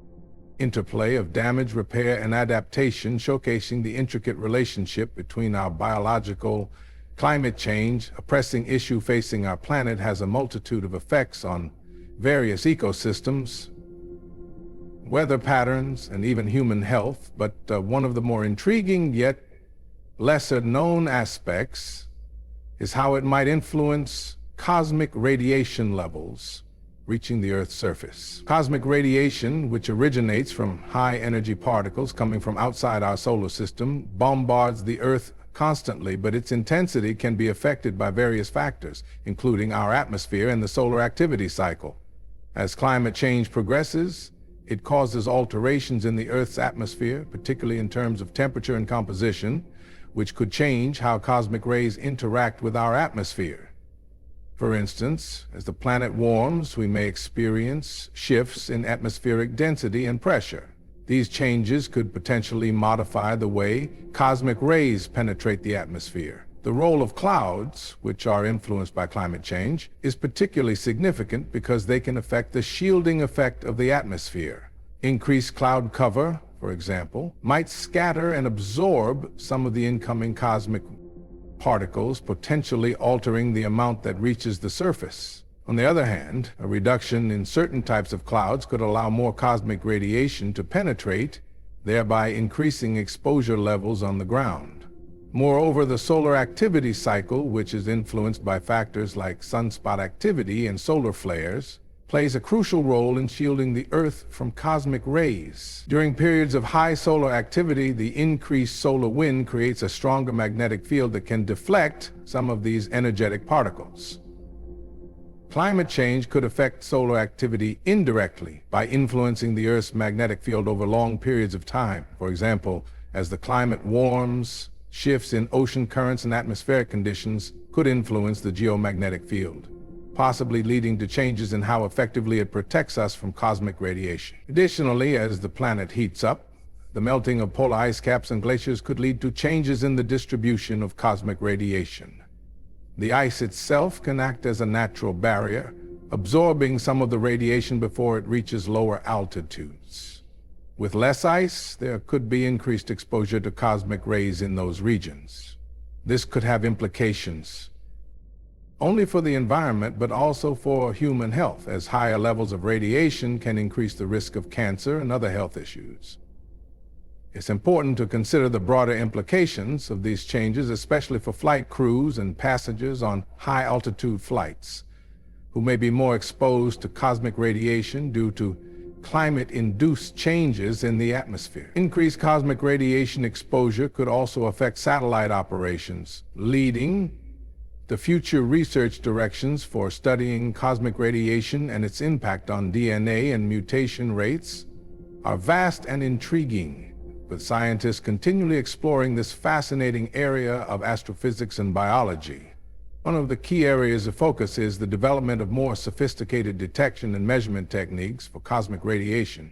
interplay of damage, repair, and adaptation, showcasing the intricate relationship between our biological climate change, a pressing issue facing our planet, has a multitude of effects on various ecosystems, weather patterns, and even human health. But one of the more intriguing yet lesser-known aspects is how it might influence cosmic radiation levels reaching the Earth's surface. Cosmic radiation, which originates from high-energy particles coming from outside our solar system, bombards the Earth constantly, but its intensity can be affected by various factors, including our atmosphere and the solar activity cycle. As climate change progresses, it causes alterations in the Earth's atmosphere, particularly in terms of temperature and composition, which could change how cosmic rays interact with our atmosphere. For instance, as the planet warms, we may experience shifts in atmospheric density and pressure. These changes could potentially modify the way cosmic rays penetrate the atmosphere. The role of clouds, which are influenced by climate change, is particularly significant because they can affect the shielding effect of the atmosphere. Increased cloud cover, for example, might scatter and absorb some of the incoming cosmic particles, potentially altering the amount that reaches the surface. On the other hand, a reduction in certain types of clouds could allow more cosmic radiation to penetrate, thereby increasing exposure levels on the ground. Moreover, the solar activity cycle, which is influenced by factors like sunspot activity and solar flares, plays a crucial role in shielding the Earth from cosmic rays. During periods of high solar activity, the increased solar wind creates a stronger magnetic field that can deflect some of these energetic particles. Climate change could affect solar activity indirectly by influencing the Earth's magnetic field over long periods of time. For example, as the climate warms, shifts in ocean currents and atmospheric conditions could influence the geomagnetic field, possibly leading to changes in how effectively it protects us from cosmic radiation. Additionally, as the planet heats up, the melting of polar ice caps and glaciers could lead to changes in the distribution of cosmic radiation. The ice itself can act as a natural barrier, absorbing some of the radiation before it reaches lower altitudes. With less ice, there could be increased exposure to cosmic rays in those regions. This could have implications only for the environment, but also for human health, as higher levels of radiation can increase the risk of cancer and other health issues. It's important to consider the broader implications of these changes, especially for flight crews and passengers on high-altitude flights, who may be more exposed to cosmic radiation due to climate-induced changes in the atmosphere. Increased cosmic radiation exposure could also affect satellite operations, leading to future research directions for studying cosmic radiation and its impact on DNA and mutation rates are vast and intriguing, with scientists continually exploring this fascinating area of astrophysics and biology. One of the key areas of focus is the development of more sophisticated detection and measurement techniques for cosmic radiation,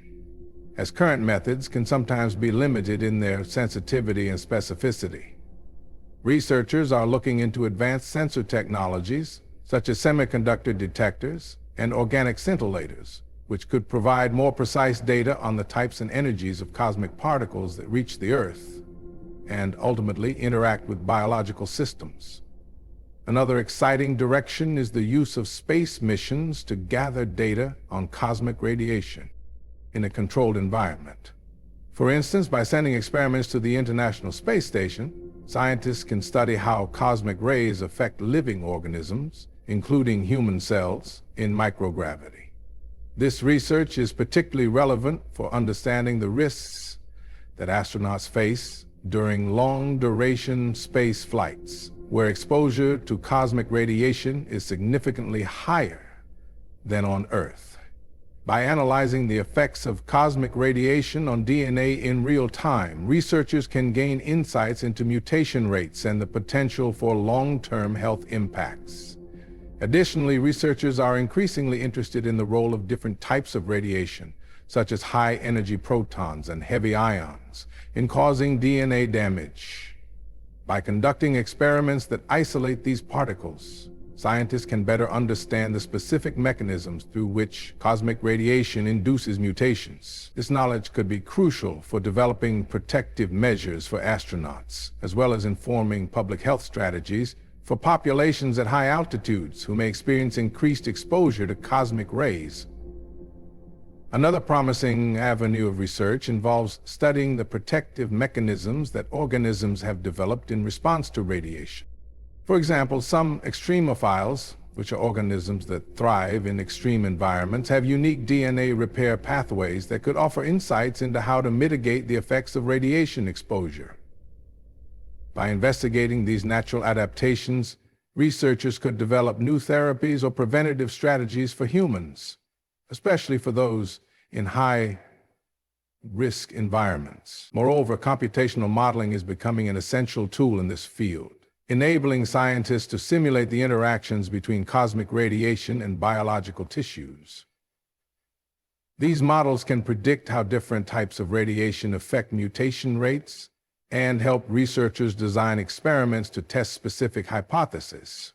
as current methods can sometimes be limited in their sensitivity and specificity. Researchers are looking into advanced sensor technologies, such as semiconductor detectors and organic scintillators, which could provide more precise data on the types and energies of cosmic particles that reach the Earth and ultimately interact with biological systems. Another exciting direction is the use of space missions to gather data on cosmic radiation in a controlled environment. For instance, by sending experiments to the International Space Station, scientists can study how cosmic rays affect living organisms, including human cells, in microgravity. This research is particularly relevant for understanding the risks that astronauts face during long-duration space flights, where exposure to cosmic radiation is significantly higher than on Earth. By analyzing the effects of cosmic radiation on DNA in real time, researchers can gain insights into mutation rates and the potential for long-term health impacts. Additionally, researchers are increasingly interested in the role of different types of radiation, such as high-energy protons and heavy ions, in causing DNA damage. By conducting experiments that isolate these particles, scientists can better understand the specific mechanisms through which cosmic radiation induces mutations. This knowledge could be crucial for developing protective measures for astronauts, as well as informing public health strategies for populations at high altitudes who may experience increased exposure to cosmic rays. Another promising avenue of research involves studying the protective mechanisms that organisms have developed in response to radiation. For example, some extremophiles, which are organisms that thrive in extreme environments, have unique DNA repair pathways that could offer insights into how to mitigate the effects of radiation exposure. By investigating these natural adaptations, researchers could develop new therapies or preventative strategies for humans, especially for those in high-risk environments. Moreover, computational modeling is becoming an essential tool in this field, enabling scientists to simulate the interactions between cosmic radiation and biological tissues. These models can predict how different types of radiation affect mutation rates and help researchers design experiments to test specific hypotheses.